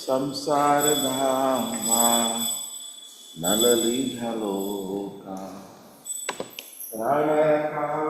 संसार धामा नललीधलोका प्रणयकारुण्या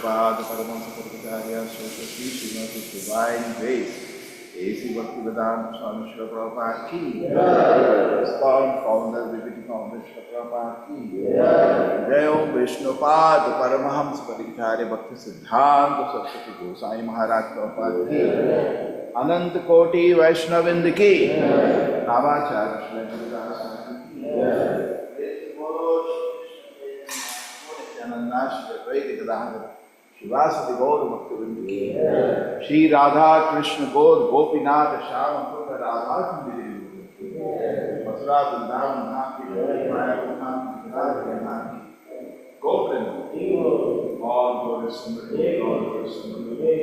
Prabhupada Paramahansa Prabhupada Saraswati Srimati Divine Grace A.C. Bhaktivedanta Swami Srila Prabhupada ki Spawn Founder Viviti Founder Srila Prabhupada ki Jai Om Vishnupad Paramahamsa Parikare Bhakti Siddhanta Saraswati Gosai Maharaj Prabhupada ki Anant Koti Vaishnavind ki Namacharya Srila Prabhupada ki शिवासदि गौर भक्तवृंद की श्री राधा कृष्ण गौर गोपीनाथ श्याम सुंदर राधा मथुरा वृंदावन धाम की माया धाम की गोपवृंद all glory Simriti, all glory Simriti,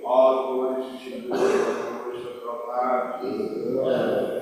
all glory Shri Krishna Prabhupada.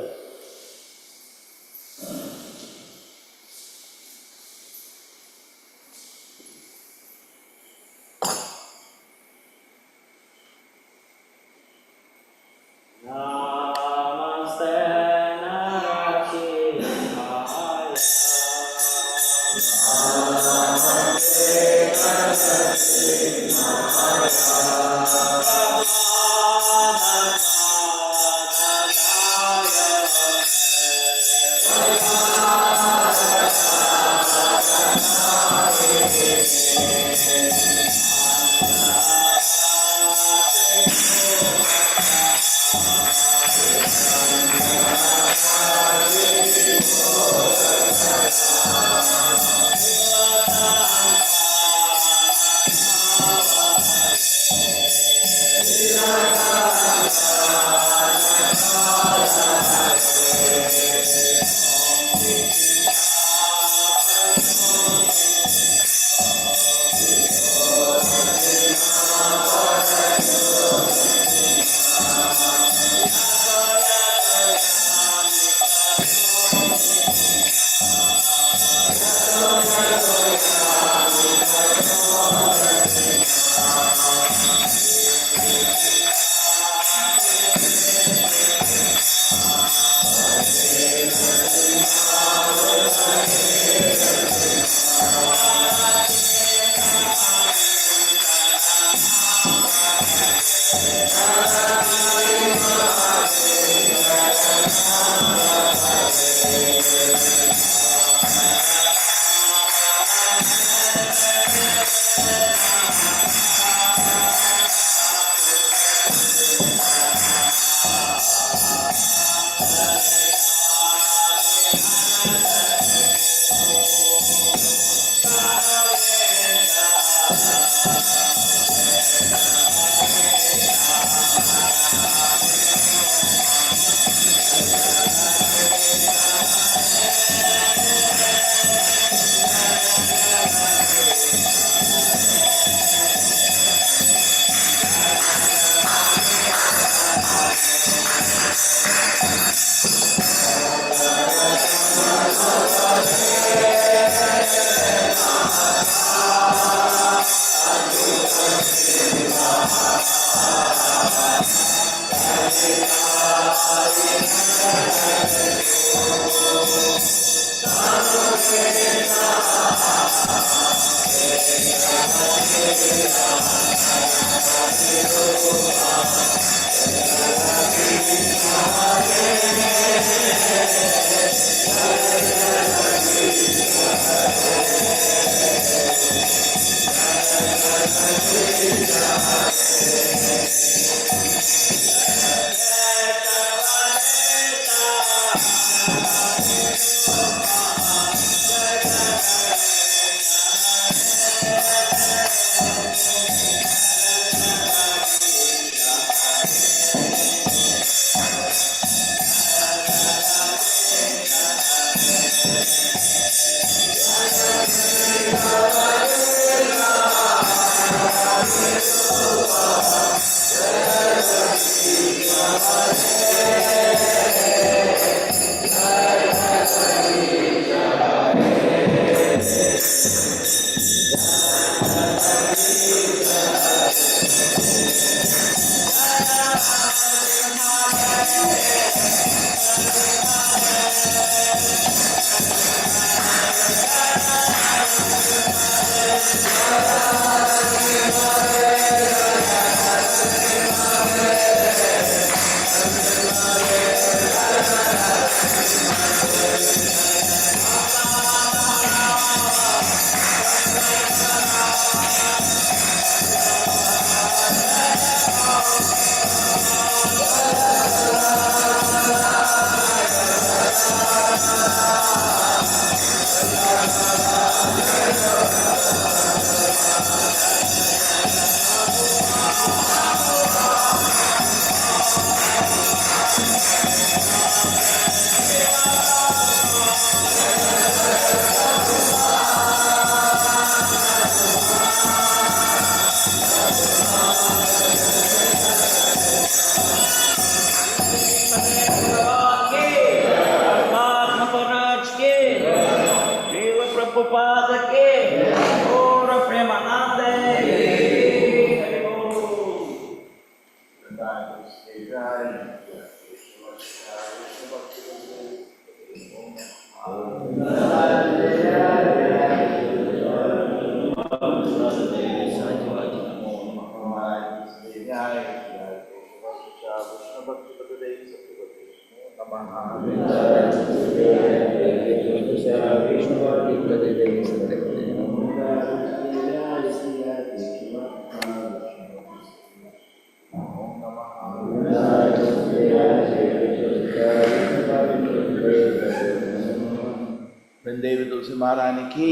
वृंदेवी तुलसी महारानी की।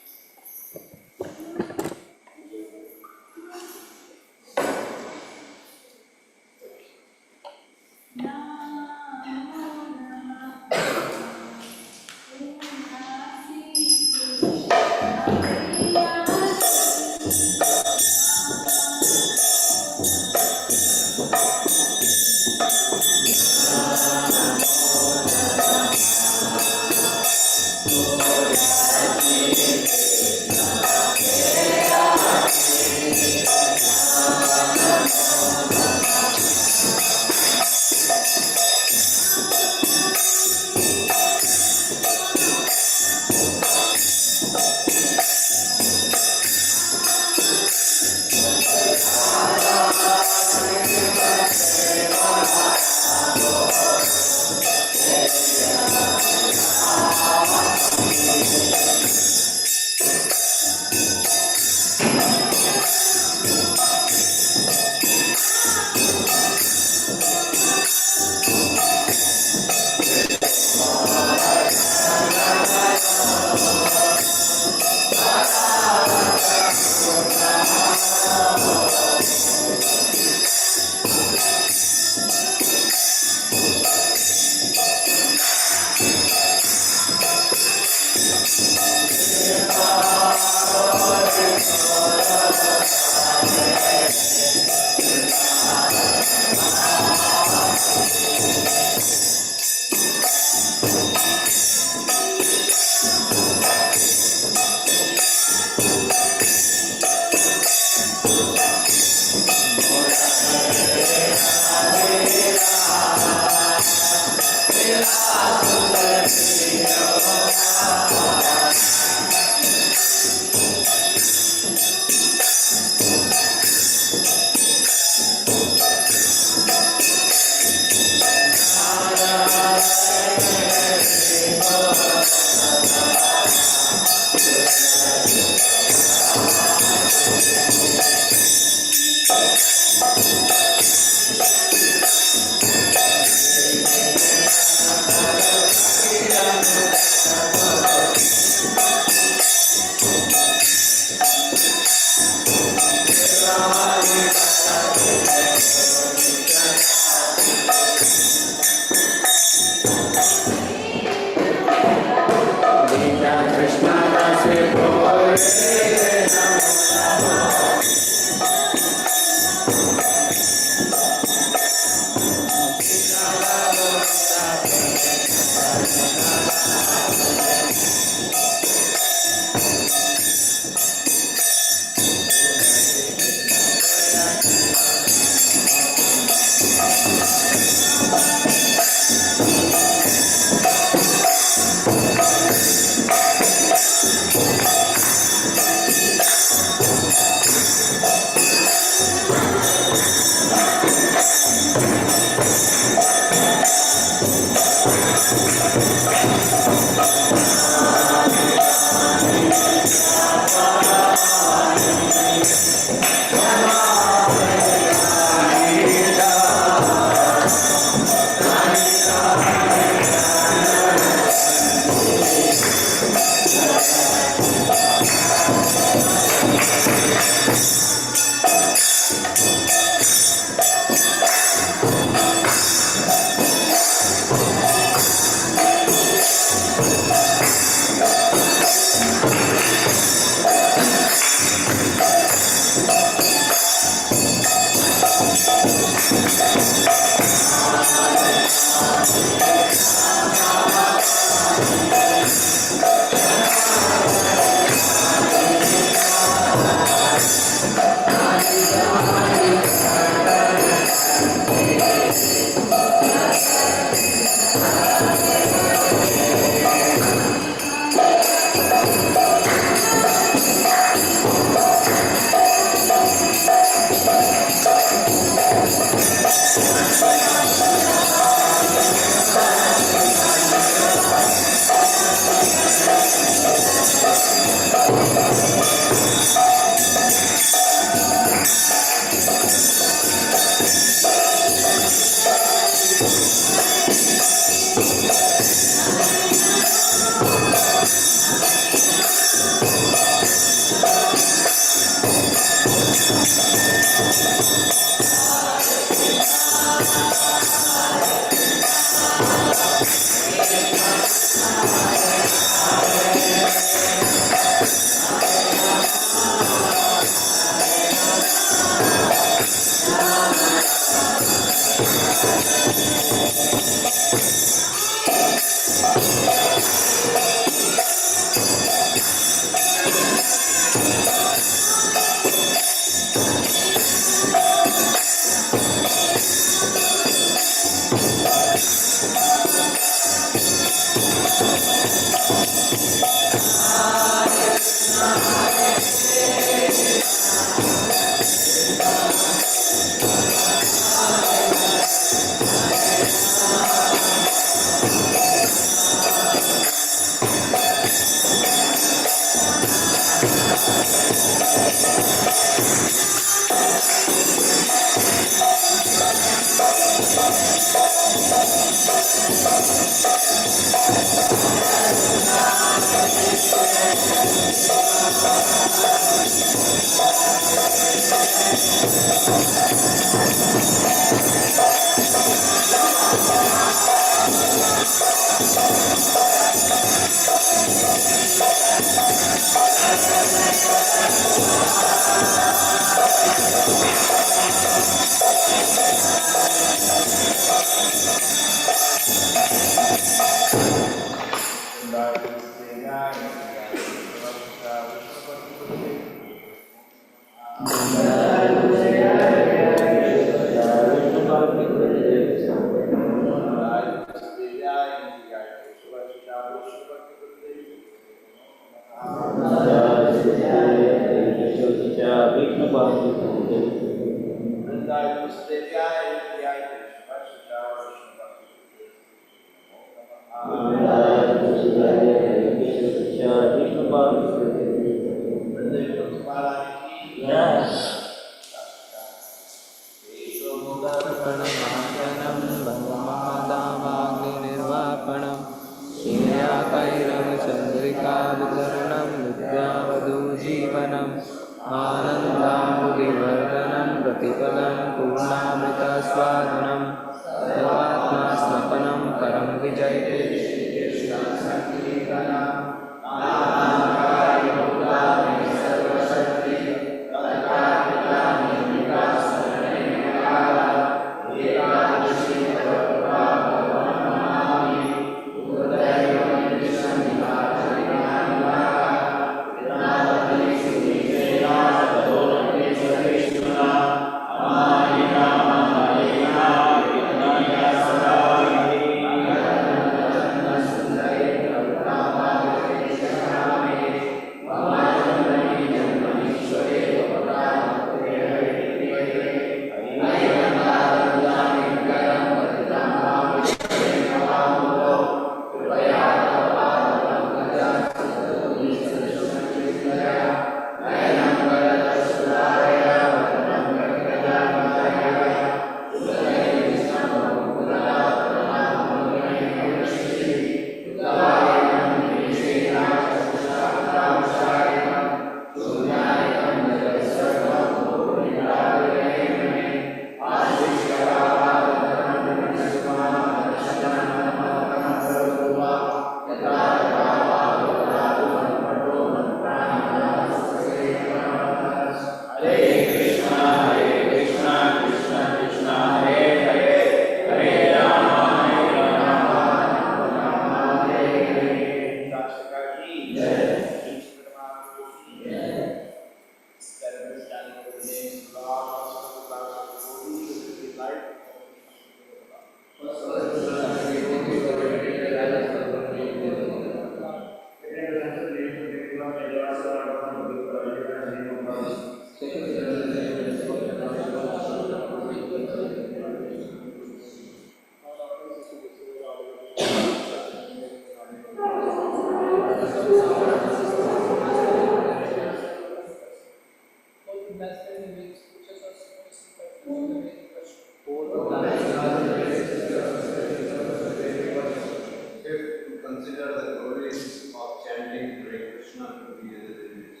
Consider the glories of chanting Hare Krishna to be as it is.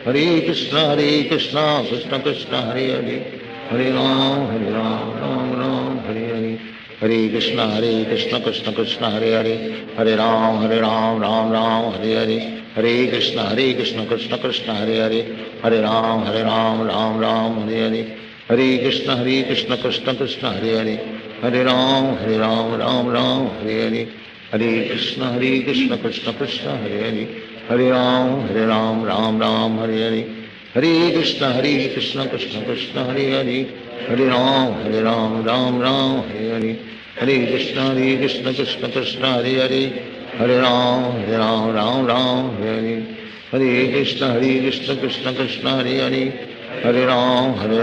Hare Krishna, Krishna Krishna, Hare Hare, Hare Ram, Ram Ram, Hare Hare. Hare Krishna, Krishna Krishna, Hare Hare, Hare Ram, Ram Ram, Hare Hare. Hare Krishna, Krishna Krishna, Hare Hare, Hare Ram, Ram Ram, Hare Hare. Hare Krishna, Krishna Krishna, Hare Hare, Hare Ram, Ram Ram, Hare Hare. Hare Krishna, Krishna Krishna, Hare Hare, Hare Ram, Ram Ram, Hare Hare. Hare Krishna, Krishna Krishna, Hare Hare, Hare Ram, Ram Ram, Hare Hare. Hare Krishna, Krishna Krishna, Hare Hare, Hare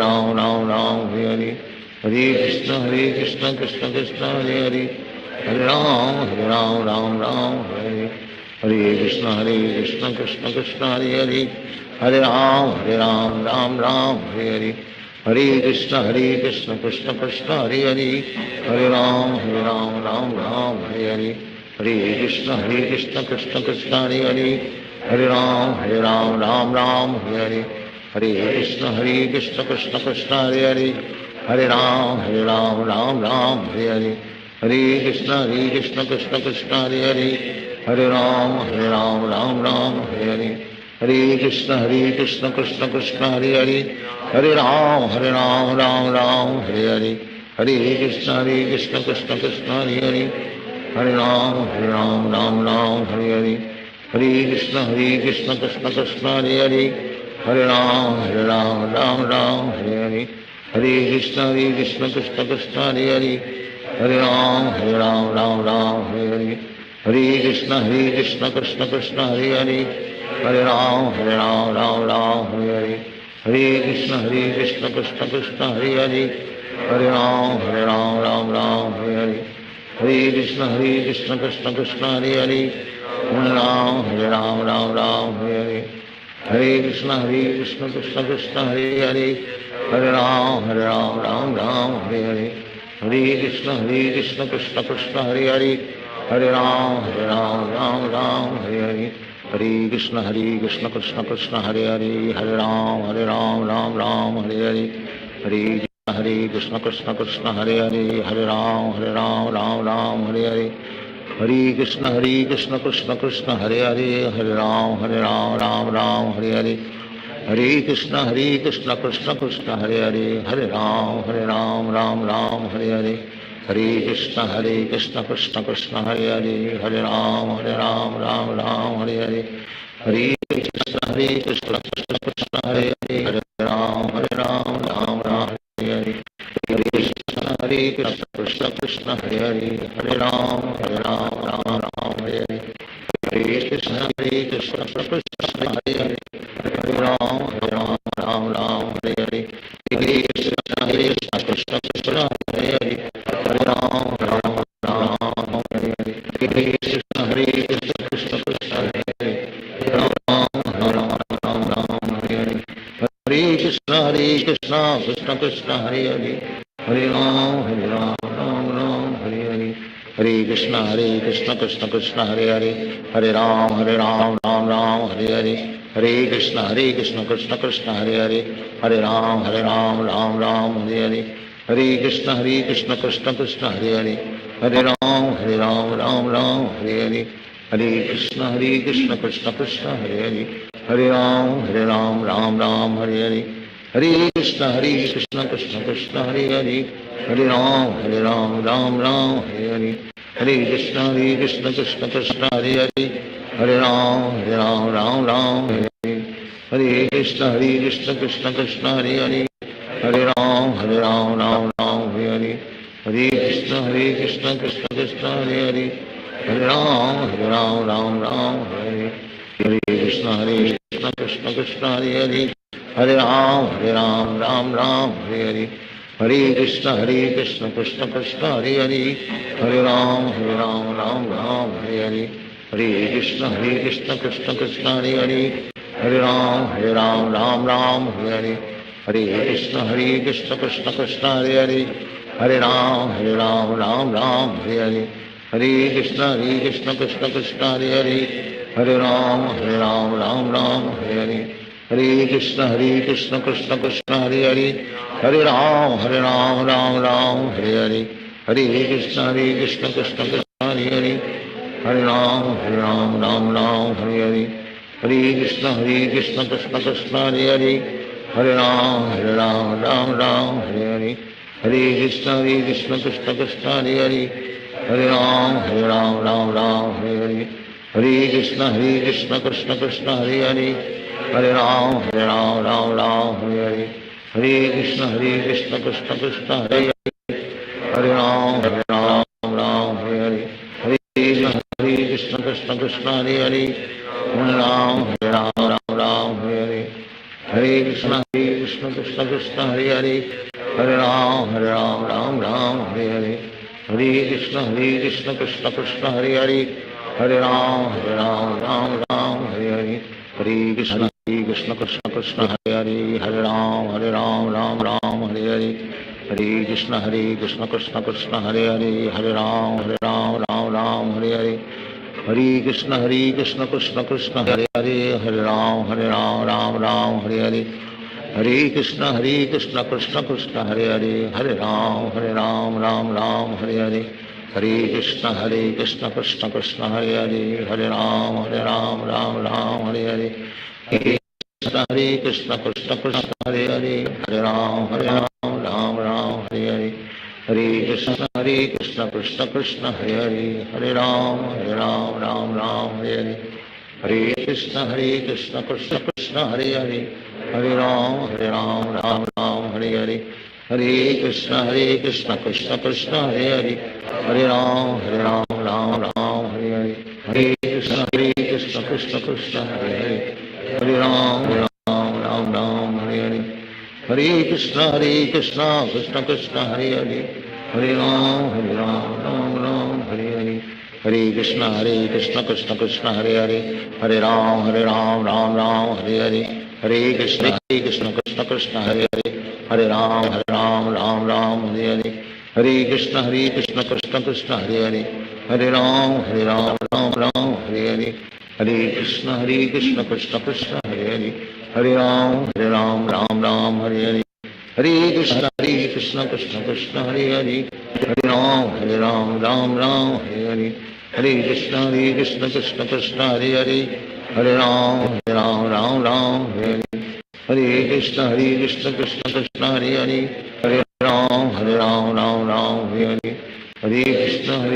Ram, Ram, Hare Hare. Hare Krishna, Krishna Krishna, Hare Hare, Hare Ram, Ram, Hare Hare. Hare Krishna, Krishna Krishna, Hare Hare, Hare Ram, Ram, Hare. Hare Krishna, Krishna Krishna, Hare Hare, Hare Ram, Ram, Hare Hare. Hare Krishna, Krishna Krishna, Hare Hare, Hare Ram, Ram, Hare Hare. Hare Krishna, Krishna Krishna, Hare Hare, Hare Ram, Ram, Hare Hare. Hare Krishna, Krishna Krishna, Hare Hare, Hare Ram, Ram, Hare Hare. Hare Krishna, Krishna Krishna, Hare Hare, Hare Ram, Ram, Hare Hare. Hare Krishna, Krishna Krishna, Hare Hare, Hare Ram, Ram, Hare Hare. Hare Krishna, Krishna Krishna, Hare Hare, Hare Ram, Ram Ram, Hare Hare. Hare Krishna, Krishna Krishna, Hare Hare. Hare Ram, Ram Ram, Hare Hare. Hare Krishna, Krishna Krishna, Hare Hare. Hare Ram, Ram Ram, Hare Hare. Hare Krishna, Krishna Krishna, Hare Hare. Hare Ram, Ram Ram, Hare Hare. Hare Krishna, Krishna Krishna, Hare Hare. Hare Ram, Ram Ram, Hare Hare. Hare Krishna, Krishna Krishna, Hare Hare. Hare Ram, Ram Ram, Hare Hare. Hare Krishna, Krishna Krishna, Hare Hare. Hare Ram, Ram Ram, Hare Hare. Hare Krishna, Krishna Krishna, Hare Hare. Hare Ram, Ram Ram, Hare Hare. Hare Krishna, Krishna Krishna, Hare Hare. Hare Ram, Ram Ram, Hare Hare. Hare Krishna, Krishna Krishna, Hare Hare. Hare Ram, Ram Ram, Hare Hare. Hare Krishna, Krishna Krishna, Hare Hare. Hare Ram, Ram Ram, Hare Hare. Hare Krishna, Krishna Krishna, Hare Hare. Hare Ram, Ram Ram, Hare Hare. Hare Krishna, Krishna Krishna, Hare Hare. Hare Ram, Ram Ram, Hare Hare. Hare Krishna, Krishna Krishna, Hare Hare. Hare Ram, Ram Ram, Hare Hare. Hare Krishna, Krishna Krishna, Hare Hare. Hare Ram, Ram Hare Hare. Hare Krishna, Krishna Krishna, Hare Hare. Hare Ram, Ram Hare Hare. Hare Krishna, Krishna Krishna, Hare Hare. Hare Ram, Ram Hare Hare. Hare Krishna, Krishna Krishna, Hare Hare. Hare Ram, Ram Hare Hare. Hare Krishna, Krishna Krishna, Hare Hare. Hare Ram, Ram Hare Hare. Hare Krishna, Krishna Krishna, Hare Hare. Hare Ram, Ram Hare Hare. Hare Krishna, Krishna Krishna, Hare Hare. Hare Ram, Ram Hare Hare. Hare Krishna, Krishna Krishna, Hare Hare. Hare Ram, Ram Hare Hare. Hare Krishna, Krishna Krishna, Hare Hare. Hare Ram, Ram Hare Hare. Hare Krishna, Krishna Krishna, Hare Hare. Hare Ram, Ram Hare Hare. Hare Krishna, Krishna Krishna, Hare Hare. Hare Ram, Ram Hare Hare. Hare Krishna, Krishna Krishna, Hare Hare. Hare Ram, Ram Hare Hare. Hare Krishna, Krishna Krishna, Hare Hare. Hare Ram, Ram Hare Hare. Hare Krishna, Krishna Krishna, Hare Hare. Hare Ram, Ram Hare Hare. Hare Krishna, Krishna Krishna, Hare Hare. Hare Ram, Ram Hare Hare. Hare Krishna, Krishna Krishna, Hare Hare. Hare Ram, Ram Hare Hare. Hare Krishna, Krishna Krishna, Hare Hare. Hare Ram, Ram Hare Hare. Hare Krishna, Krishna Krishna, Hare Hare. Hare Ram, Ram Hare Hare. Hare Krishna, Krishna Krishna, Hare Hare. Hare Ram, Ram Hare Hare. Hare Krishna, Krishna Krishna, Hare Hare. Hare Ram, Ram Hare Hare. Hare Krishna, Krishna Krishna, Hare Hare. Hare Ram, Ram Hare Hare. Hare Krishna, Krishna Krishna, Hare Hare. Hare Ram, Ram Hare Hare. Hare Krishna, Krishna Krishna, Hare Hare. Hare Ram, Ram Hare Hare. Hare Krishna, Krishna Krishna, Hare Hare. Hare Ram, Ram Hare Hare. Hare Krishna, Krishna Krishna, Hare Hare. Hare Ram, Ram Hare Hare. Hare Krishna, Krishna Krishna, Hare Hare. Hare Ram, Ram Hare Hare. Hare Krishna, Krishna Krishna, Hare Hare. Hare Ram, Ram Hare Hare. Hare Krishna, Krishna Krishna, Hare Hare. Hare Ram, Ram Hare Hare. Hare Krishna, Krishna Krishna, Hare Hare. Hare Ram, Ram Hare Hare. Hare Krishna, Krishna Krishna, Hare Hare. Hare Ram, Ram Hare Hare. Hare Krishna, Krishna Krishna, Hare Hare. Hare Ram, Ram Hare Hare. Hare Krishna, Krishna Krishna, Hare Hare. Hare Ram, Ram Hare Hare. Hare Krishna, Krishna Krishna, Hare Hare. Hare Ram, Ram Hare Hare. Hare Krishna, Krishna Krishna Hare Hare Hare Ram Ram Ram Hare Krishna Krishna Hare Hare Hare Ram Ram Hare Hare Hare Krishna Krishna Hare Hare Hare Ram Ram Hare Hare Hare Krishna Krishna Hare Hare Hare Ram Ram Hare Hare Hare Krishna Krishna Hare Hare Hare Ram Hare Hare Hare Krishna Krishna Hare Hare Hare Ram Ram Hare Hare Hare Krishna Krishna Hare Hare Hare Ram Ram Hare Hare Hare Krishna Krishna Hare Hare Hare Ram Ram Hare Hare Hare Krishna Krishna Hare Hare Hare Ram Ram Hare Hare Hare Krishna Krishna Hare Hare Hare Ram Ram Hare Hare Hare Krishna Krishna Hare Hare Hare Ram Ram Hare Hare Hare Krishna Krishna Hare Hare Hare Ram Ram Hare Hare Hare Krishna Krishna Hare Hare Hare Ram Ram Hare Hare Hare Krishna Krishna Hare Hare Hare Ram Hare Hare Hare Krishna Krishna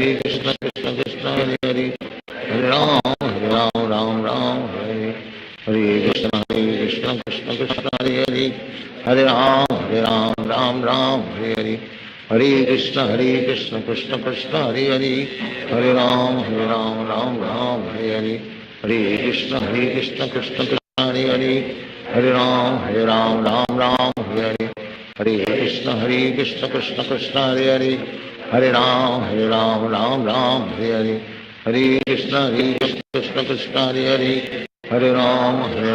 Hare Hare Hare Ram Ram Hare Hare Hare Krishna Krishna Hare Hare Hare Ram Ram Hare Hare Hare Krishna Krishna Hare Hare Hare Ram Ram Hare Hare Hare Krishna Krishna Hare Hare Hare Ram Ram Hare Hare Hare Krishna Krishna Hare Hare Hare Ram Ram Hare Hare Hare Krishna Krishna Hare Hare Hare Ram Ram Hare Hare Hare Krishna Krishna Hare Hare Hare Ram Hare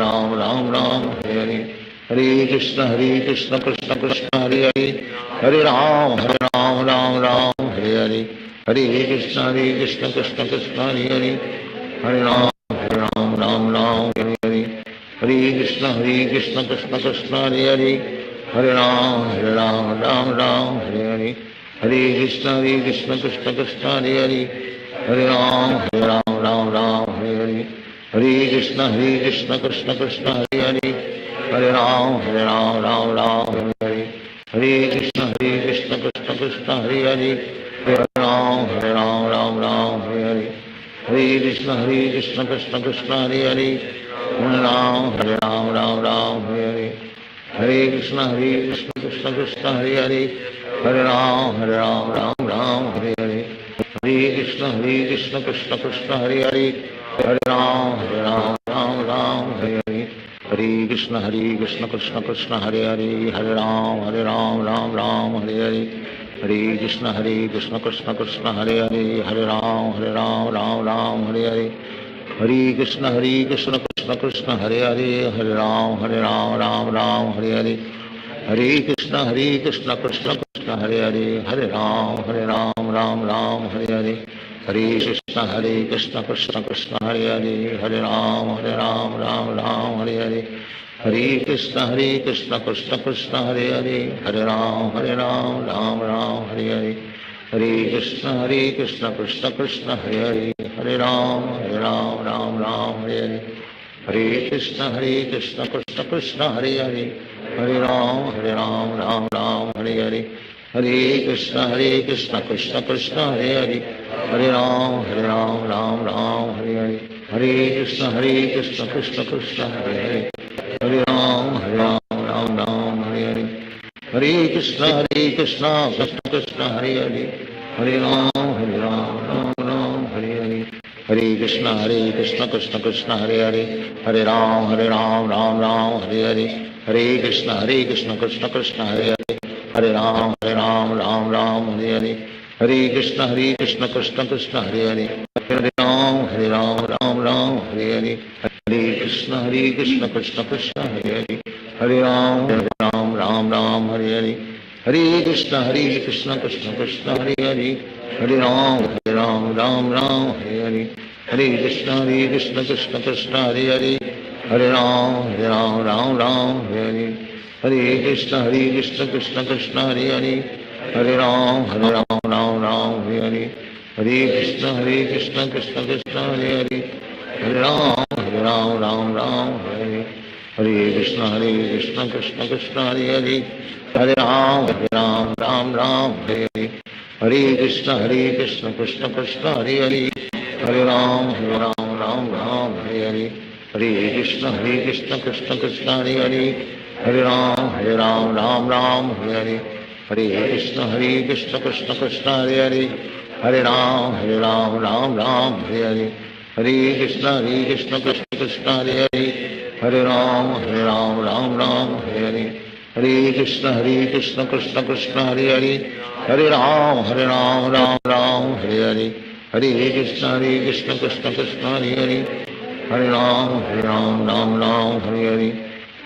Hare Hare Krishna Krishna Hare Hare Hare Ram Hare Hare Hare Krishna Krishna Hare Hare Hare Ram Ram Hare Hare Hare Krishna Krishna Hare Hare Hare Ram Ram Hare Hare Hare Krishna Krishna Hare Hare Hare Ram Hare Hare Hare Krishna Krishna Hare Hare Hare Ram Hare Hare Hare Krishna Krishna Hare Hare Hare Ram Hare Hare Hare Krishna Krishna Hare Hare Hare Ram Hare Hare Hare Krishna Krishna Hare Hare Hare Ram Hare Hare Hare Krishna Krishna Hare Hare Hare Ram Hare Hare Hare Krishna Krishna Hare Hare Hare Ram Hare Hare Hare Krishna Krishna Hare Hare Hare Ram Hare Hare Hare Krishna Krishna Hare Hare Hare Ram Hare Hare Hare Krishna Krishna Hare Hare Hare Ram Ram Hare Hare Hare Krishna Krishna Hare Hare Hare Ram Hare Hare Hare Krishna Krishna Hare Hare Hare Ram Hare Hare Hare Krishna Krishna Hare Hare Hare Ram Hare Hare Hare Krishna Krishna Hare Hare Hare Ram Hare Hare Hare Krishna Krishna Hare Hare Hare Ram Ram Hare Hare Hare Krishna Krishna Hare Hare Hare Ram Ram Hare Hare Hare Krishna Krishna Hare Hare Hare Ram Hare Hare Hare Krishna Krishna Hare Hare Hare Ram Hare Hare Hare Krishna Krishna Hare Hare Hare Ram Hare Hare Hare Krishna Krishna Hare Hare Hare Ram Hare Hare Hare Krishna Krishna Hare Hare Hare Ram Hare Hare Hare Krishna Krishna Hare Hare Hare Ram Hare Hare Hare Krishna Krishna Hare Hare Hare Ram Hare Hare Hare Krishna Krishna Krishna Hare Hare, Hare Ram Ram Ram Hare Hare, Hare Krishna Krishna Krishna Hare Hare, Hare Ram Ram Hare Hare, Hare Krishna Krishna Krishna Hare Hare, Hare Ram Ram Hare Hare, Hare Krishna Krishna Krishna Hare Hare, Hare Ram Ram Hare Hare, Hare Krishna Krishna Krishna Hare Hare, Hare Ram Ram Hare Hare, Hare Krishna Krishna Krishna Hare Hare, Hare Ram Ram Hare Hare,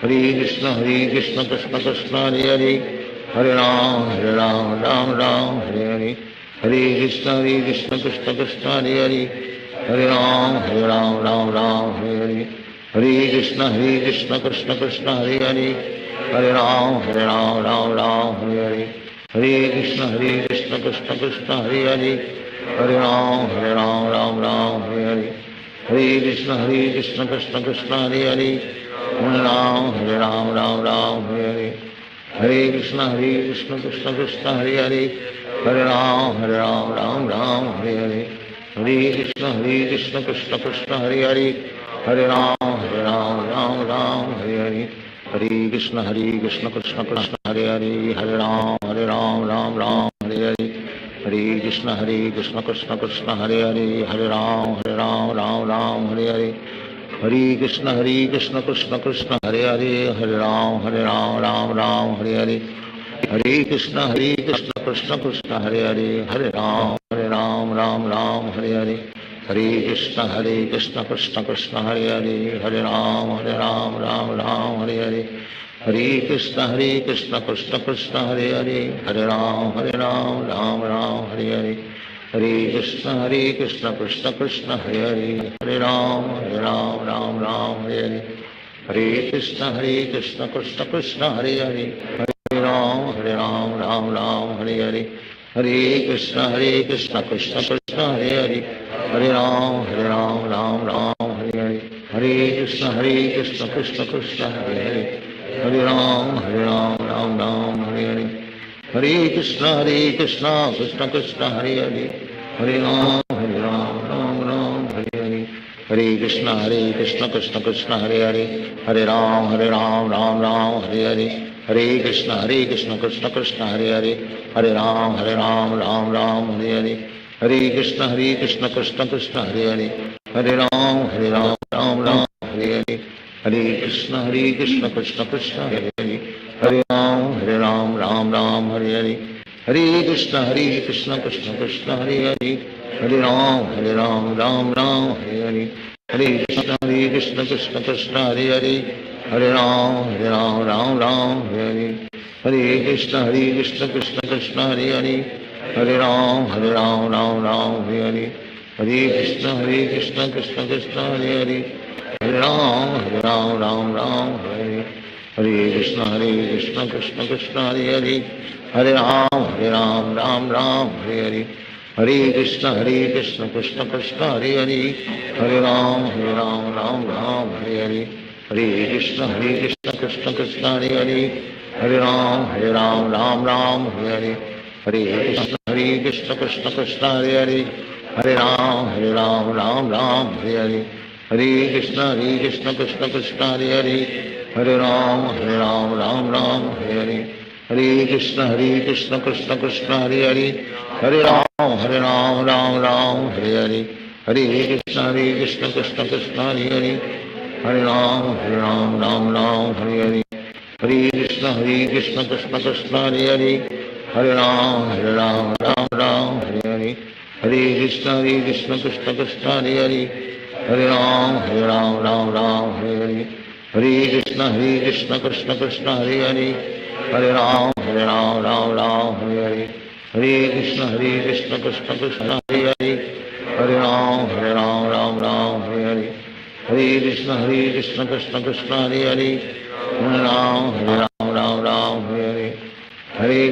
Hare Krishna Krishna Krishna Hare Hare, Hare Ram Ram Hare Hare, Hare Krishna Krishna Krishna Hare Hare, Hare Ram Ram Hare Hare, Hare Krishna Krishna Krishna Hare Hare, Hare Ram Ram Hare Hare, Hare Krishna Krishna Krishna Hare Hare, Hare Ram Ram Hare Hare, Hare Krishna Krishna Krishna Hare Hare, Hare Ram Ram Hare Hare, Hare Krishna Krishna Krishna Hare Hare, Hare Ram Ram Hare Hare, Hare Krishna Krishna Krishna Hare Hare, Hare Ram Ram Hare Hare, Hare Krishna Krishna Krishna Hare Hare, Hare Ram Ram Hare Hare, Hare Krishna Krishna Krishna Hare Hare, Hare Ram Ram Hare Hare, Hare Krishna Krishna Krishna Hare Hare, Hare Ram Ram Hare Hare, Hare Krishna Krishna Krishna Hare Hare, Hare Ram Ram Hare Hare, Hare Krishna Krishna Krishna Hare Hare, Hare Ram Ram Hare Hare, Hare Krishna Krishna Krishna Hare Hare, Hare Ram Ram Hare Hare, Hare Krishna Krishna Krishna Hare Hare, Hare Ram Ram Hare Hare, Hare Krishna Krishna Krishna Hare Hare, Hare Ram Ram Hare Hare, Hare Krishna Krishna Krishna Hare Hare, Hare Ram Ram Hare Hare, Hare Krishna Krishna Krishna Hare Hare, Hare Ram Ram Hare Hare, Hare Krishna Krishna Krishna Hare Hare, Hare Ram Ram Hare Hare, Hare Krishna Krishna Krishna Hare Hare, Hare Ram Ram Hare Hare, Hare Krishna Krishna Krishna Hare Hare, Hare Ram Ram Hare Hare, Hare Krishna Krishna Krishna Hare Hare, Hare Ram Ram Hare Hare, Hare Krishna Krishna Krishna Hare Hare, Hare Ram Ram Hare Hare, Hare Krishna Krishna Krishna Hare Hare, Hare Ram Ram Hare Hare, Hare Krishna Krishna Krishna Hare Hare, Hare Ram Ram Hare Hare, Hare Krishna Krishna Krishna Hare Hare, Hare Ram Ram Hare Hare, Hare Krishna Krishna Krishna Hare Hare, Hare Ram Ram Hare Hare, Hare Krishna Krishna Krishna Hare Hare, Hare Ram Ram Hare Hare, Hare Krishna Krishna Krishna Hare Hare, Hare Ram Ram Hare Hare, Hare Krishna Krishna Krishna Hare Hare, Hare Ram Ram Hare Hare, Hare Krishna Krishna Krishna Hare Hare, Hare Ram Ram Hare Hare, Hare Krishna Krishna Krishna Hare Hare, Hare Ram Ram Hare Hare, Hare Krishna Krishna Krishna Hare Hare, Hare Ram Hare Hare, Hare Krishna Krishna Krishna Hare Hare, Hare Ram Hare Hare, Hare Krishna Krishna Krishna Hare Hare, Hare Ram Hare Hare, Hare Krishna Krishna Krishna Hare Hare, Hare Ram Hare Hare, Hare Krishna Krishna Krishna Hare Hare, Hare Ram Hare Hare, Hare Krishna Krishna Krishna Hare Hare, Hare Ram Hare Hare, Hare Krishna Krishna Krishna Hare Hare, Hare Ram Hare Hare, Hare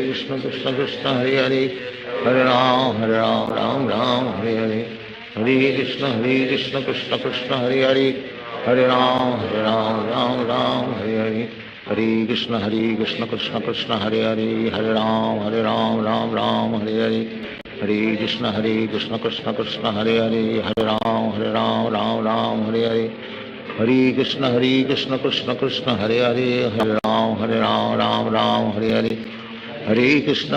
Krishna Krishna Krishna Hare Hare, Hare Ram Hare Hare, Hare Krishna Krishna Krishna Hare Hare, Hare Ram Hare Hare, Hare Krishna Krishna Krishna Hare Hare, Hare Ram Ram Ram Hare Hare, Hare Krishna Krishna Krishna Hare Hare, Hare Ram Ram Hare Hare, Hare Krishna Krishna Krishna Hare Hare, Hare Ram Ram Hare Hare, Hare Krishna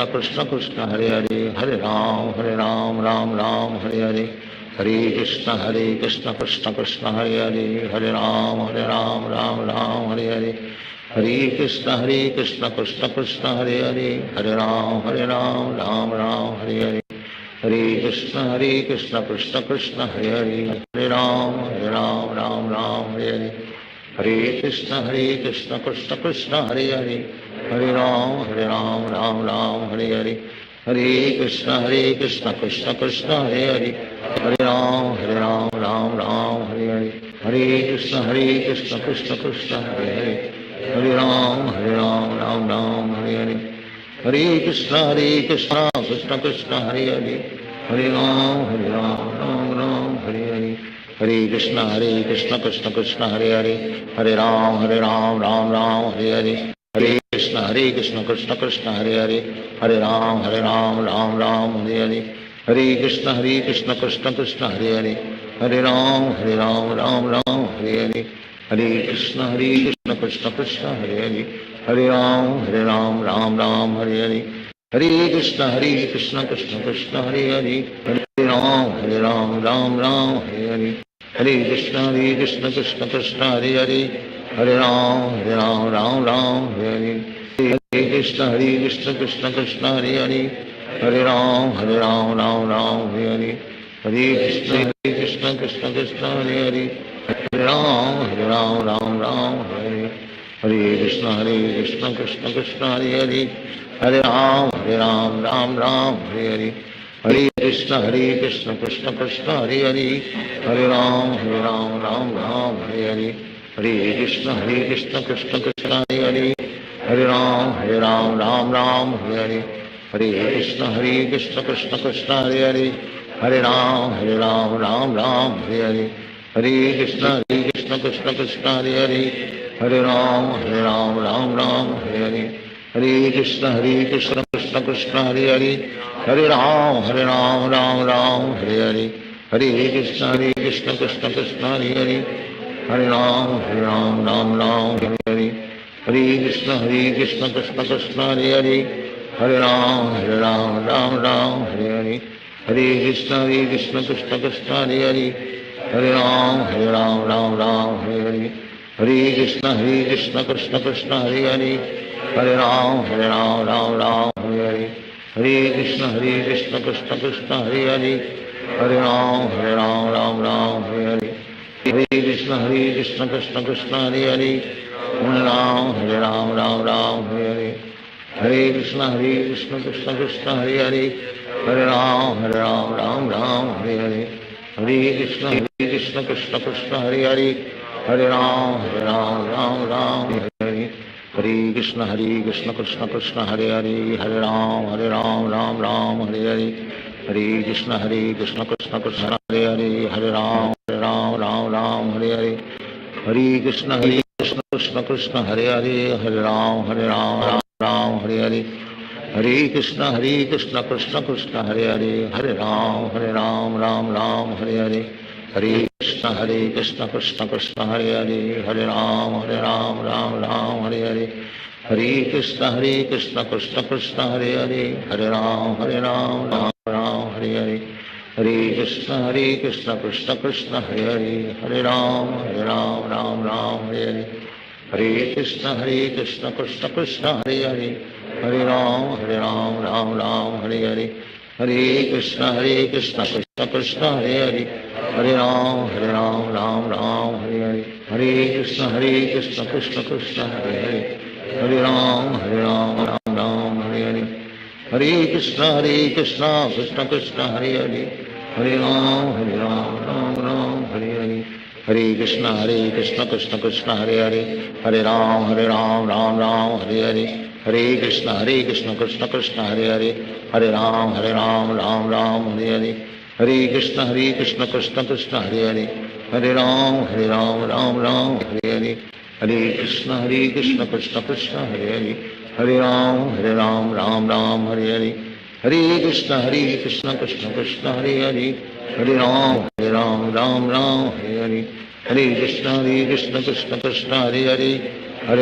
Krishna Krishna Hare Hare, Hare Ram Ram Hare Hare, Hare Krishna Krishna Krishna Hare Hare, Hare Ram Ram Hare Hare, Hare Krishna Krishna Krishna Hare Hare, Hare Ram Ram Hare Hare, Hare Krishna Krishna Krishna Hare Hare, Hare Ram Ram Hare Hare, Hare Krishna Krishna Krishna Hare Hare, Hare Ram Ram Hare Hare, Hare Krishna Krishna Krishna Hare Hare, Hare Ram Ram Hare Hare, Hare Krishna Krishna Krishna Hare Hare, Hare Ram Ram Hare Hare, Hare Krishna Krishna Krishna Hare Hare, Hare Ram Ram Hare Hare, Hare Krishna Krishna Krishna Hare Hare, Hare Ram Ram Hare Hare, Hare Krishna Krishna Krishna Hare Hare, Hare Ram Ram Hare Hare, Hare Krishna Krishna Krishna Hare Hare, Hare Ram Ram Hare Hare, Hare Krishna Krishna Krishna Hare Hare, Hare Ram Ram Hare Hare, Hare Krishna Krishna Krishna Hare Hare, Hare Ram Ram Hare Hare, Hare Krishna Krishna Krishna Hare Hare, Hare Ram Ram Hare Hare, Hare Krishna Krishna Krishna Hare Hare, Hare Ram Ram Hare Hare, Hare Krishna Krishna Krishna Hare Hare, Hare Ram Ram Hare Hare, Hare Krishna Krishna Krishna Hare Hare, Hare Ram Ram Hare Hare, Hare Krishna Krishna Krishna Hare Hare, Hare Ram Ram Hare Hare, Hare Krishna Krishna Krishna Hare Hare, Hare Ram Ram Hare Hare, Hare Krishna Krishna Krishna Hare Hare, Hare Ram Ram Hare Hare, Hare Krishna Krishna Krishna Hare Hare, Hare Ram Ram Hare Hare, Hare Krishna Krishna Krishna Hare Hare, Hare Ram Ram Hare Hare, Hare Krishna Krishna Krishna Hare Hare, Hare Ram Ram Hare Hare, Hare Krishna Krishna Krishna Hare Hare, Hare Ram Hare Hare, Hare Krishna Krishna Krishna Hare Hare, Hare Ram Hare Hare, Hare Krishna Krishna Krishna Hare Hare, Hare Ram Hare Hare, Hare Krishna Krishna Krishna Hare Hare, Hare Ram Hare Hare, Hare Krishna Krishna Krishna Hare Hare, Hare Ram Hare Hare, Hare Krishna Krishna Krishna Hare Hare, Hare Ram Hare Hare, Hare Krishna Krishna Krishna Hare Hare, Hare Ram Hare Hare, Hare Krishna Krishna Krishna Hare Hare, Hare Ram Ram Hare Hare, Hare Krishna Krishna Krishna Hare Hare, Hare Ram Hare Hare, Hare Krishna Krishna Krishna Hare Hare, Hare Ram Hare Hare, Hare Krishna Krishna Krishna Hare Hare, Hare Ram Ram Hare Hare, Hare Krishna Krishna Krishna Hare Hare, Hare Ram Ram Hare Hare, Hare Krishna Krishna Krishna Hare Hare, Hare Ram Ram Hare Hare, Hare Krishna Krishna Krishna Hare Hare, Hare Ram Ram Hare Hare, Hare Krishna Krishna Krishna Hare Hare, Hare Ram Ram Hare Hare, Hare Krishna Krishna Krishna Hare Hare, Hare Ram Ram Hare Hare, Hare Krishna Krishna Krishna Hare Hare, Hare Ram Ram Hare Hare, Hare Krishna Krishna Krishna Hare Hare, Hare Ram Hare Hare, Hare Krishna Krishna Krishna Hare Hare, Hare Ram Ram Hare Hare, Hare Krishna Krishna Krishna Hare Hare, Hare Ram Ram Hare Hare, Hare Krishna Krishna Krishna Hare Hare, Hare Ram Ram Hare Hare, Hare Krishna Krishna Krishna Hare Hare Ram Ram Hare Hare Krishna Krishna Krishna Hare Ram Ram Hare Hare Krishna Krishna Krishna Hare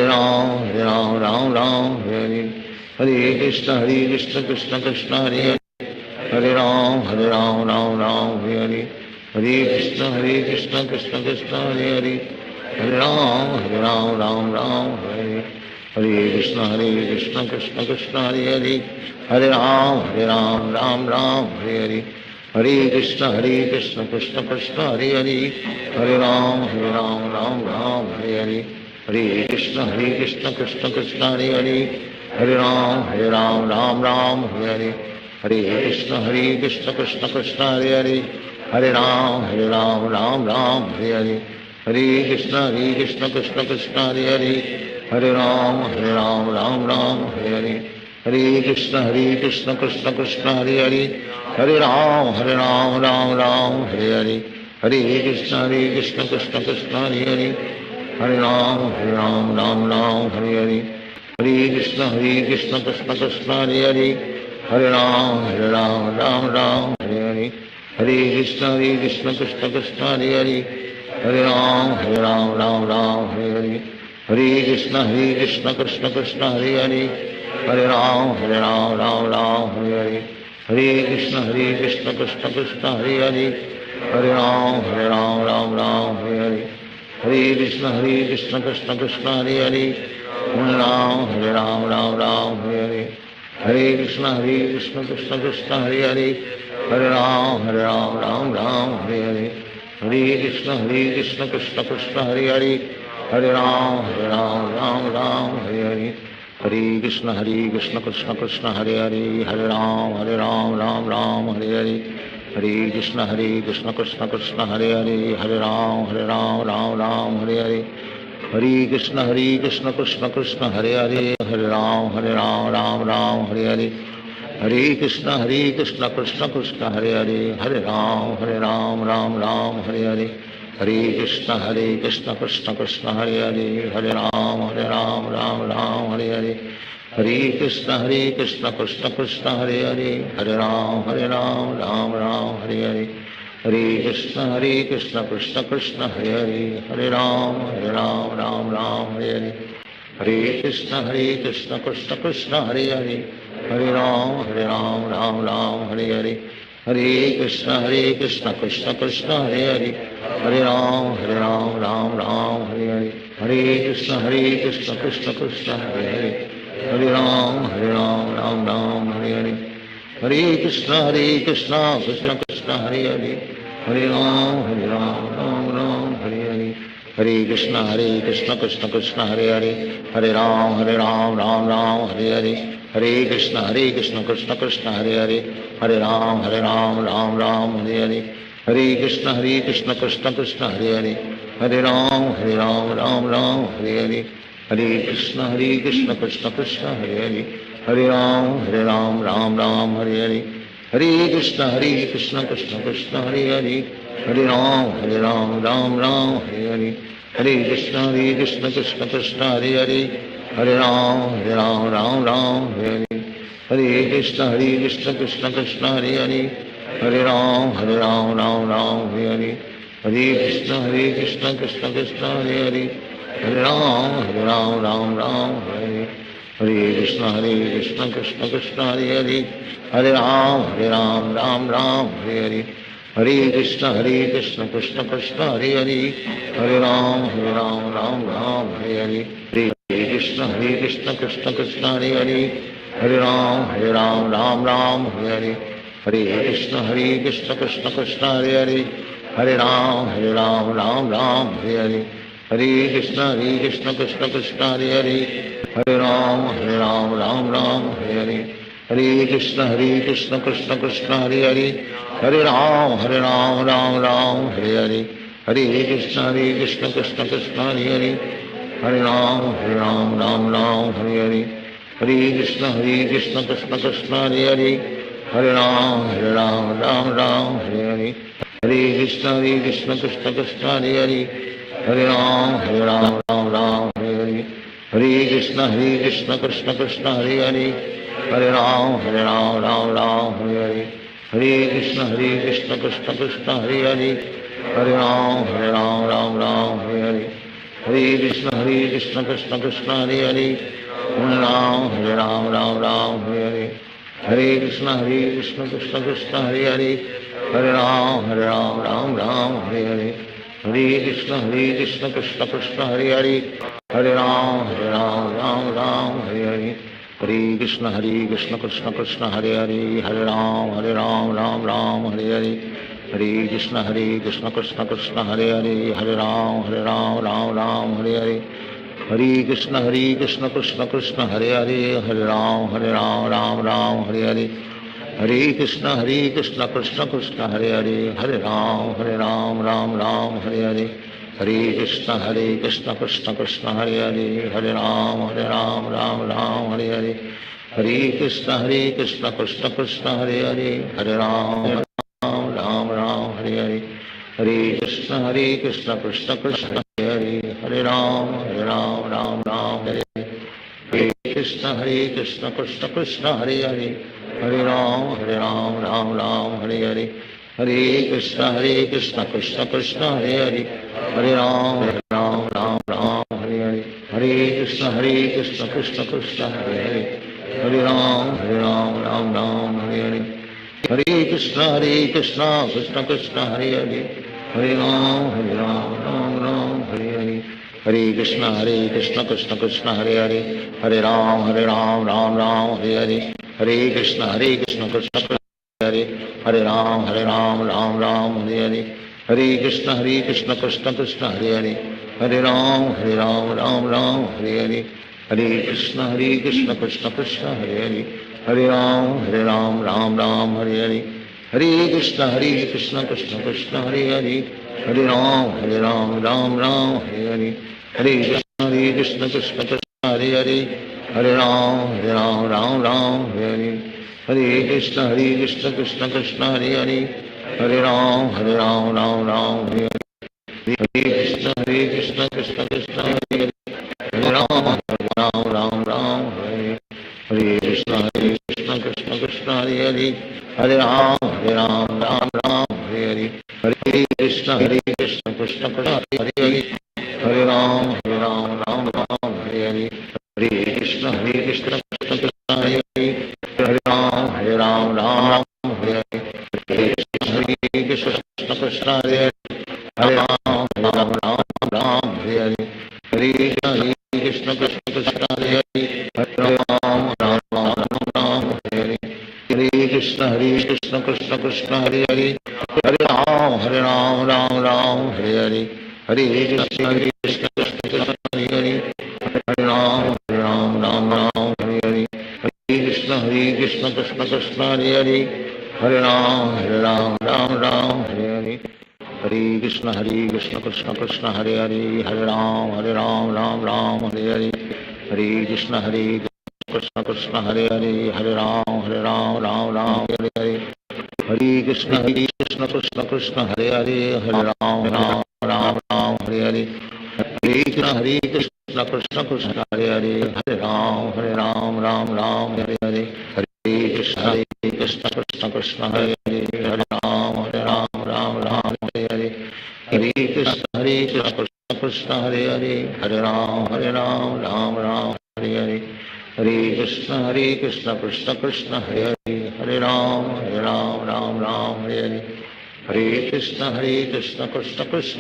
Ram Ram Hare Hare Krishna Krishna Krishna Hare Ram Ram Hare Hare Krishna Krishna Krishna Hare Ram Hare Hare Krishna Krishna Krishna Hare Ram Ram Hare Hare Krishna Krishna Krishna Hare Ram Ram Hare Hare Krishna Krishna Krishna Hare Ram Ram Hare Hare Krishna Krishna Krishna Hare Ram Ram Hare Hare Krishna Krishna Krishna Hare Ram Ram Hare Hare Krishna Krishna Krishna Hare Ram Ram Hare Hare Krishna Krishna Krishna Hare Ram Ram Hare Hare Krishna Krishna Krishna Hare Ram Hare Hare Krishna Krishna Krishna Hare Ram Hare Hare Krishna Krishna Krishna Hare Ram Hare Hare Krishna Krishna Krishna Hare Ram Hare Hare Krishna Krishna Krishna Hare Ram Hare Hare Krishna Krishna Krishna Hare Ram Hare Hare Krishna Krishna Krishna Hare Ram Hare Hare Krishna Krishna Krishna Hare Ram Ram Hare Hare Krishna Krishna Krishna Hare Ram Hare Hare Krishna Krishna Krishna Hare Ram Hare Hare Krishna Krishna Krishna Hare Ram Hare Hare Krishna Krishna Krishna Hare Ram Hare Hare Krishna Krishna Krishna Hare Ram Hare Hare Krishna Krishna Krishna Hare Ram Hare Hare Krishna Krishna Krishna Hare Ram Hare Hare Krishna Krishna Krishna Hare Ram Hare Hare Krishna Krishna Krishna Hare Ram Hare Hare Krishna Krishna Krishna Hare Ram Hare Hare Krishna Krishna Krishna Hare Ram Ram Hare Hare Krishna Krishna Krishna Hare Ram Ram Hare Hare Krishna Krishna Krishna Hare Ram Hare Hare Krishna Krishna Krishna Hare Ram Hare Hare Krishna Krishna Krishna Hare Ram Hare Hare Krishna Krishna Krishna Hare Ram Hare Hare Krishna Krishna Krishna Hare Ram Hare Hare Krishna Krishna Krishna Hare Ram Hare Hare Krishna Krishna Krishna Hare Ram Hare Hare Krishna Krishna Krishna Hare Ram Hare Hare Krishna Krishna Krishna Hare Ram Hare Hare Krishna Krishna Krishna Hare Ram Hare Hare Krishna Krishna Krishna Hare Ram Hare Hare Krishna Krishna Krishna Hare Ram Hare Hare Krishna Krishna Krishna Hare Ram Hare Hare Krishna Krishna Krishna Hare Ram Hare Hare Krishna Krishna Krishna Hare Ram Ram Ram Hare Hare Hare Krishna Krishna Krishna Hare Hare Hare Ram Ram Ram Hare Hare Hare Krishna Krishna Krishna Hare Hare Hare Ram Ram Ram Hare Hare Hare Krishna Krishna Krishna Hare Hare Hare Ram Ram Hare Hare Hare Krishna Krishna Krishna Hare Hare Hare Ram Ram Hare Hare Hare Krishna Krishna Krishna Hare Hare Hare Ram Ram Hare Hare Hare Krishna Krishna Krishna Hare Hare Hare Ram Ram Hare Hare Hare Krishna Krishna Krishna Hare Hare Hare Ram Ram Hare Hare Hare Krishna Krishna Krishna Hare Hare Hare Ram Ram Hare Hare Hare Krishna Krishna Krishna Hare Hare Hare Ram Ram Hare Hare Hare Krishna Krishna Krishna Hare Hare Hare Ram Ram Hare Hare Hare Krishna Krishna Krishna Hare Hare Hare Ram Ram Hare Hare Hare Krishna Krishna Krishna Hare Hare Hare Ram Ram Hare Hare Krishna Krishna Krishna Hare Hare Hare Ram Ram Hare Hare Hare Krishna Krishna Krishna Hare Hare Hare Ram Ram Hare Hare Hare Krishna Krishna Krishna Hare Hare Hare Ram Ram Hare Hare Hare Krishna Krishna Krishna Hare Hare Hare Ram Hare Hare Hare Krishna Krishna Krishna Hare Hare Hare Ram Ram Hare Hare Hare Krishna Krishna Krishna Hare Hare Ram Ram Hare Hare Hare Krishna Krishna Krishna Hare Hare Hare Ram Ram Hare Hare Hare Krishna Krishna Krishna Hare Hare Hare Ram Ram Hare Hare Hare Krishna Krishna Krishna Hare Hare Hare Ram Ram Hare Hare Hare Krishna Krishna Krishna Hare Hare Hare Ram Ram Hare Hare Hare Krishna Krishna Krishna Hare Hare Hare Ram Ram Hare Hare Hare Krishna Krishna Krishna Hare Hare Hare Ram Ram Hare Hare Hare Krishna Krishna Krishna Hare Hare Hare Ram Ram Hare Hare Hare Krishna Krishna Krishna Hare Hare Hare Ram Ram Hare Hare Hare Krishna Krishna Krishna Hare Hare Hare Ram Hare Hare Hare Krishna Krishna Krishna Hare Hare Hare Ram Hare Hare Hare Krishna Krishna Krishna Hare Hare Hare Ram Hare Hare Hare Krishna Krishna Krishna Hare Hare Hare Ram Hare Hare Hare Krishna Krishna Krishna Hare Hare Hare Ram Hare Hare Hare Krishna Krishna Krishna Hare Hare Hare Ram Hare Hare Hare Krishna Krishna Krishna Hare Hare Hare Ram Hare Hare Hare Krishna Krishna Krishna Hare Hare Hare Ram Hare Hare Hare Krishna Krishna Krishna Hare Hare Hare Ram Hare Hare Hare Krishna Krishna Krishna Hare Hare Hare Ram Hare Hare Hare Krishna Krishna Krishna Hare Hare Hare Ram Hare Hare Hare Krishna Krishna Krishna Hare Hare Hare Ram Hare Hare Hare Hare Krishna Krishna Krishna Hare Hare Hare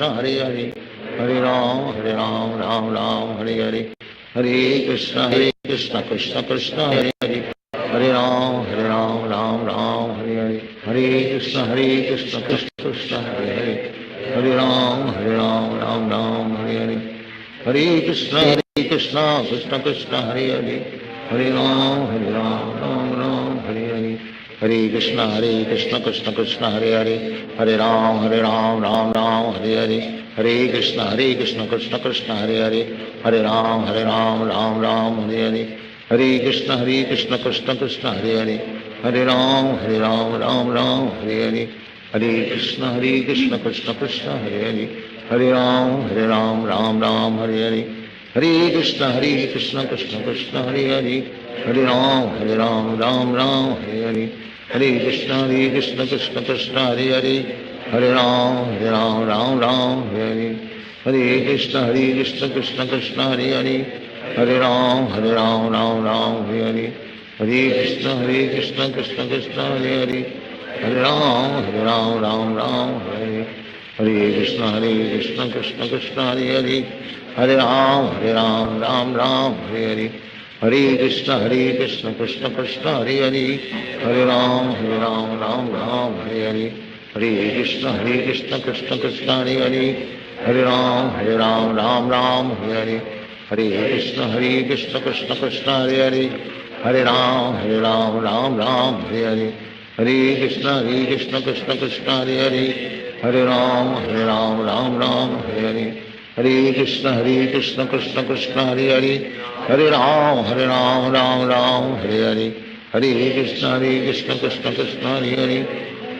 Ram Hare Hare Hare Krishna Krishna Krishna Hare Hare Hare Ram Hare Hare Hare Hare Krishna Krishna Krishna Hare Hare Hare Ram Hare Hare Hare Hare Krishna Krishna Krishna Hare Hare Hare Ram Hare Hare Hare Krishna Krishna Krishna Hare Hare Hare Ram Hare Hare Hare Hare Krishna Krishna Krishna Hare Hare Hare Ram Hare Hare Hare Hare Krishna Krishna Krishna Hare Hare Hare Ram Hare Hare Hare Hare Krishna Krishna Krishna Hare Hare Hare Ram Hare Hare Hare Krishna Krishna Krishna Hare Hare Hare Ram, Ram Ram, Hare Hare. Hare Krishna, Krishna Krishna, Hare Hare. Hare Ram, Ram Ram, Hare Hare. Hare Krishna, Krishna Krishna, Hare Hare. Hare Ram, Ram Ram, Hare Hare. Hare Krishna, Krishna Krishna, Hare Hare. Hare Ram, Ram Ram, Hare Hare. Hare Krishna, Krishna Krishna, Hare Hare. Hare Ram, Ram Ram, Hare Hare. Hare Krishna, Krishna Krishna, Hare Hare. Hare Ram, Ram Ram, Hare Hare. Hare Krishna, Krishna Krishna, Hare Hare. Hare Ram, Ram Ram, Hare Hare. Hare Krishna, Krishna Krishna, Hare Hare. Hare Ram, Ram Ram, Hare Hare. Hare Krishna, Krishna Krishna, Hare Hare. Hare Ram, Ram Ram, Hare Hare. Hare Krishna, Krishna Krishna, Hare Hare. Hare Ram, Ram Ram, Hare Hare. Hare Krishna, Krishna Krishna, Hare Hare. Hare Ram, Ram Ram, Hare Hare. Hare Krishna, Krishna Krishna, Hare Hare.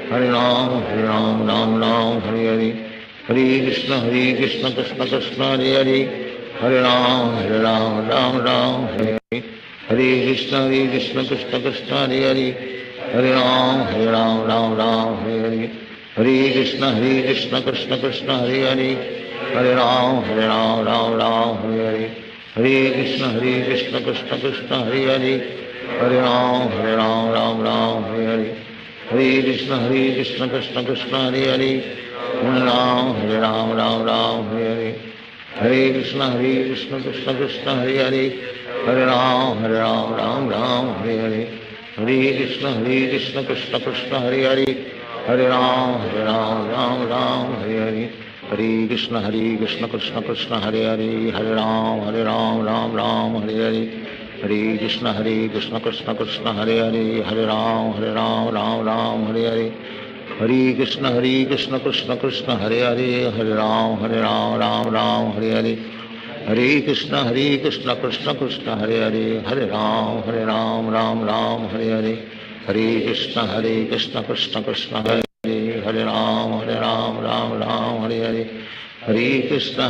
Hare Ram, Ram Ram, Hare Hare. Hare Krishna, Krishna Krishna, Hare Hare. Hare Ram, Ram Ram, Hare Hare. Hare Krishna, Krishna Krishna, Hare Hare. Hare Ram, Ram, Hare Hare. Hare Krishna, Krishna Krishna, Hare Hare. Hare Ram, Ram, Hare Hare. Hare Krishna, Krishna Krishna, Hare Hare. Hare Ram, Ram, Hare Hare. Hare Krishna, Krishna Krishna, Hare Hare. Hare Ram, Ram, Hare Hare. Hare Krishna, Krishna Krishna, Hare Hare. Hare Ram, Ram, Hare Hare. Hare Krishna, Krishna Krishna, Hare Hare. Hare Ram, Ram, Hare Hare. Hare Krishna, Krishna Krishna, Hare Hare. Hare Ram, Ram, Hare Hare. Hare Krishna, Krishna Krishna, Hare Hare. Hare Ram, Hare Hare. Hare Krishna, Krishna Krishna, Hare Hare. Hare Ram, Ram, Hare Hare. Hare Krishna, Krishna Krishna, Hare Hare. Hare Ram, Ram, Hare Hare. Hare Krishna, Krishna Krishna, Hare Hare. Hare Ram, Ram, Hare Hare. Hare Krishna, Krishna Krishna, Hare Hare. Hare Ram, Ram, Hare Hare. Hare Krishna,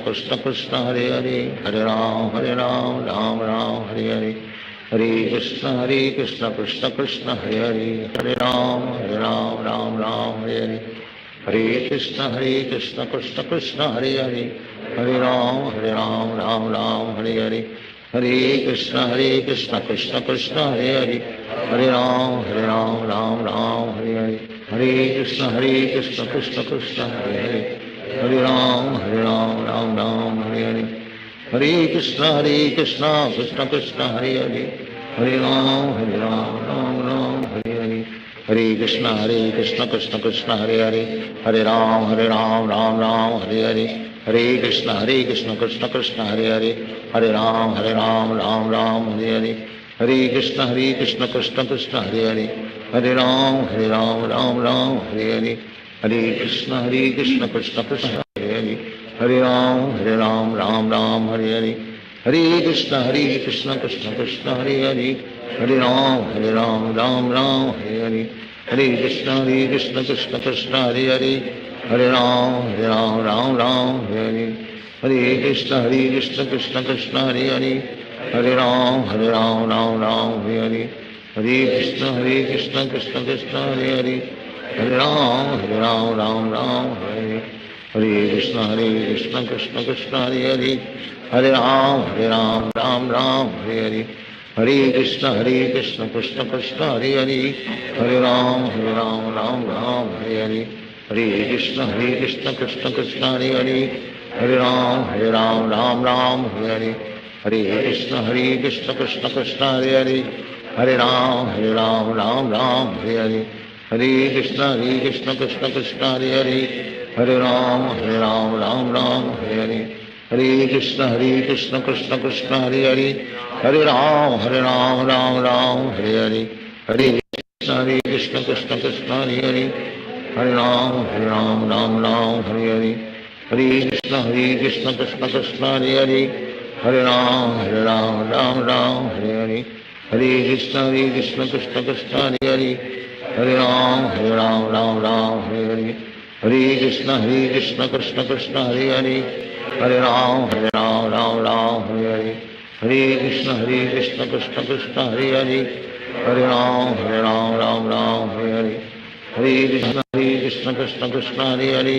Krishna Krishna, Hare Hare. Hare Ram, Ram, Hare Hare. Hare Krishna, Krishna Krishna, Hare Hare. Hare Ram, Ram, Hare Hare. Hare Krishna, Krishna Krishna, Hare Hare. Hare Ram, Ram, Hare Hare. Hare Krishna, Krishna Krishna, Hare Hare. Hare Ram, Ram, Hare Hare. Hare Krishna, Krishna Krishna, Hare Hare. Hare Ram, Hare Hare. Hare Krishna, Krishna Krishna, Hare Hare. Hare Ram, Ram, Hare Hare. Hare Krishna, Krishna Krishna, Hare Hare. Hare Ram, Ram, Hare Hare. Hare Krishna, Krishna Krishna, Hare Hare. Hare Ram, Ram, Hare Hare. Hare Krishna, Krishna Krishna, Hare Hare. Hare Ram, Ram, Hare Hare. Hare Krishna, Krishna Krishna, Hare Hare. Hare Ram, Ram, Hare Hare. Hare Krishna, Krishna Krishna, Hare Hare. Hare Ram, Hare Hare. Hare Krishna, Krishna Krishna, Hare Hare. Hare Ram, Hare Hare. Hare Krishna, Krishna Krishna, Hare Hare. Hare Ram, Hare Hare. Hare Krishna, Krishna Krishna, Hare Hare. Hare Ram, Hare Hare. Hare Krishna, Krishna Krishna, Hare Hare. Hare Ram, Hare Hare. Hare Krishna, Krishna Krishna, Hare Hare. Hare Ram, Hare Hare. Hare Krishna, Krishna Krishna, Hare Hare. Hare Ram, Hare Hare. Hare Krishna, Krishna Krishna, Hare Hare. Hare Ram, Hare Hare. Hare Krishna, Krishna Krishna, Hare Hare. Hare Ram, Hare Hare. Hare Krishna, Krishna Krishna, Hare Hare. Hare Ram, Hare Hare. Hare Krishna, Krishna Krishna, Hare Hare. Hare Ram, Hare Hare. Hare Krishna, Krishna Krishna, Hare Hare. Hare Ram, Hare Hare. Hare Krishna Krishna Krishna Hare Hare Hare Ram Ram Ram Hare Hare Hare Krishna Krishna Krishna Hare Hare Hare Ram Ram Ram Hare Hare Hare Krishna Krishna Krishna Hare Hare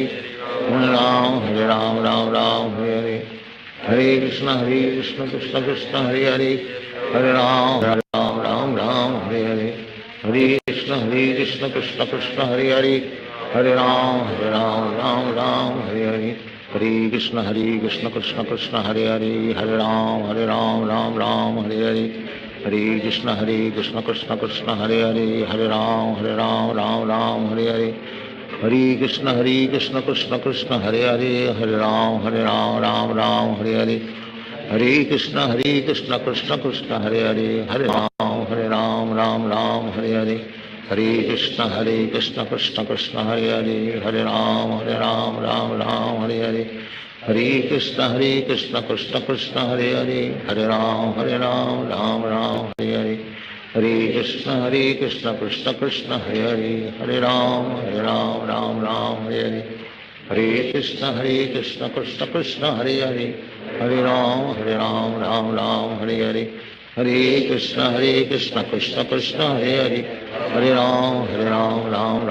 Hare Ram Ram Hare Hare Hare Krishna Krishna Krishna Hare Hare Hare Ram Ram Hare Hare Hare Krishna Krishna Krishna Hare Hare Hare Ram Ram Hare Hare Hare Krishna Krishna Krishna Hare Hare Hare Ram Ram Hare Hare Hare Krishna Krishna Krishna Hare Hare Hare Ram Ram Hare Hare Hare Krishna Krishna Krishna Hare Hare Hare Ram Ram Hare Hare Hare Krishna Krishna Krishna Hare Hare Hare Ram Ram Hare Hare Hare Krishna Krishna Krishna Hare Hare Hare Ram Ram Hare Hare Hare Krishna Krishna Krishna Hare Hare Hare Ram Ram Hare Hare Hare Krishna Krishna Krishna Hare Hare Hare Ram Ram Hare Hare Hare Krishna Krishna Krishna Hare Hare Hare Ram Ram Hare Hare Hare Krishna Krishna Krishna Hare Hare Hare Ram Ram Hare Hare Hare Krishna Krishna Krishna Hare Hare Hare Ram Ram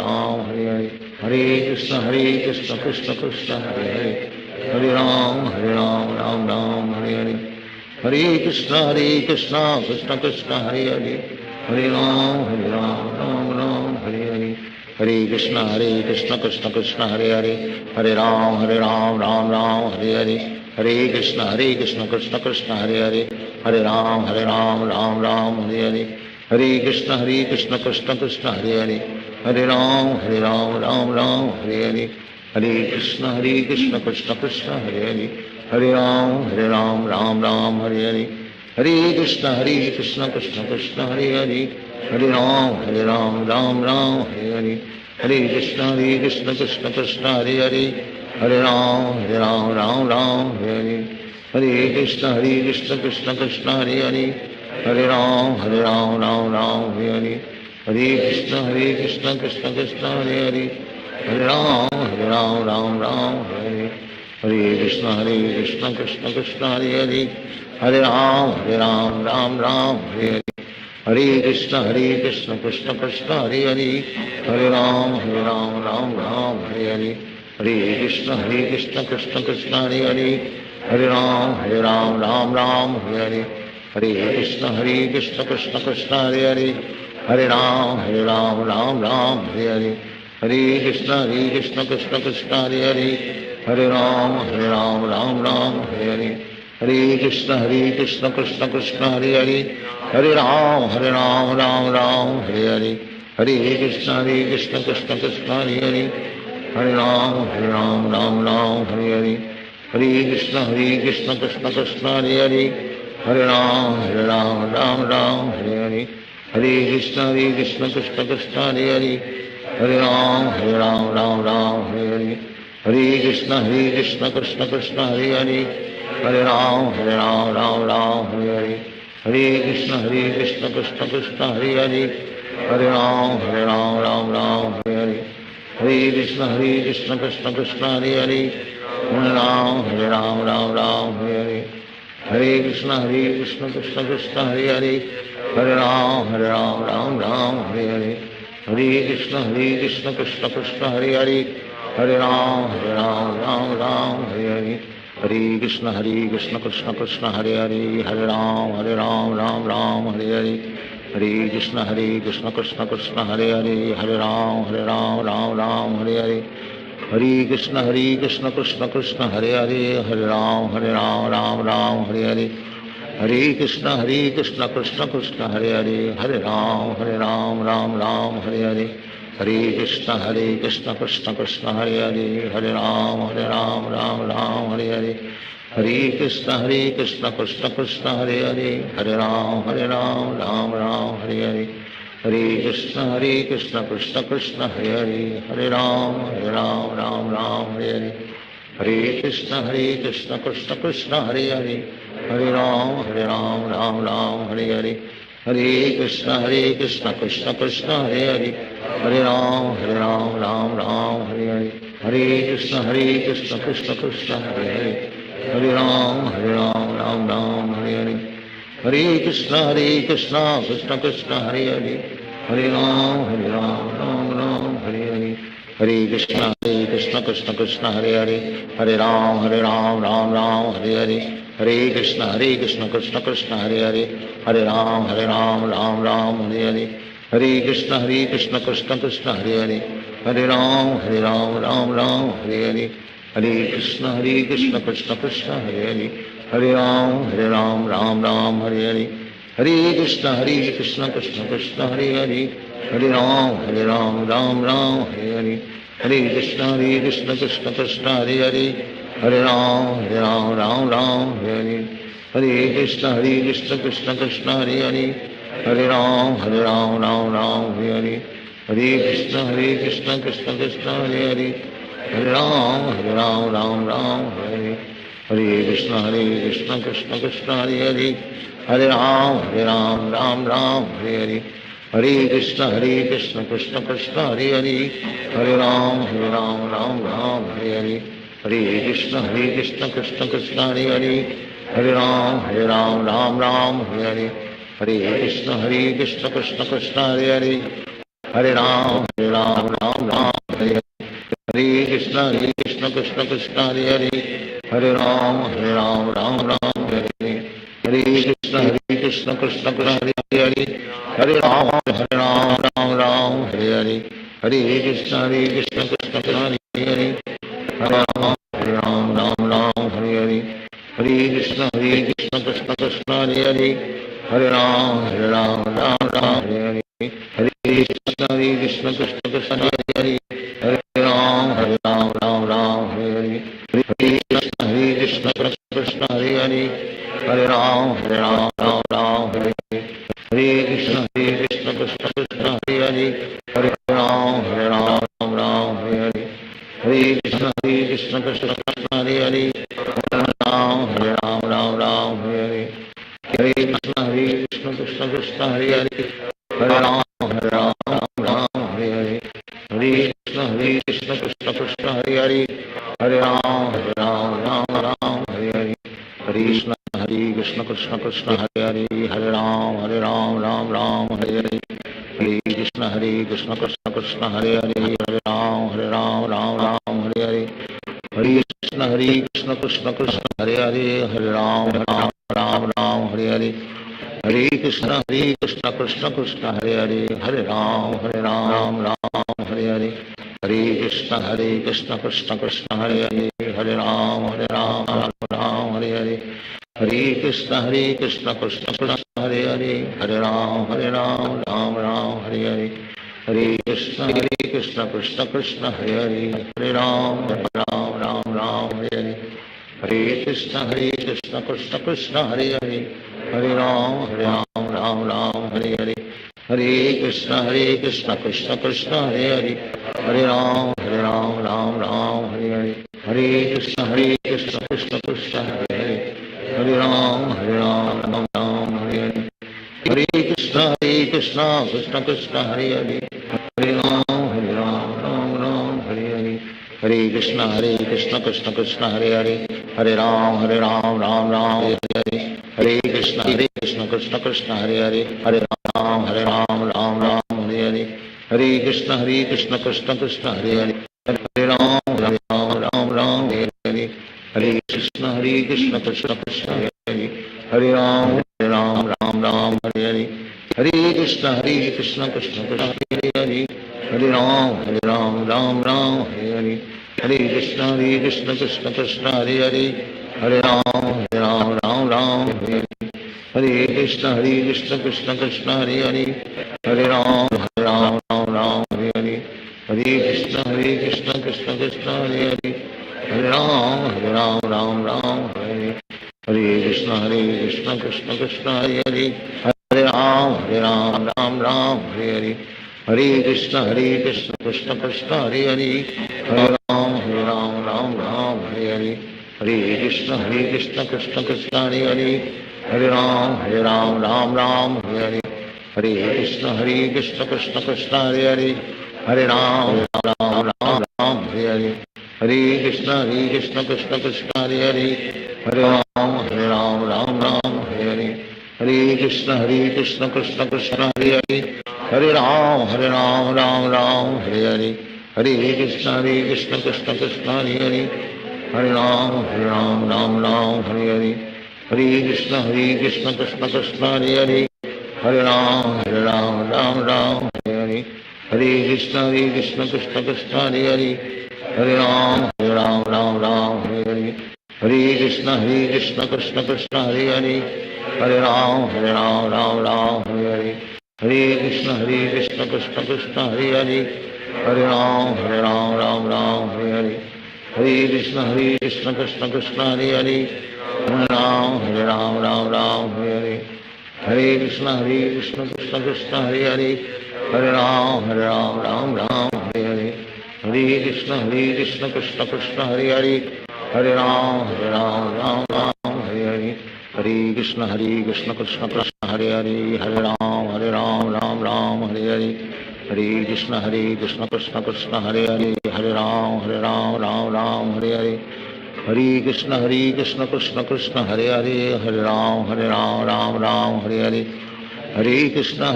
Hare Hare Hare Krishna Krishna Krishna Hare Hare Hare Ram Hare Hare Hare Krishna Krishna Krishna Hare Hare Hare Ram Ram Hare Hare Hare Krishna Krishna Krishna Hare Hare Hare Ram Ram Hare Hare Hare Krishna Krishna Krishna Hare Hare Hare Ram Ram Hare Hare Hare Krishna Krishna Krishna Hare Hare Hare Ram Ram Hare Hare Hare Krishna Krishna Krishna Hare Hare Hare Ram Ram Hare Hare Hare Krishna Krishna Krishna Hare Hare Hare Ram Ram Hare Hare Hare Krishna Krishna Krishna Hare Hare Hare Ram Ram Hare Hare Hare Krishna Krishna Krishna Hare Hare Hare Ram Ram Hare Hare Hare Krishna Krishna Krishna Hare Hare Hare Ram Ram Hare Hare Hare Krishna Krishna Krishna Hare Hare Hare Ram Ram Hare Hare Hare Krishna Krishna Krishna Hare Hare Hare Ram Ram Hare Hare Hare Krishna Krishna Krishna Hare Hare Hare Ram Ram Hare Hare Hare Krishna Krishna Krishna Hare Hare Hare Ram Ram Hare Hare Hare Krishna Krishna Krishna Hare Hare Hare Ram Ram Hare Hare Hare Krishna Krishna Krishna Hare Hare Hare Ram Ram Hare Hare Hare Krishna Krishna Krishna Hare Hare Hare Ram Ram Hare Hare Hare Krishna Krishna Krishna Hare Hare Hare Ram Ram Hare Hare Hare Krishna Krishna Krishna Hare Hare Hare Ram Hare Hare Hare Krishna Krishna Krishna Hare Hare Hare Ram Hare Hare Hare Krishna Krishna Krishna Hare Hare Hare Ram Hare Hare Hare Krishna Krishna Krishna Hare Hare Hare Ram Hare Hare Hare Krishna Krishna Krishna Hare Hare Hare Ram Hare Hare Hare Krishna Krishna Krishna Hare Hare Hare Ram Ram Hare Hare Hare Krishna Krishna Krishna Hare Hare Hare Ram Hare Hare Hare Krishna Krishna Krishna Hare Hare Hare Ram Hare Hare Hare Krishna Krishna Krishna Hare Hare Hare Ram Ram Hare Hare Hare Krishna Krishna Krishna Hare Hare Hare Ram Ram Hare Hare Hare Krishna Krishna Krishna Hare Hare Hare Ram Ram Hare Hare Hare Krishna Krishna Krishna Hare Hare Hare Ram Ram Hare Hare Hare Krishna Krishna Krishna Hare Hare Hare Ram Hare Hare Hare Krishna Krishna Krishna Hare Hare Hare Ram Ram Hare Hare Hare Krishna Krishna Krishna Hare Hare Hare Ram Ram Ram Hare Hare Hare Krishna Krishna Krishna Hare Hare Hare Ram Ram Ram Hare Hare Hare Krishna Krishna Krishna Hare Hare Hare Ram Ram Ram Hare Hare Hare Krishna Krishna Krishna Hare Hare Hare Ram Ram Ram Hare Hare Hare Krishna Krishna Krishna Hare Hare Hare Ram Ram Ram Hare Hare Hare Krishna Krishna Krishna Hare Hare Hare Ram Ram Ram Hare Hare Hare Krishna Krishna Krishna Hare Hare Hare Ram Ram Ram Hare Hare Hare Krishna Krishna Krishna Hare Hare Hare Ram Ram Ram Hare Hare Hare Krishna Krishna Krishna Hare Hare Hare Ram Ram Ram Hare Hare Hare Krishna Krishna Krishna Hare Hare Hare Ram Ram Ram Hare Hare Hare Krishna Krishna Krishna Hare Hare Hare Ram Ram Ram Hare Hare Hare Krishna Krishna Krishna Hare Hare Hare Ram Ram Ram Hare Hare Hare Krishna Krishna Krishna Hare Hare Hare Ram Ram Ram Hare Hare Hare Krishna Krishna Krishna Hare Hare Hare Ram Ram Ram Hare Hare Hare Krishna Krishna Krishna Hare Hare Hare Ram Ram Ram Hare Hare Hare Krishna Krishna Krishna Hare Hare Hare Ram Ram Hare Hare Hare Krishna Krishna Krishna Hare Hare Hare Ram Ram Hare Hare Hare Krishna Krishna Krishna Hare Hare Hare Ram Ram Hare Hare Hare Krishna Krishna Krishna Hare Hare Hare Ram Ram Hare Hare Hare Krishna Krishna Hare Hare Hare Ram Ram Hare Hare Hare Krishna Krishna Krishna Hare Hare Hare Ram Ram Hare Hare Hare Krishna Krishna Krishna Hare Hare Hare Ram Ram Hare Hare Hare Krishna Krishna Krishna Hare Hare Hare Ram Ram Hare Hare Hare Krishna Krishna Krishna Hare Hare Hare Ram Ram Hare Hare Hare Krishna Krishna Krishna Hare Hare Hare Ram Ram Ram Hare Hare Hare Krishna Krishna Krishna Hare Hare Hare Ram Ram Ram Hare Hare Hare Krishna Krishna Krishna Hare Hare Hare Ram Ram Hare Hare Hare Krishna Krishna Krishna Hare Hare Hare Ram Ram Hare Hare Hare Krishna Krishna Krishna Hare Hare Hare Ram Ram Hare Hare Hare Krishna Krishna Krishna Hare Hare Hare Ram Ram Hare Hare Hare Krishna Krishna Krishna Hare Hare Hare Ram Ram Hare Hare Hare Krishna Krishna Krishna Hare Hare Hare Ram Ram Hare Hare Hare Krishna Krishna Krishna Hare Hare Hare Ram Ram Hare Hare Hare Krishna Krishna Krishna Hare Hare Hare Ram Ram Hare Hare Hare Krishna Krishna Krishna Hare Hare Hare Ram Ram Hare Hare Hare Krishna Krishna Krishna Hare Hare Hare Ram Ram Hare Hare Hare Krishna Krishna Krishna Hare Hare Hare Ram Ram Hare Hare Hare Krishna Krishna Krishna Hare Hare Hare Ram Ram Hare Hare Hare Krishna Krishna Krishna Hare Hare Hare Ram Ram Hare Hare Hare Krishna Krishna Krishna Hare Hare Hare Ram Ram Hare Hare Hare Krishna Krishna Krishna Hare Hare Hare Ram Ram Hare Hare Hare Krishna Krishna Krishna Hare Hare Hare Ram Ram Hare Hare Hare Krishna Krishna Krishna Hare Hare Hare Ram Ram Hare Hare Krishna Krishna Krishna Hare Hare Hare Ram Ram Hare Hare Hare Krishna Krishna Krishna Hare Hare Hare Ram Ram Hare Hare Hare Krishna Krishna Krishna Hare Hare Hare Ram Ram Hare Hare Hare Krishna Krishna Krishna Hare Hare Hare Ram Ram Hare Hare Krishna Krishna Krishna Hare Hare Hare Ram Ram Ram Hare Hare Hare Krishna Krishna Krishna Hare Hare Hare Ram Ram Ram Hare Hare Hare Krishna Krishna Krishna Hare Hare Hare Ram Ram Ram Hare Hare Hare Krishna Krishna Krishna Hare Hare Hare Ram Ram Ram Hare Hare Hare Krishna Krishna Krishna Hare Hare Hare Ram Ram Ram Hare Hare Hare Krishna Krishna Krishna Hare Hare Hare Ram Ram Ram Hare Hare Hare Krishna Krishna Krishna Hare Hare Hare Ram Ram Hare Hare Hare Krishna Krishna Krishna Hare Hare Hare Ram Ram Hare Hare Hare Krishna Krishna Krishna Hare Hare Hare Ram Ram Ram Hare Hare Hare Krishna Krishna Krishna Hare Hare Hare Ram Ram Ram Hare Hare Hare Krishna Krishna Krishna Hare Hare Hare Ram Ram Hare Hare Hare Krishna Krishna Krishna Hare Hare Hare Ram Ram Hare Hare Hare Krishna Krishna Krishna Hare Hare Hare Ram Ram Hare Hare Hare Krishna Krishna Krishna Hare Hare Hare Ram Ram Hare Hare Hare Krishna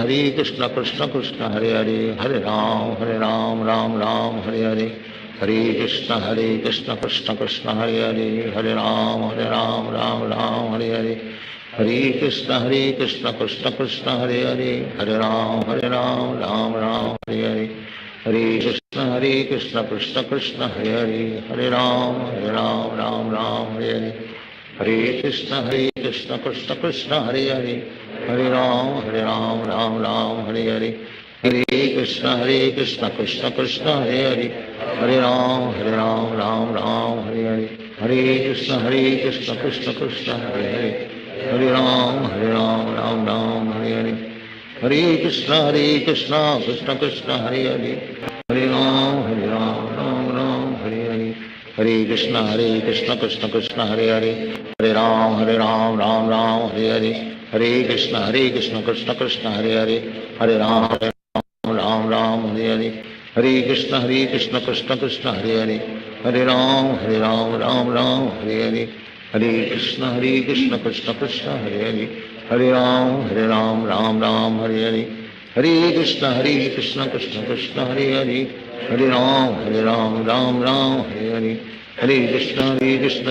Krishna Krishna Hare Hare Hare Ram Ram Hare Hare Hare Krishna Krishna Krishna Hare Hare Hare Ram Ram Hare Hare Hare Krishna Krishna Krishna Hare Hare Hare Ram Ram Hare Hare Hare Krishna Krishna Krishna Hare Hare Hare Ram Ram Hare Hare Hare Krishna Krishna Krishna Hare Hare Hare Ram Ram Hare Hare Hare Krishna Krishna Krishna Hare Hare Hare Ram Ram Hare Hare Hare Krishna Krishna Krishna Hare Hare Hare Ram Hare Hare Hare Krishna Krishna Krishna Hare Hare Hare Ram Ram Hare Hare Hare Krishna Krishna Krishna Hare Hare Hare Ram Hare Hare Hare Krishna Krishna Krishna Hare Hare Hare Ram Hare Hare Hare Krishna Krishna Krishna Hare Hare Hare Ram Hare Hare Hare Krishna Krishna Krishna Hare Hare Hare Ram Hare Hare Hare Krishna Krishna Krishna Hare Hare Hare Ram Hare Hare Hare Krishna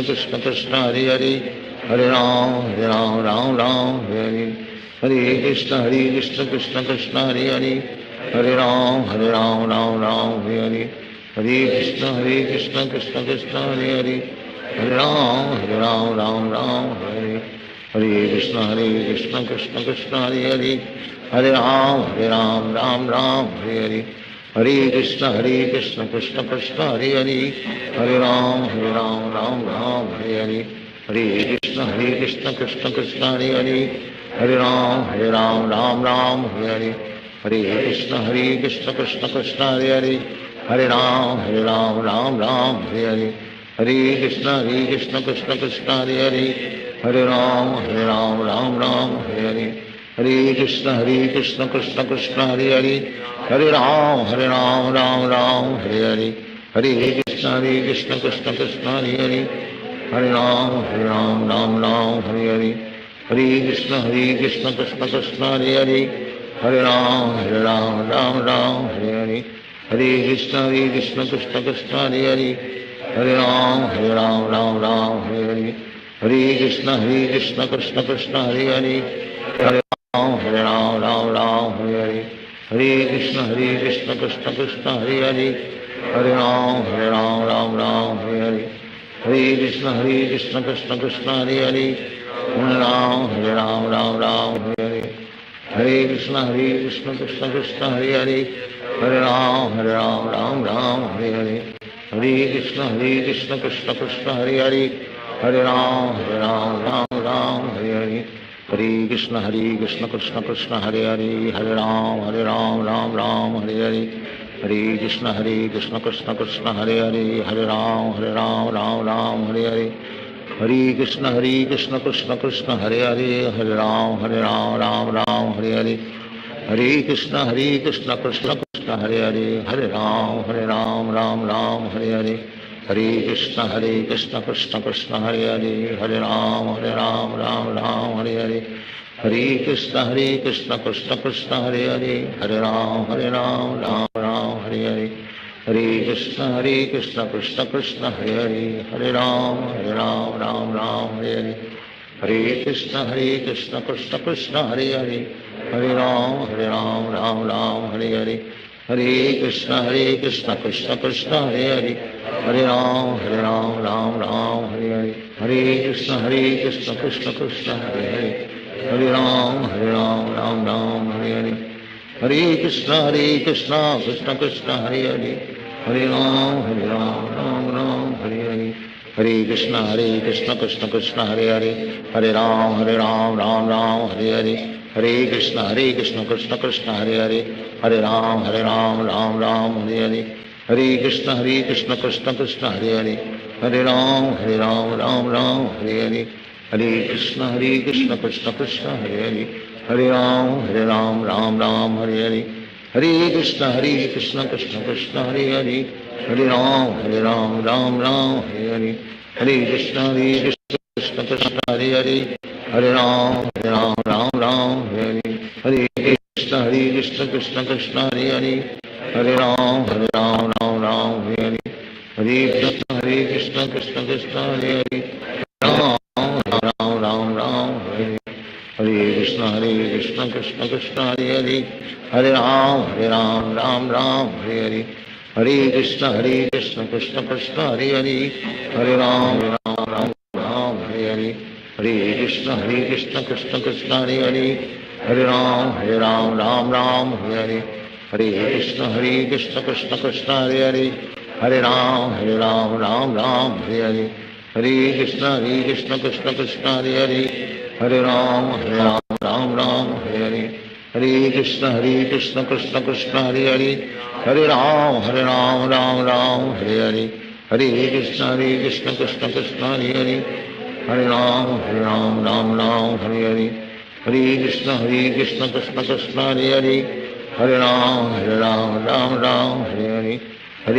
Krishna Krishna Hare Hare Hare Ram Hare Hare Hare Krishna Krishna Krishna Hare Hare Hare Ram Hare Hare Krishna Krishna Krishna Hare Hare Hare Ram Hare Hare Hare Krishna Krishna Krishna Hare Hare Hare Ram Hare Hare Hare Krishna Krishna Krishna Hare Hare Hare Ram Hare Hare Hare Krishna Krishna Krishna Hare Hare Hare Ram Hare Hare Hare Krishna Krishna Krishna Hare Hare Hare Ram Hare Hare Hare Krishna Krishna Krishna Hare Hare Hare Ram Hare Hare Hare Krishna Krishna Krishna Hare Hare Hare Ram Hare Hare Hare Krishna Krishna Krishna Hare Hare Hare Ram Hare Hare Hare Krishna Krishna Krishna Hare Hare Hare Ram Hare Hare Hare Krishna Krishna Krishna Hare Hare Hare Ram Hare Hare Hare Krishna Krishna Krishna Hare Hare Hare Ram Hare Hare Hare Krishna Krishna Krishna Hare Hare Hare Ram Hare Hare Hare Krishna Krishna Krishna Hare Hare Hare Ram Hare Hare Hare Krishna Krishna Krishna Hare Hare Hare Ram Hare Hare Hare Krishna Krishna Krishna Hare Hare Hare Ram Hare Hare Hare Krishna Krishna Krishna Hare Hare Hare Ram Hare Hare Hare Krishna Krishna Krishna Hare Hare Hare Ram Hare Hare Hare Krishna Krishna Krishna Hare Hare Hare Ram Ram Hare Hare Hare Krishna Krishna Krishna Hare Hare, Hare Ram Ram Ram Hare Hare, Hare Krishna Krishna Krishna Hare Hare, Hare Ram Ram Ram Hare Hare, Hare Krishna Krishna Krishna Hare Hare, Hare Ram Ram Ram Hare Hare, Hare Krishna Krishna Krishna Hare Hare, Hare Ram Ram Ram Hare Hare, Hare Krishna Krishna Krishna Hare Hare, Hare Ram Ram Ram Hare Hare, Hare Krishna Krishna Krishna Hare Hare, Hare Ram Ram Ram Hare Hare, Hare Krishna Krishna Krishna Hare Hare, Hare Ram Ram Ram Hare Hare, Hare Krishna Krishna Krishna Hare Hare, Hare Ram Ram Ram Hare Hare, Hare Krishna Krishna Krishna Hare Hare, Hare Ram Ram Ram Hare Hare, Hare Krishna Krishna Krishna Hare Hare, Hare Ram Ram Ram Hare Hare, Hare Krishna Krishna Krishna Hare Hare, Hare Ram Ram Ram Hare Hare, Hare Krishna Krishna Krishna Hare Hare, Hare Ram Ram Ram Hare Hare, Hare Krishna Krishna Krishna Hare Hare, Hare Ram Ram Ram Hare Hare, Hare Krishna Krishna Krishna Hare Hare, Hare Ram Ram Ram Hare Hare, Hare Krishna Krishna Krishna Hare Hare, Ram Ram Ram Hare Hare, Hare Krishna Krishna Krishna Hare Hare, Hare Ram Ram Ram Hare Hare, Hare Krishna Krishna Krishna Hare Hare, Hare Ram Ram Hare Hare, Hare Krishna Krishna Krishna Hare Hare, Hare Ram Ram Ram Hare Hare, Hare Krishna Krishna Krishna Hare Hare, Hare Ram Ram Ram Hare Hare, Hare Krishna Krishna Krishna Hare Hare, Hare Ram Ram Ram Hare Hare, Hare Krishna Krishna Krishna Hare Hare, Hare Ram Ram Ram Hare Hare, Hare Krishna Krishna Krishna Hare Hare, Hare Ram Ram Ram Hare Hare, Hare Krishna Krishna Krishna Hare Hare, Hare Ram Ram Ram Hare Hare, Hare Krishna Krishna Krishna Hare Hare, Hare Ram Ram Ram Hare Hare, Hare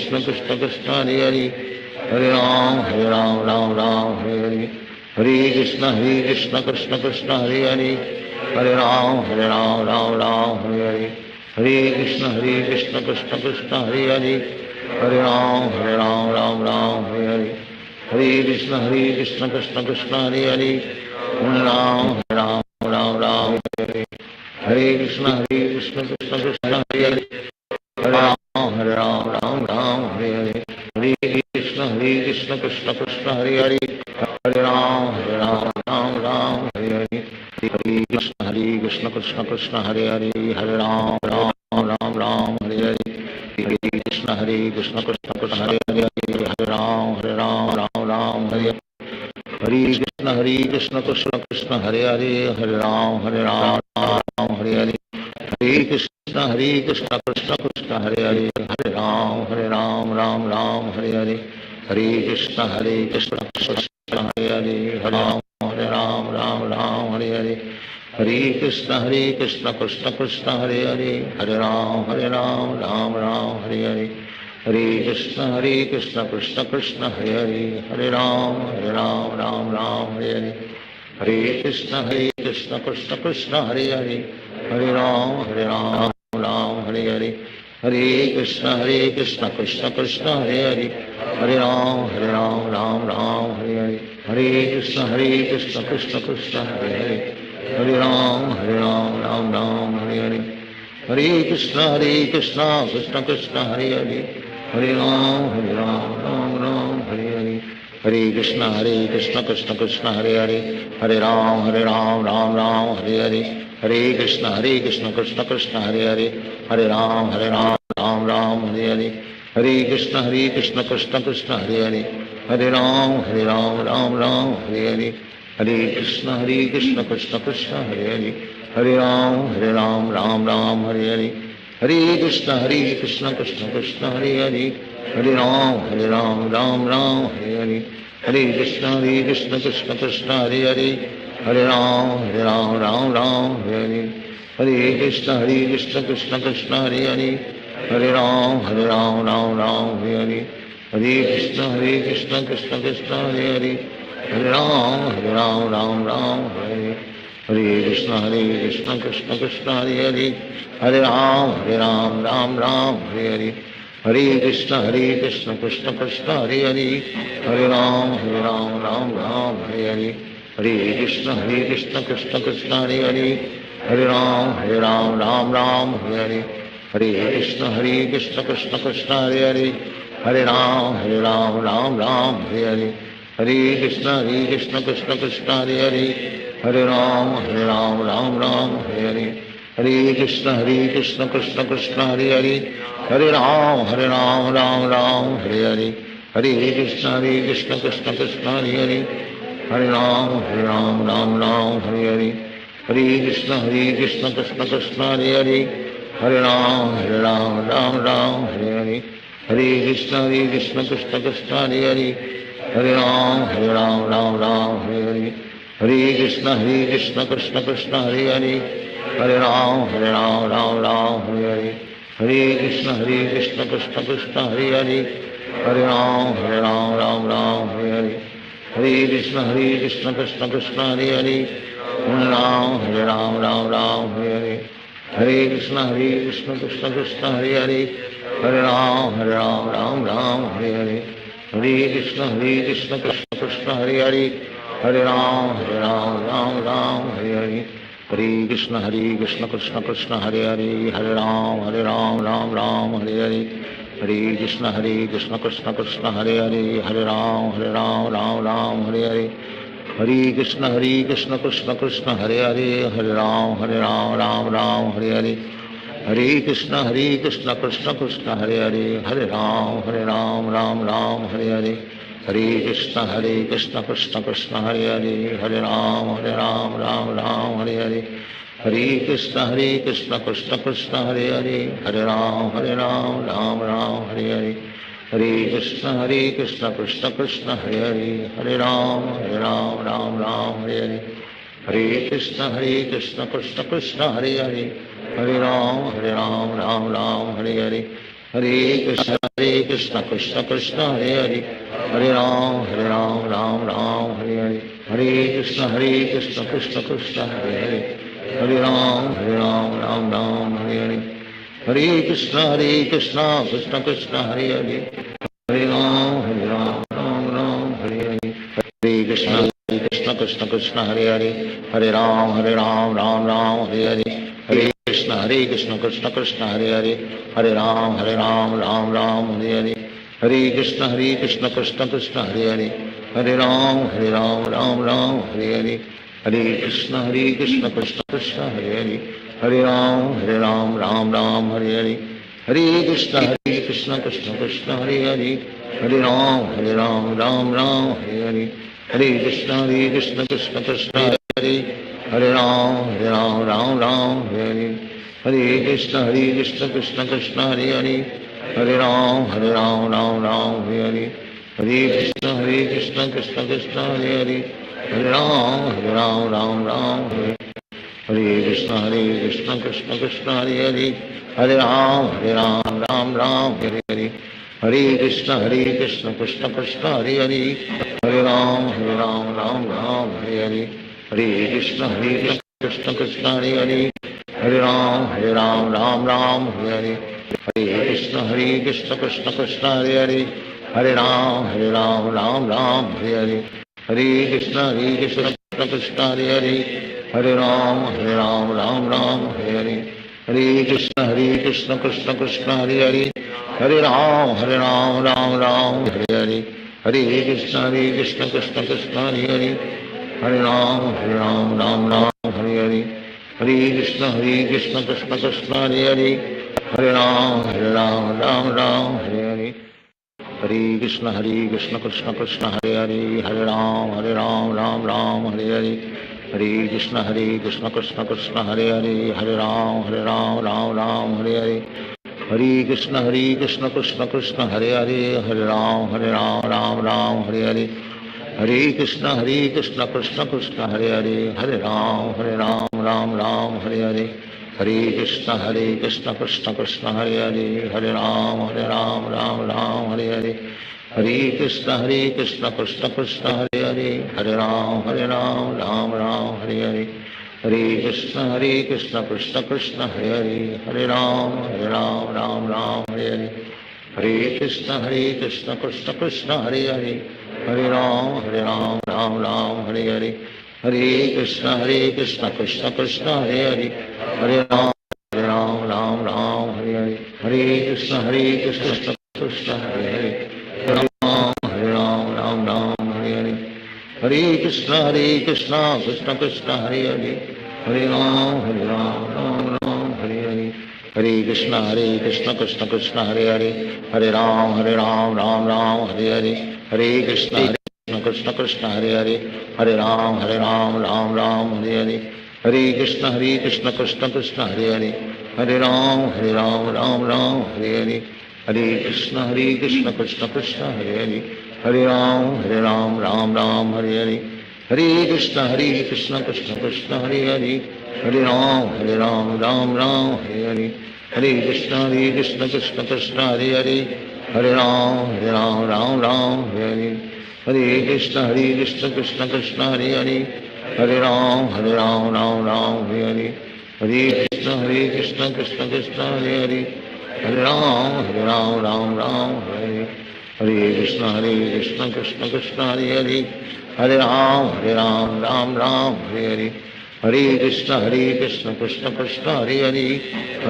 Krishna Krishna Krishna Hare Hare, Hare Ram Ram Ram Hare Hare, Hare Krishna Krishna Krishna Hare Hare, Hare Ram Ram Ram Hare Hare, Hare Krishna Krishna Krishna Hare Hare, Hare Ram Ram Ram Hare Hare, Hare Krishna Krishna Krishna Hare Hare, Hare Ram Ram Hare Hare, Hare Krishna Krishna Krishna Hare Hare, Hare Ram Ram Hare Hare, Hare Krishna Krishna Krishna Hare Hare, Hare Ram Ram Hare Hare, Hare Krishna Krishna Krishna Hare Hare, Hare Ram Ram Hare Hare, Hare Krishna Krishna Krishna Hare Hare, Hare Ram Hare Hare, Hare Krishna Krishna Krishna Hare Hare, Hare Ram Ram Hare Hare, Hare Krishna Krishna Hare Hare, Hare Ram Ram Hare Hare, Hare Krishna Krishna Krishna Hare Hare, Hare Ram Ram Hare Hare, Hare Krishna Krishna Krishna Hare Hare, Hare Ram Ram Hare Hare, Hare Krishna Krishna Krishna Hare Hare, Hare Ram Hare Hare, Hare Krishna Krishna Krishna Hare Hare, Hare Ram Ram Hare Hare, Hare Krishna Krishna Krishna Hare Hare, Hare Ram Ram Hare Hare, Hare Krishna Krishna Krishna Hare Hare, Hare Ram Ram Hare Hare, Hare Krishna Krishna Krishna Hare Hare, Hare Ram Ram Hare Hare, Hare Krishna Krishna Krishna Hare Hare, Hare Ram Ram Hare Hare, Hare Krishna Krishna Krishna Hare Hare, Hare Ram Ram Hare Hare, Hare Krishna Krishna Krishna Hare Hare, Hare Ram Ram Hare Hare, Hare Krishna Krishna Krishna Hare Hare, Hare Ram Ram Hare Hare, Hare Krishna Krishna Krishna Hare Hare, Hare Ram Ram Hare Hare, Hare Krishna Krishna Krishna Hare Hare, Hare Ram Ram Hare Hare, Hare Krishna Krishna Krishna Hare Hare Hare Ram Ram Ram Hare Hare Krishna Krishna Krishna Hare Hare Hare Ram Ram Hare Hare Hare Krishna Krishna Krishna Hare Hare Hare Ram Ram Hare Hare Hare Krishna Krishna Krishna Hare Hare Hare Ram Ram Hare Hare Hare Krishna Krishna Krishna Hare Hare Hare Ram Ram Hare Hare Hare Krishna Krishna Krishna Hare Hare Hare Ram Ram Hare Hare Hare Krishna Krishna Krishna Hare Hare Hare Ram Ram Hare Hare Hare Krishna Krishna Krishna Hare Hare Hare Ram Ram Hare Hare Hare Krishna Krishna Krishna Hare Hare Hare Ram Ram Hare Hare Hare Krishna Krishna Krishna Hare Hare Hare Ram Ram Hare Hare Hare Krishna Krishna Krishna Hare Hare Hare Ram Ram Hare Hare Hare Krishna Krishna Krishna Hare Hare Hare Ram Ram Hare Hare Hare Krishna Krishna Krishna Hare Hare Hare Ram Ram Hare Hare Hare Krishna Krishna Krishna Hare Hare Hare Ram Ram Hare Hare Hare Krishna Krishna Krishna Hare Hare Hare Ram Ram Hare Hare Hare Krishna Krishna Krishna Hare Hare Hare Ram Ram Hare Hare Hare Krishna Krishna Krishna Hare Hare Hare Ram Ram Hare Hare Hare Krishna Krishna Krishna Hare Hare Hare Ram Ram Hare Hare Hare Krishna Krishna Krishna Hare Hare Hare Ram Ram Hare Hare Hare Krishna Krishna Krishna Hare Hare Hare Ram Ram Hare Hare Hare Krishna Krishna Krishna Hare Hare Hare Ram Ram Hare Hare Hare Krishna Krishna Krishna Hare Hare Hare Ram Ram Hare Hare Hare Krishna Krishna Krishna Hare Hare Hare Ram Ram Hare Hare Hare Krishna Krishna Krishna Hare Hare Hare Ram Ram Hare Hare Hare Krishna Krishna Krishna Hare Hare Hare Ram Ram Hare Hare Hare Krishna Krishna Krishna Hare Hare Hare Ram Hare Hare Hare Krishna Krishna Krishna Hare Hare Hare Ram Ram Hare Hare Hare Krishna Krishna Krishna Hare Hare Hare Ram Ram Hare Hare Hare Krishna Krishna Krishna Hare Hare Hare Ram Ram Hare Hare Hare Krishna Krishna Krishna Hare Hare Hare Ram Ram Hare Hare Hare Krishna Krishna Krishna Hare Hare Hare Ram Ram Hare Hare Hare Krishna Krishna Krishna Hare Hare Ram Ram Hare Hare Hare Krishna Krishna Krishna Hare Hare Hare Ram Ram Hare Hare Hare Krishna Krishna Krishna Hare Hare Hare Ram Ram Hare Hare Krishna Krishna Krishna Hare Hare Hare Ram Ram Hare Hare Hare Krishna Krishna Krishna Hare Hare Hare Ram Ram Hare Hare Hare Krishna Krishna Krishna Hare Hare Hare Ram Ram Hare Hare Hare Krishna Krishna Krishna Hare Hare Hare Ram Ram Hare Hare Hare Krishna Krishna Hare Hare Hare Ram Ram Hare Hare Hare Krishna Krishna Krishna Hare Hare Hare Ram Ram Hare Hare Hare Krishna Krishna Krishna Hare Hare Hare Ram Ram Hare Hare Hare Krishna Krishna Krishna Hare Hare Hare Ram Ram Hare Hare Hare Krishna Krishna Krishna Hare Hare Hare Ram Ram Hare Hare Hare Krishna Krishna Krishna Hare Hare Hare Ram Hare Hare Hare Krishna Krishna Krishna Hare Hare Hare Ram Hare Hare Hare Krishna Krishna Krishna Hare Hare Hare Ram Hare Hare Hare Krishna Krishna Krishna Hare Hare Hare Ram Ram Hare Hare Hare Krishna Krishna Krishna Hare Hare, Hare Ram Ram Ram Hare Hare, Hare Krishna Krishna Krishna Hare Hare, Hare Ram Ram Ram Hare Hare, Hare Krishna Krishna Krishna Hare Hare, Hare Ram Ram Ram Hare Hare, Hare Krishna Krishna Krishna Hare Hare, Hare Ram Ram Ram Hare Hare, Hare Krishna Krishna Krishna Hare Hare, Hare Ram Ram Hare Hare, Hare Krishna Krishna Krishna Hare Hare, Hare Ram Ram Hare Hare, Hare Krishna Krishna Krishna Hare Hare, Hare Ram Ram Ram Hare Hare, Hare Krishna Krishna Krishna Hare Hare, Hare Ram Ram Ram Hare Hare, Hare Krishna Krishna Krishna Hare Hare, Hare Ram Ram Ram Hare Hare, Hare Krishna Krishna Krishna Hare Hare, Hare Ram Ram Hare Hare, Hare Krishna Krishna Krishna Hare Hare, Hare Ram Ram Hare Hare, Hare Krishna Krishna Krishna Hare Hare, Hare Ram Ram Hare Hare, Hare Krishna Krishna Krishna Hare Hare, Hare Ram Ram Hare Hare, Hare Krishna Krishna Krishna Hare Hare, Hare Ram Ram Hare, Hare Krishna Krishna Krishna Hare Hare, Hare Ram Ram Hare Hare, Hare Krishna Krishna Krishna Hare Hare,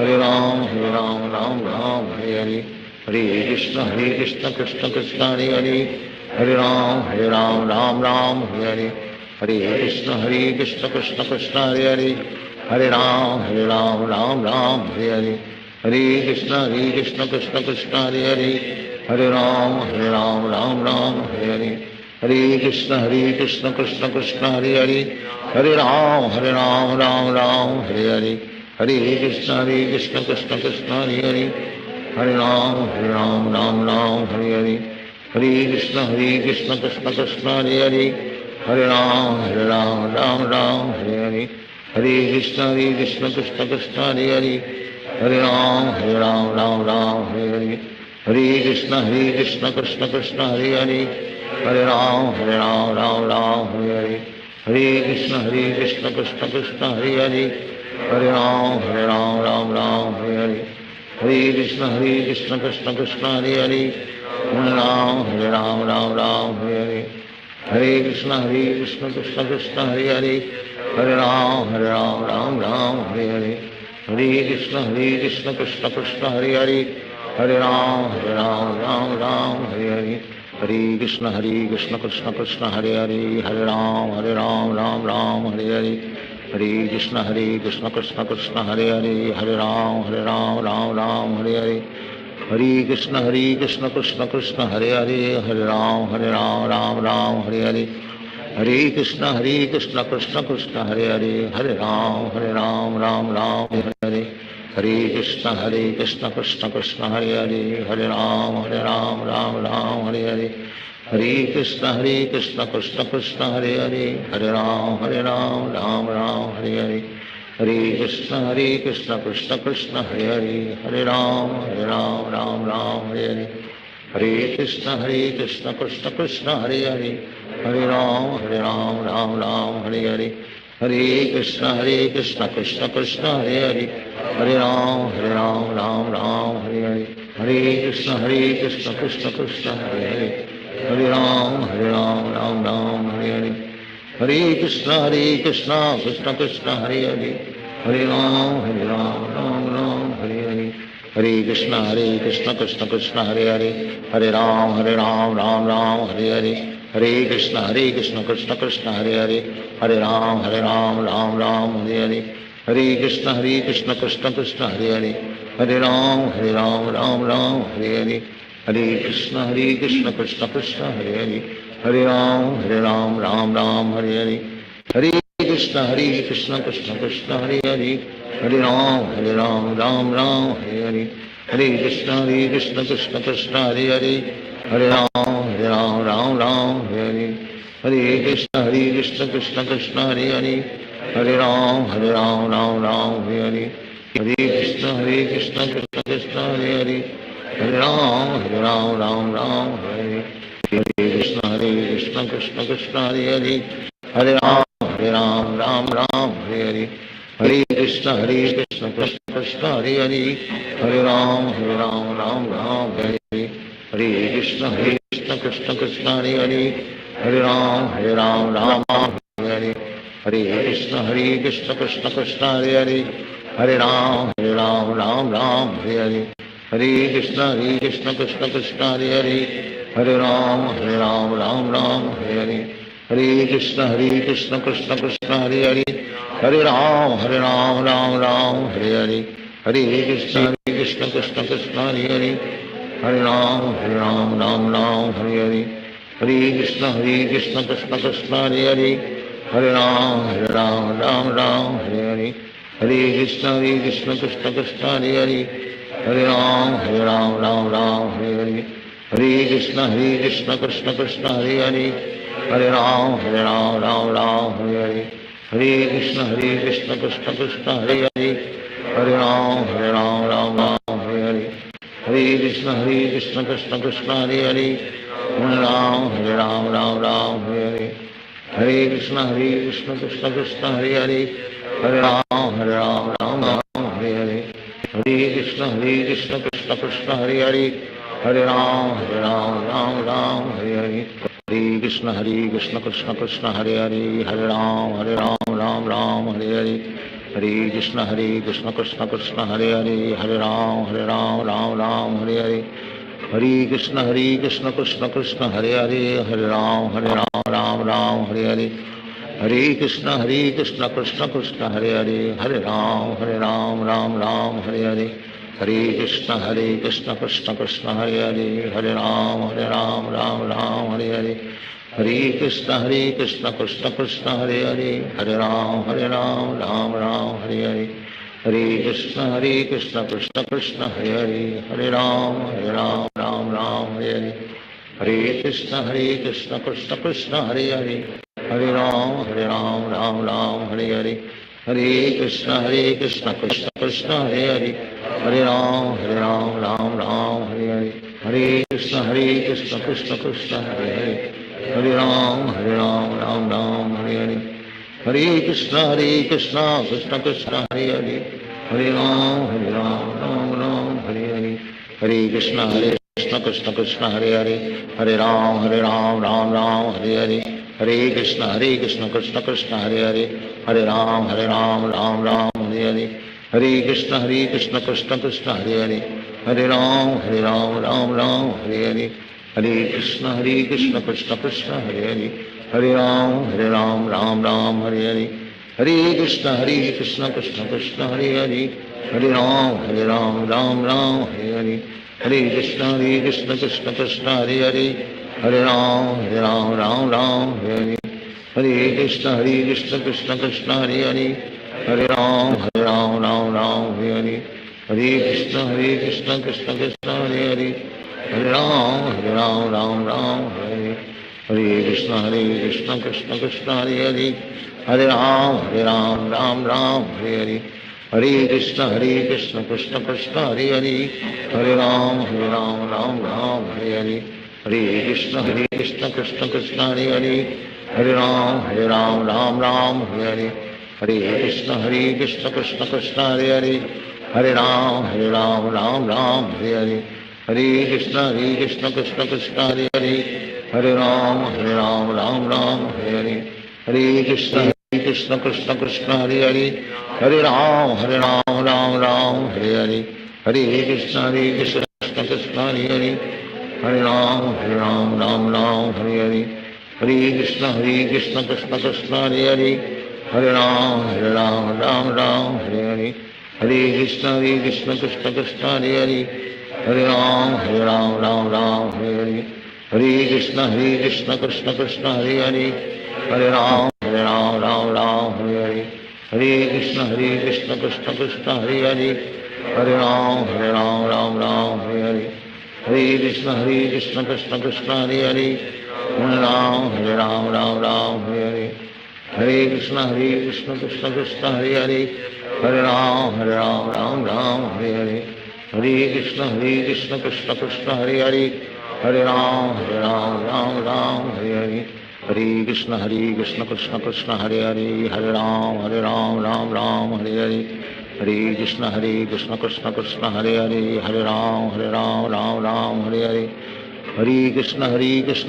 Hare Ram Ram Hare Hare, Hare Krishna Krishna Krishna Hare Hare, Hare Ram Ram Hare Hare, Hare Krishna Krishna Krishna Hare Hare, Hare Ram Ram Hare Hare, Hare Krishna Krishna Krishna Hare Hare, Hare Ram Ram Hare Hare, Hare Krishna Krishna Krishna Hare Hare, Hare Ram Ram Hare Hare, Hare Krishna Krishna Krishna Hare Hare, Hare Ram Ram Hare Hare, Hare Krishna Krishna Krishna Hare Hare, Hare Ram Ram Hare Hare, Hare Krishna Krishna Krishna Hare Hare, Hare Ram Ram Hare Hare, Hare Krishna Krishna Krishna Hare Hare, Hare Ram Ram Hare Hare, Hare Krishna Krishna Krishna Hare Hare, Hare Ram Ram Hare Hare, Hare Krishna Krishna Krishna Hare Hare, Hare Ram Hare Hare, Hare Krishna Krishna Krishna Hare Hare, Hare Ram Ram Hare Hare, Hare Krishna Krishna Krishna Hare Hare, Hare Ram Ram Hare Hare, Hare Krishna Krishna Krishna Hare Hare, Hare Ram Ram Hare Hare, Hare Krishna Krishna Krishna Hare Hare, Hare Ram Ram Hare Hare, Hare Krishna Krishna Krishna Hare Hare, Hare Ram Ram Hare Hare, Hare Krishna Krishna Krishna Hare Hare, Hare Ram Ram Hare Hare, Hare Krishna Krishna Krishna Hare Hare, Hare Ram Ram Hare Hare, Hare Krishna Krishna Krishna Hare Hare, Hare Ram Ram Hare Hare, Hare Krishna Krishna Krishna Hare Hare, Hare Ram Ram Hare Hare, Hare Krishna Krishna Krishna Hare Hare, Hare Ram Ram Hare Hare, Hare Krishna Krishna Krishna Hare Hare, Hare Ram Ram Hare Hare, Hare Krishna Krishna Krishna Hare Hare, Hare Ram Ram Hare Hare, Hare Krishna Krishna Krishna Hare Hare, Hare Ram Hare Hare, Hare Krishna Krishna Krishna Hare Hare, Hare Ram Ram Hare Hare, Hare Krishna Krishna Krishna Hare Hare, Hare Ram Ram Hare Hare, Hare Krishna Krishna Krishna Hare Hare, Hare Ram Ram Hare Hare, Hare Krishna Krishna Krishna Hare Hare, Hare Ram Ram Hare Hare, Hare Krishna Krishna Krishna Hare Hare, Hare Ram Ram Hare Hare, Hare Krishna Krishna Krishna Hare Hare, Hare Ram Ram Hare Hare, Hare Krishna Krishna Krishna Hare Hare, Hare Ram Ram Hare Hare, Hare Krishna Krishna Krishna Hare Hare, Hare Ram, Ram Ram, Hare Hare Krishna Krishna Krishna Hare Hare, Hare Ram, Ram Ram, Hare Hare, Hare Krishna Krishna Krishna Hare Hare, Hare Ram, Ram Ram, Hare Hare, Hare Krishna Krishna Krishna Hare Hare, Hare Ram, Ram Ram, Hare Hare, Hare Krishna Krishna Krishna Hare Hare, Hare Ram, Ram Ram, Hare Hare, Hare Krishna Krishna Krishna Hare Hare, Hare Ram, Ram Ram, Hare Hare, Hare Krishna Krishna Krishna Hare Hare, Hare Ram, Ram Ram, Hare Hare, Hare Krishna Krishna Krishna Hare Hare, Hare Ram, Ram Ram, Hare Hare, Hare Krishna Krishna Krishna Hare Hare, Hare Ram, Ram Ram, Hare Hare, Hare Krishna Krishna Krishna Hare Hare, Hare Ram, Ram Ram, Hare Hare, Hare Krishna Krishna Krishna Hare Hare, Hare Ram, Ram Ram, Hare Hare, Hare Krishna Krishna Krishna Hare Hare, Hare Ram, Ram Ram, Hare Hare, Hare Krishna Krishna Krishna Hare Hare, Hare Ram, Ram Ram, Hare Hare, Hare Krishna Krishna Krishna Hare Hare, Hare Ram, Ram Ram, Hare Hare, Hare Krishna Krishna Krishna Hare Hare, Hare Ram, Ram Ram, Hare Hare, Hare Krishna Krishna Krishna Hare Hare, Hare Ram, Ram Ram, Hare Hare, Hare Krishna Krishna Krishna Hare Hare, Hare Ram, Ram Hare Hare, Hare Krishna Krishna Krishna Hare Hare, Hare Ram, Ram Hare Hare, Hare Krishna Krishna Krishna Hare Hare, Hare Ram, Ram Hare Hare, Hare Krishna Krishna Krishna Hare Hare, Hare Ram, Ram Hare Hare, Hare Krishna Krishna Krishna Hare Hare, Hare Ram, Ram Hare Hare, Hare Krishna Krishna Krishna Hare Hare, Hare Ram, Ram Hare Hare, Hare Krishna Krishna Krishna Hare Hare, Hare Ram, Ram Hare Hare, Hare Krishna Krishna Krishna Hare Hare, Hare Ram, Ram Hare Hare, Hare Krishna Krishna Krishna Hare Hare, Hare Ram, Ram Hare Hare, Hare Krishna Krishna Krishna Hare Hare, Hare Ram, Ram Hare Hare, Hare Krishna Krishna Krishna Hare Hare, Hare Ram, Ram Hare Hare, Hare Krishna Krishna Krishna Hare Hare, Hare Ram, Ram Hare Hare, Hare Krishna Krishna Krishna Hare Hare, Hare Ram, Ram Hare Hare, Hare Krishna Krishna Krishna Hare Hare, Hare Ram, Ram Hare Hare, Hare Krishna Krishna Krishna Hare Hare, Hare Ram, Ram Hare Hare, Hare Krishna Krishna Krishna Hare Hare, Hare Ram, Ram Hare Hare, Hare Krishna Krishna Krishna Hare Hare, Hare Ram, Ram Hare Hare, Hare Krishna Krishna Krishna Hare Hare, Hare Ram, Ram Hare Hare, Hare Krishna Krishna Krishna Hare Hare, Hare Ram, Ram Hare Hare, Hare Krishna Krishna Krishna Hare Hare, Hare Ram, Ram Hare Hare, Hare Krishna Krishna Krishna Hare Hare, Hare Ram, Ram Hare Hare, Hare Krishna Krishna Krishna Hare Hare, Hare Ram, Ram Hare Hare, Hare Krishna Krishna Krishna Hare Hare, Hare Ram, Ram Hare Hare, Hare Krishna Krishna Krishna Hare Hare, Hare Ram, Ram Hare Hare, Hare Krishna Krishna Krishna Hare Hare, Hare Ram, Ram Hare Hare, Hare Krishna Krishna Krishna Hare Hare, Hare Ram, Ram Hare Hare, Hare Krishna Krishna Krishna Hare Hare, Hare Ram, Ram Hare Hare, Hare Krishna Krishna Krishna Hare Hare, Hare Ram, Ram Hare Hare, Hare Krishna Krishna Krishna Hare Hare, Hare Ram, Ram Hare Hare, Hare Krishna Krishna Krishna Hare Hare, Hare Ram, Ram Hare Hare, Hare Krishna Krishna Krishna Hare Hare, Hare Ram, Ram Hare Hare, Hare Krishna Krishna Krishna Hare Hare, Hare Ram Ram Ram Hare Hare, Hare Krishna Krishna Krishna Hare Hare, Hare Ram Ram Ram Hare Hare, Hare Krishna Krishna Krishna Hare Hare, Hare Ram Ram Ram Hare Hare, Hare Krishna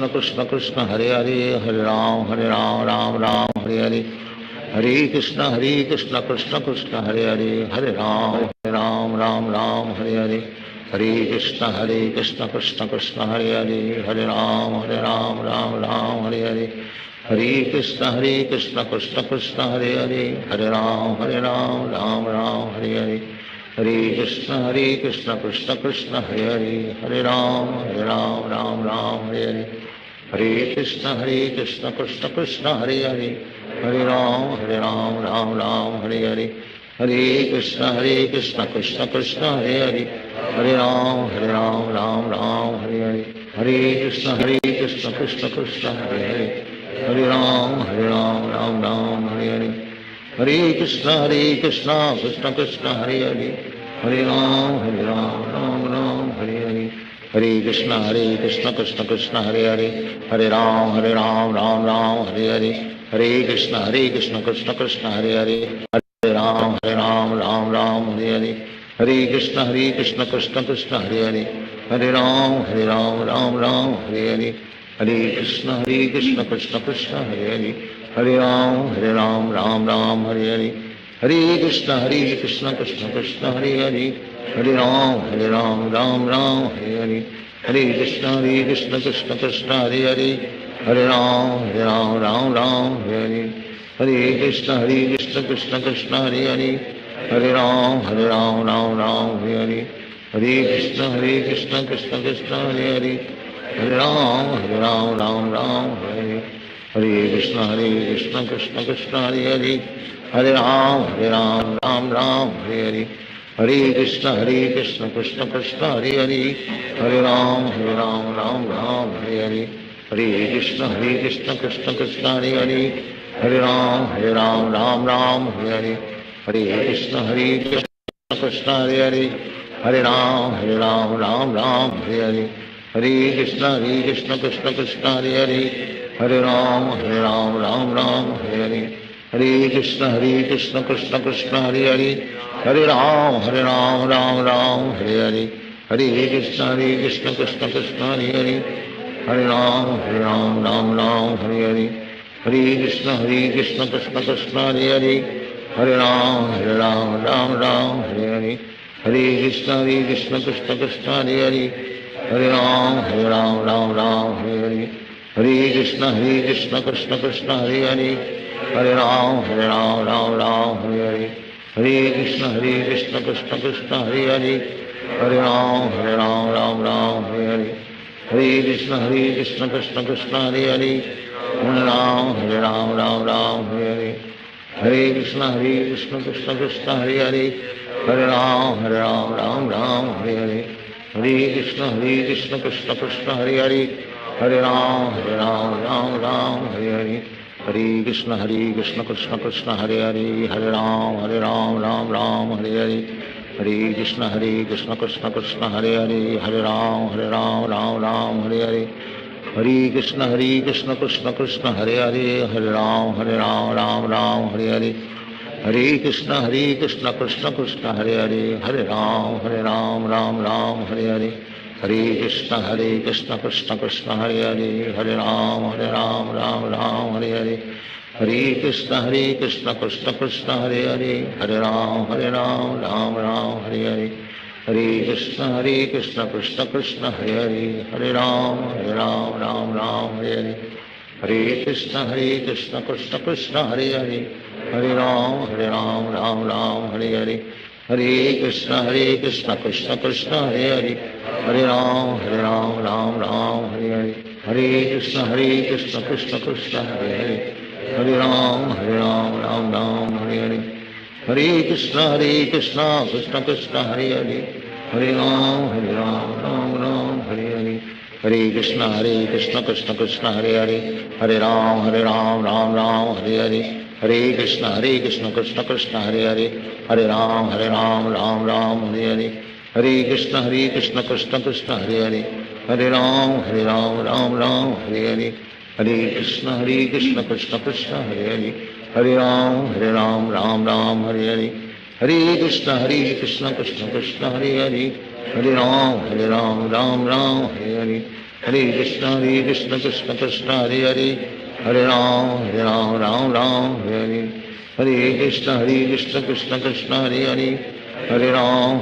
Krishna Krishna Hare Hare, Hare Ram Ram Ram Hare Hare, Hare Krishna Krishna Krishna Hare Hare, Hare Ram Ram Hare Hare, Hare Krishna Krishna Krishna Hare Hare, Hare Ram Ram Hare Hare, Hare Krishna Krishna Krishna Hare Hare, Hare Ram Ram Ram Hare Hare, Hare Krishna Krishna Krishna Hare Hare, Hare Ram Ram Ram Hare Hare, Hare Krishna Krishna Krishna Hare Hare, Hare Ram Ram Ram Hare Hare, Hare Krishna Krishna Krishna Hare Hare, Hare Ram Ram Hare Hare, Hare Krishna Krishna Krishna Hare Hare, Hare Ram Ram Ram Hare Hare, Hare Krishna Krishna Krishna Hare Hare, Hare Ram Ram Hare Hare, Hare Krishna Krishna Krishna Hare Hare, Hare Ram Ram Ram Hare Hare, Hare Krishna Krishna Krishna Hare Hare, Hare Ram Ram Ram Hare Hare, Hare Krishna Krishna Krishna Hare Hare, Hare Ram Ram Hare Hare, Hare Krishna Krishna Krishna Hare Hare, Hare Ram Ram Hare Hare, Hare Krishna Krishna Krishna Hare Hare, Hare Ram Ram Hare Hare, Hare Krishna Krishna Krishna Hare Hare, Hare Ram Ram Hare Hare, Hare Krishna Krishna Krishna Hare Hare, Hare Ram Ram Hare Hare, Hare Krishna Krishna Krishna Hare Hare, Hare Ram Ram Hare Hare, Hare Krishna Krishna Krishna Hare Hare, Hare Ram Ram Hare Hare, Hare Krishna Krishna Krishna Hare Hare, Hare Ram Ram Hare Hare, Hare Krishna Krishna Krishna Hare Hare, Hare Ram Ram Hare Hare, Hare Krishna Krishna Hare Hare, Hare Ram Ram Hare Hare, Hare Krishna Krishna Krishna Hare Hare, Hare Ram Ram Hare Hare, Hare Krishna Krishna Krishna Hare Hare, Hare Ram Ram Hare Hare, Hare Krishna Krishna Krishna Hare Hare, Hare Ram Ram Hare Hare, Hare Krishna Krishna Krishna Hare Hare, Hare Ram Ram Hare Hare, Hare Krishna Krishna Krishna Hare Hare, Hare Ram Ram Hare Hare, Hare Krishna Krishna Krishna Hare Hare, Hare Ram Ram Hare Hare, Hare Krishna Krishna Krishna Hare Hare, Hare Ram Ram Hare Hare, Hare Krishna Krishna Krishna Hare Hare, Hare Ram Ram Hare Hare, Hare Krishna Krishna Krishna Hare Hare, Hare Ram Ram Hare Hare, Hare Krishna Krishna Krishna Hare Hare, Hare Ram Ram Hare Hare, Hare Krishna Krishna Krishna Hare Hare, Hare Ram Ram Hare Hare, Hare Krishna Krishna Krishna Hare Hare, Hare Ram Ram Hare Hare, Hare Krishna Krishna Krishna Hare Hare, Hare Ram Ram Hare Hare, Hare Krishna Krishna Krishna Hare Hare, Hare Ram Ram Hare Hare, Hare Krishna Krishna Krishna Hare Hare, Hare Ram Ram Hare Hare, Hare Krishna Krishna Krishna Hare Hare, Hare Ram Ram Hare Hare, Hare Krishna Krishna Krishna Hare Hare, Hare Ram Ram Hare Hare, Hare Krishna Krishna Krishna Hare Hare, Hare Ram Ram Hare Hare, Hare Krishna Krishna Krishna Hare Hare, Hare Ram Ram Hare Hare, Hare Krishna Krishna Krishna Hare Hare, Hare Ram Ram Hare Hare, Hare Krishna Krishna Krishna Hare Hare, Hare Ram Ram Hare Hare, Hare Krishna Krishna Krishna Hare Hare, Hare Ram Ram Hare Hare, Hare Krishna Krishna Krishna Hare Hare, Hare Ram Ram Ram Hare Hare, Hare Krishna Krishna Krishna Hare Hare Hare Ram Ram Ram Hare Hare Hare Krishna Krishna Krishna Hare Hare Hare Ram Ram Hare Hare Hare Krishna Krishna Krishna Hare Hare Hare Ram Ram Hare Hare Hare Krishna Krishna Krishna Hare Hare Hare Ram Ram Hare Hare Hare Krishna Krishna Krishna Hare Hare Hare Ram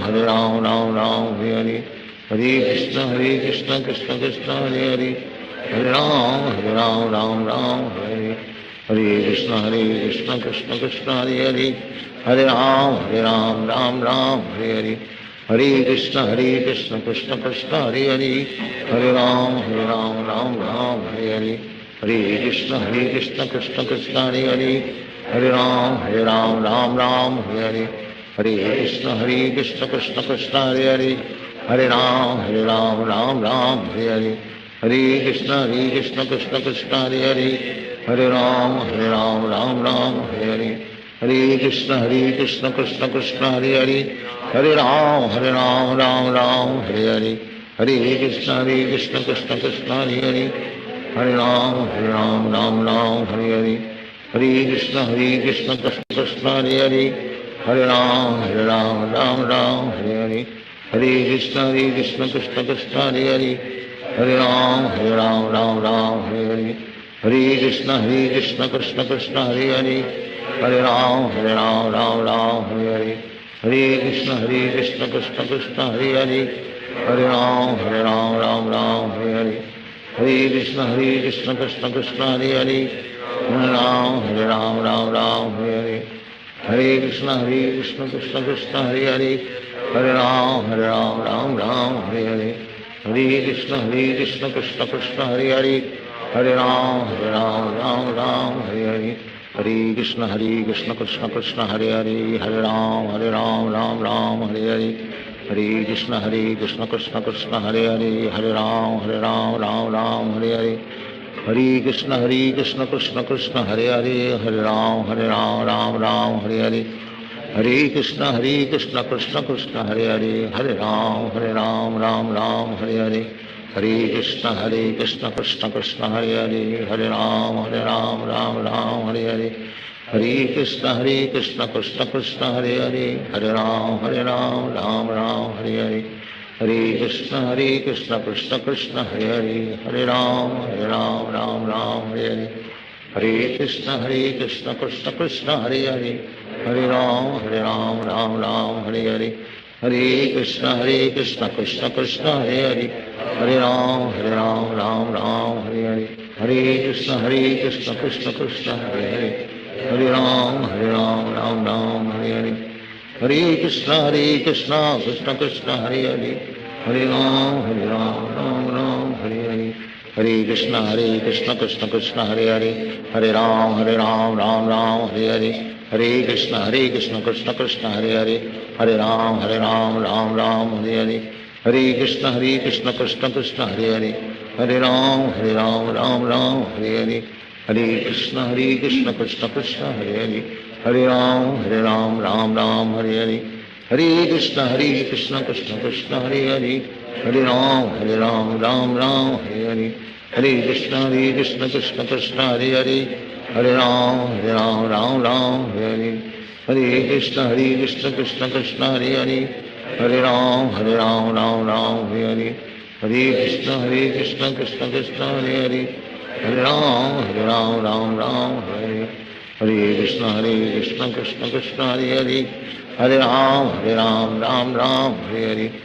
Ram Hare Hare Hare Krishna Krishna Krishna Hare Hare Hare Ram Ram Hare Hare Hare Krishna Krishna Krishna Hare Hare Hare Ram Ram Hare Hare Hare Krishna Krishna Krishna Hare Hare Hare Ram Ram Hare Hare Hare Krishna Krishna Krishna Hare Hare Hare Ram Ram Hare Hare Hare Krishna Krishna Krishna Hare Hare Hare Ram Ram Hare Hare Hare Krishna Krishna Krishna Hare Hare Hare Ram Ram Hare Hare Hare Krishna Krishna Krishna Hare Hare Hare Ram Ram Hare Hare Hare Krishna Krishna Krishna Hare Hare Hare Ram Ram Hare Hare Hare Krishna Krishna Krishna Hare Hare Hare Ram Ram Hare Hare Hare Krishna Krishna Krishna Hare Hare Hare Ram Ram Hare Hare Hare Krishna Krishna Krishna Hare Hare Hare Ram Ram Hare Hare Hare Krishna Krishna Krishna Hare Hare Hare Ram Ram Hare Hare Hare Krishna Krishna Krishna Hare Hare Hare Ram Hare Hare Hare Krishna Krishna Krishna Hare Hare Hare Ram Hare Hare Hare Krishna Krishna Krishna Hare Hare Hare Ram Hare Hare Hare Krishna Krishna Krishna Hare Hare Hare Ram Ram Hare Hare Hare Krishna Krishna Krishna Hare Hare Hare Ram Hare Hare Hare Krishna Krishna Krishna Hare Hare Hare Ram Hare Hare Hare Krishna Krishna Krishna Hare Hare Hare Ram Ram Hare Hare Hare Krishna Krishna Krishna Hare Hare Hare Ram Ram Hare Hare Hare Krishna Krishna Krishna Hare Hare Hare Ram Ram Hare Hare Hare Krishna Krishna Krishna Hare Hare Hare Ram Ram Hare Hare Hare Krishna Krishna Krishna Hare Hare Hare Ram Ram Hare Hare Hare Krishna Krishna Krishna Hare Hare Hare Ram Ram Hare Hare Hare Krishna Krishna Krishna Hare Hare Hare Ram Ram Hare Hare Hare Krishna Krishna Krishna Hare Hare Hare Ram Hare Hare Hare Krishna Krishna Krishna Hare Hare Hare Ram Ram Hare Hare Hare Krishna Krishna Krishna Hare Hare Hare Ram Ram Hare Hare Hare Krishna Krishna Krishna Hare Hare Hare Ram Ram Hare Hare Hare Krishna Krishna Krishna Hare Hare Hare Ram Ram Hare Hare Hare Krishna Krishna Krishna Hare Hare Hare Ram Ram Hare Hare Hare Krishna Krishna Krishna Hare Hare Hare Ram Ram Hare Hare Hare Krishna Krishna Krishna Hare Hare Hare Ram Ram Hare Hare Hare Krishna Krishna Krishna Hare Hare Hare Ram Ram Hare Hare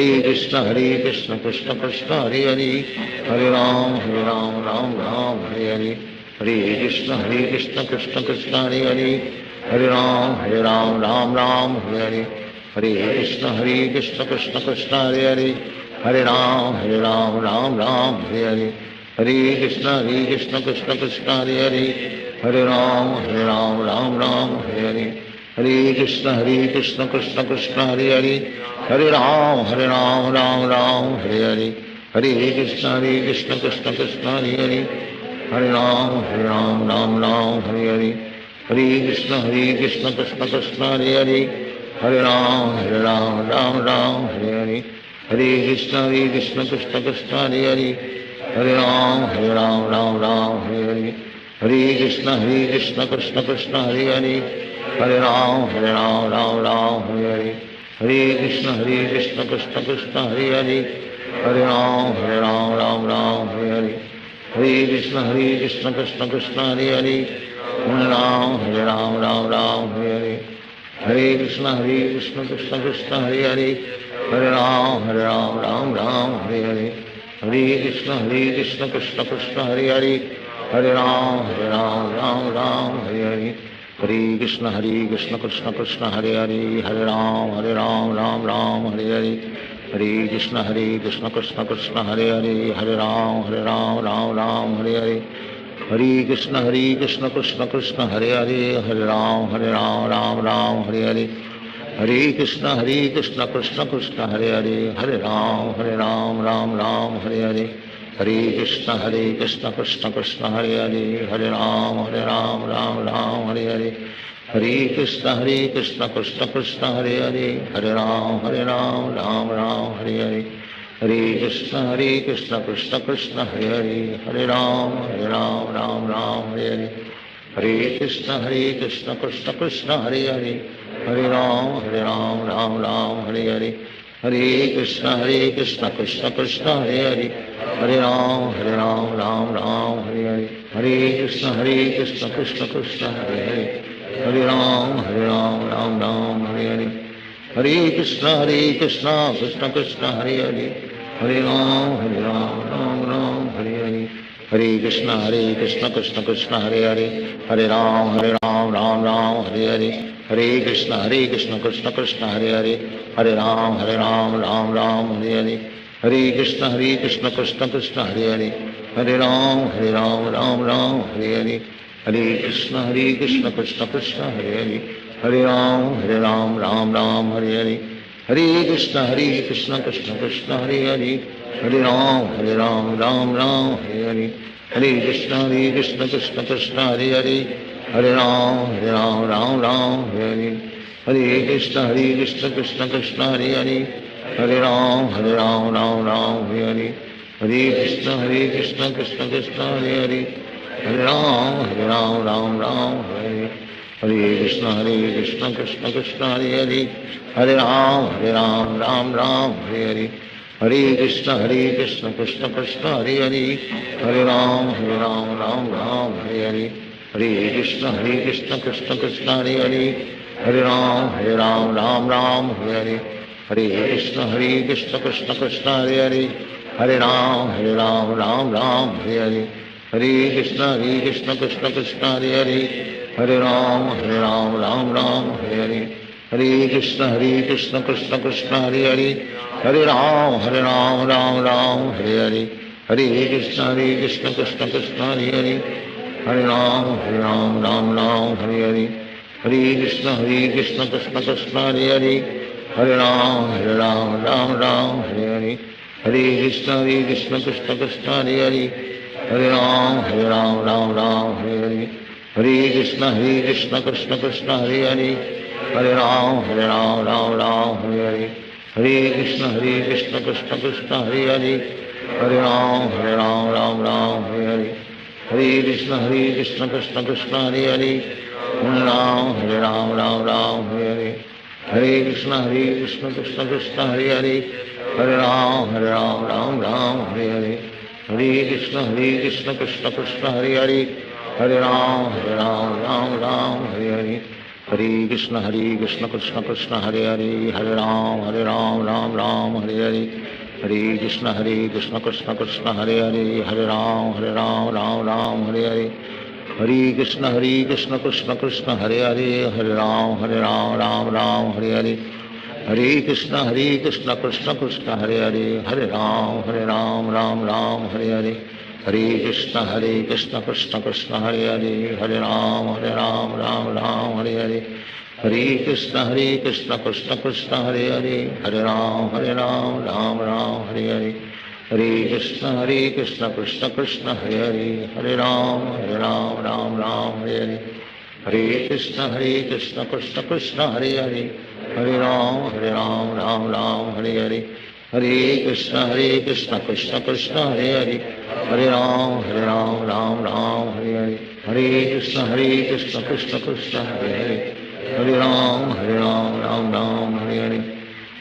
Hare Krishna Krishna Krishna Hare Hare Hare Ram Ram Hare Hare Hare Krishna Krishna Krishna Hare Hare Hare Ram Ram Hare Hare Hare Krishna Krishna Krishna Hare Hare Hare Ram Ram Hare Hare Hare Krishna Krishna Krishna Hare Hare Hare Ram Ram Hare Hare Hare Krishna Krishna Krishna Hare Hare Hare Ram Ram Hare Hare Hare Krishna Krishna Krishna Hare Hare Hare Ram Hare Hare Hare Krishna Krishna Krishna Hare Hare Hare Ram Ram Hare Hare Hare Krishna Krishna Krishna Hare Hare Hare Ram, Ram Ram, Hare Hare. Hare Krishna, Krishna Krishna, Hare Hare. Hare Ram, Ram Ram, Hare Hare. Hare Krishna, Krishna Krishna, Hare Hare. Hare Ram, Ram Ram, Hare Hare. Hare Krishna, Krishna Krishna, Hare Hare. Hare Ram, Ram Ram, Hare Hare. Hare Krishna, Krishna Krishna, Hare Hare. Hare Ram, Ram Ram, Hare Hare. Hare Krishna, Krishna Krishna, Hare Hare. Hare Ram, Ram Ram, Hare Hare. Hare Krishna, Krishna Krishna, Hare Hare. Hare Ram, Ram Ram, Hare Hare. Hare Krishna, Krishna Krishna, Hare Hare. Hare Ram, Ram Ram, Hare Hare. Hare Krishna, Krishna Krishna, Hare Hare. Hare Ram, Ram Ram, Hare Hare. Hare Krishna, Krishna Krishna, Hare Hare. Hare Ram, Ram Ram, Hare Hare. Hare Krishna, Krishna Krishna, Hare Hare. Hare Ram, Ram Ram, Hare Hare. Hare Krishna, Krishna Krishna, Hare Hare. Hare Ram, Ram Ram, Hare Hare. Hare Krishna, Krishna Krishna, Hare Hare. Hare Ram, Ram Ram, Hare Hare. Hare Krishna, Krishna Krishna, Hare Hare. Hare Ram, Ram Ram, Hare Hare. Hare Krishna, Krishna Krishna, Hare Hare. Hare Ram, Ram Ram, Hare Hare. Hare Krishna, Krishna Krishna, Hare Hare. Hare Ram, Ram Ram, Hare Hare. Hare Krishna, Krishna Krishna, Hare Hare. Hare Ram, Ram Ram, Hare Hare. Hare Krishna, Krishna Krishna, Hare Hare. Hare Ram, Ram, Hare Hare. Hare Krishna, Krishna Krishna, Hare Hare. Hare Ram, Ram, Hare Hare. Hare Krishna, Krishna Krishna, Hare Hare. Hare Ram, Ram, Hare Hare. Hare Krishna, Krishna Krishna, Hare Hare. Hare Ram, Ram, Hare Hare. Hare Krishna, Krishna Krishna, Hare Hare. Hare Ram, Ram, Hare Hare. Hare Krishna, Krishna Krishna, Hare Hare. Hare Ram, Ram, Hare Hare. Hare Krishna, Krishna Krishna, Hare Hare. Hare Ram, Ram, Hare Hare. Hare Krishna, Krishna Krishna, Hare Hare. Hare Ram, Ram, Hare Hare. Hare Krishna, Krishna Krishna, Hare Hare. Hare Ram, Ram, Hare Hare. Hare Krishna, Krishna Krishna, Hare Hare. Hare Ram, Ram, Hare Hare. Hare Krishna, Krishna Krishna, Hare Hare. Hare Ram, Ram, Hare Hare. Hare Krishna, Krishna Krishna, Hare Hare. Hare Ram, Ram, Hare Hare. Hare Krishna, Krishna Krishna, Hare Hare. Hare Ram, Ram, Hare Hare. Hare Krishna, Krishna Krishna, Hare Hare. Hare Ram, Hare Hare. Hare Krishna, Krishna Krishna, Hare Hare. Hare Ram, Ram, Hare Hare. Hare Krishna, Krishna Krishna, Hare Hare. Hare Ram, Ram, Hare Hare. Hare Krishna, Krishna Krishna, Hare Hare. Hare Ram, Ram, Hare Hare. Hare Krishna, Krishna Krishna, Hare Hare. Hare Ram, Ram, Hare Hare. Hare Krishna, Krishna Krishna, Hare Hare. Hare Ram, Ram, Hare Hare. Hare Krishna, Krishna Krishna, Hare Hare. Hare Ram, Ram, Hare Hare. Hare Krishna, Krishna Krishna, Hare Hare. Hare Ram, Ram, Hare Hare. Hare Krishna, Krishna Krishna, Hare Hare. Hare Ram, Ram, Hare Hare. Hare Krishna, Krishna Krishna, Hare Hare. Hare Ram, Ram, Hare Hare. Hare Krishna, Krishna Krishna, Hare Hare. Hare Ram, Ram, Hare Hare. Hare Krishna, Krishna Krishna, Hare Hare. Hare Ram, Ram, Hare Hare. Hare Krishna, Krishna Krishna, Hare Hare. Hare Ram, Ram, Hare Hare. Hare Krishna, Krishna Krishna, Hare Hare. Hare Ram, Ram, Hare Hare. Hare Krishna, Krishna Krishna, Hare Hare. Hare Ram, Ram, Hare Hare. Hare Krishna, Krishna Krishna, Hare Hare. Hare Ram, Ram, Hare Hare. Hare Krishna, Krishna Krishna, Hare Hare. Hare Ram, Ram, Hare Hare. Hare Krishna Krishna Krishna Hare Hare, Hare Ram Ram Ram Hare Hare, Hare Krishna Krishna Krishna Hare Hare, Hare Ram Ram Ram Hare Hare, Hare Krishna Krishna Krishna Hare Hare, Hare Ram Ram Ram Hare Hare,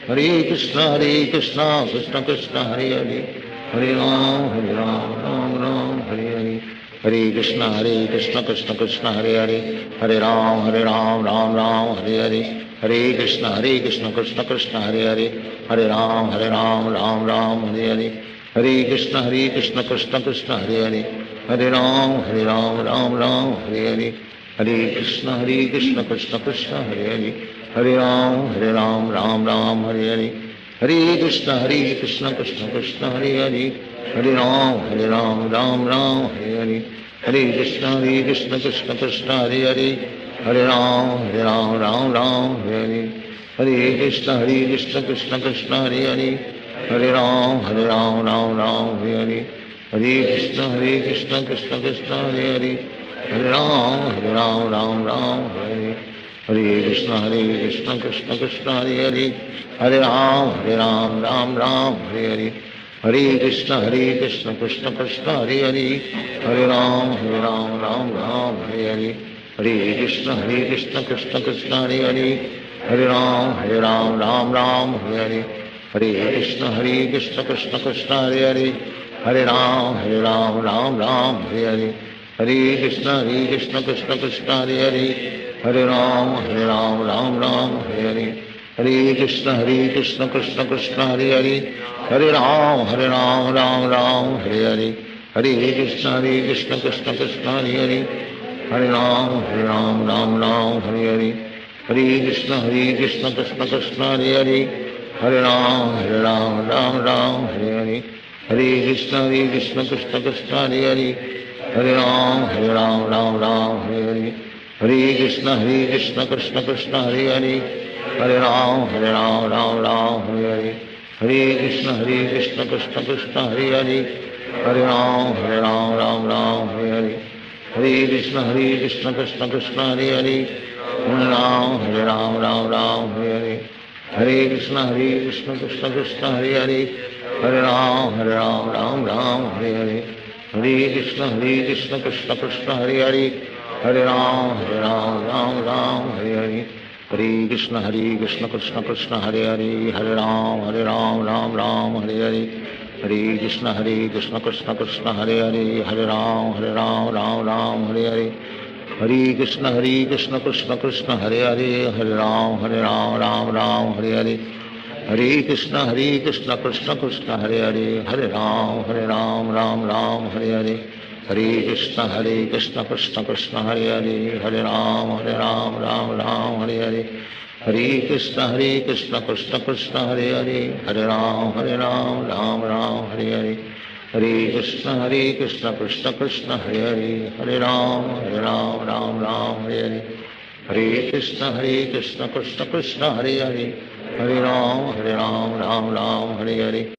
Hare Krishna Krishna Krishna Hare Hare, Hare Ram Ram Ram Hare Hare, Hare Krishna Krishna Krishna Hare Hare, Hare Ram Ram Ram Hare Hare, Hare Krishna Krishna Krishna Hare Hare, Hare Ram Ram Hare Hare, Hare Krishna Krishna Krishna Hare Hare, Hare Ram Ram Hare Hare, Hare Krishna Krishna Krishna Hare Hare, Hare Ram Ram Hare Hare, Hare Krishna Krishna Krishna Hare Hare, Hare Ram Ram Hare Hare, Hare Krishna Krishna Krishna Hare Hare, Hare Ram Ram Hare Hare, Hare Krishna Krishna Krishna Hare Hare, Hare Ram Ram Hare Hare, Hare Krishna Krishna Krishna Hare Hare, Hare Ram Ram Hare Hare, Hare Krishna Krishna Krishna Hare Hare, Hare Ram Ram Hare Hare, Hare Krishna Krishna Krishna Hare Hare, Hare Ram Ram Hare Hare, Hare Krishna Krishna Krishna Hare Hare, Hare Ram Ram Hare Hare, Hare Krishna Krishna Krishna Hare Hare, Hare Ram Ram Hare Hare, Hare Krishna Krishna Krishna Hare Hare, Hare Ram Ram Hare Hare, Hare Krishna Krishna Krishna Hare Hare, Hare Ram Ram Hare Hare, Hare Krishna Krishna Krishna Hare Hare, Hare Ram Ram Hare Hare, Hare Krishna Krishna Krishna Hare Hare, Hare Ram Ram Hare Hare, Hare Krishna Krishna Krishna Hare Hare, Hare Ram Ram Hare Hare, Hare Krishna Krishna Krishna Hare Hare, Hare Ram Hare Hare, Hare Krishna Krishna Krishna Hare Hare, Hare Ram Hare Hare, Hare Krishna Krishna Krishna Hare Hare, Hare Ram Hare Hare, Hare Krishna Krishna Krishna Hare Hare, Hare Ram Hare Hare, Hare Krishna Krishna Krishna Hare Hare, Hare Ram Hare Hare, Hare Krishna Krishna Krishna Hare Hare, Hare Ram Hare Hare, Hare Krishna Krishna Krishna Hare Hare, Hare Ram Hare Hare, Hare Krishna Krishna Krishna Hare Hare, Hare Ram Hare Hare, Hare Krishna Krishna Krishna Hare Hare, Hare Ram Hare Hare, Hare Krishna Krishna Krishna Hare Hare, Hare Ram Hare Hare, Hare Krishna Krishna Krishna Hare Hare, Hare Ram Hare Hare, Hare Krishna Krishna Krishna Hare Hare, Hare Ram Hare Hare, Hare Krishna Krishna Krishna Hare Hare, Hare Ram Hare Hare.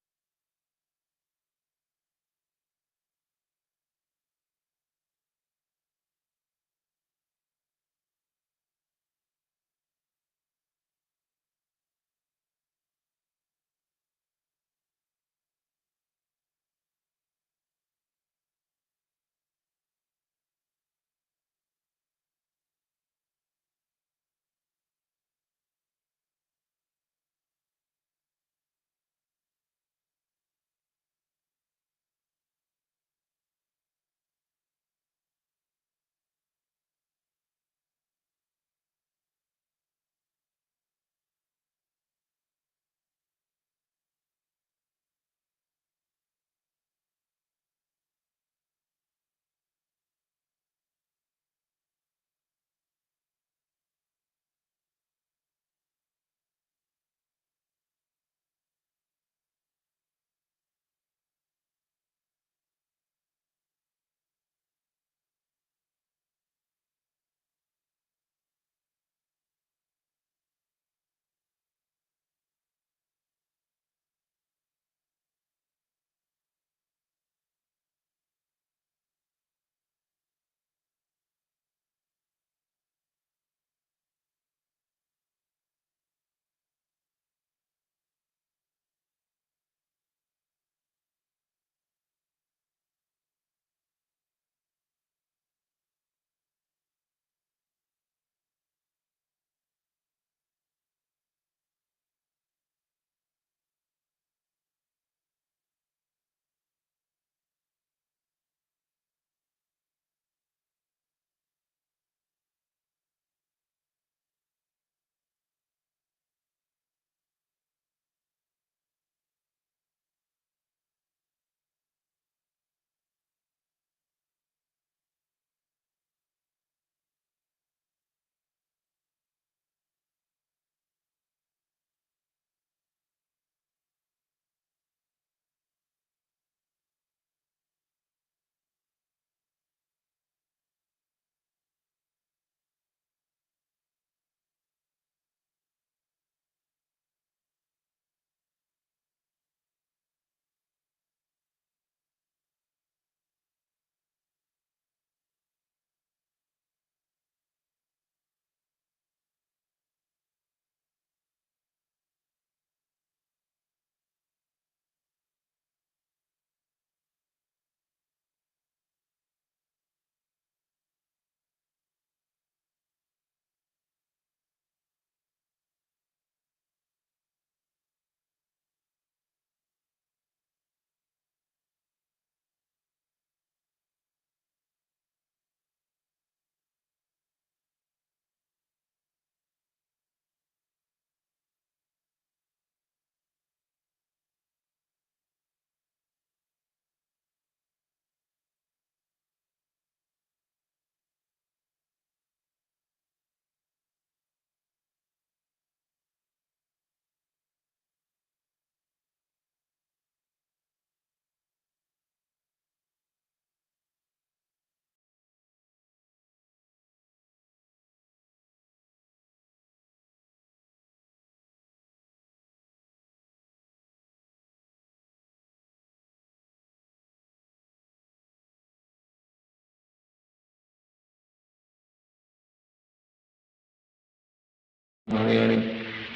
Hare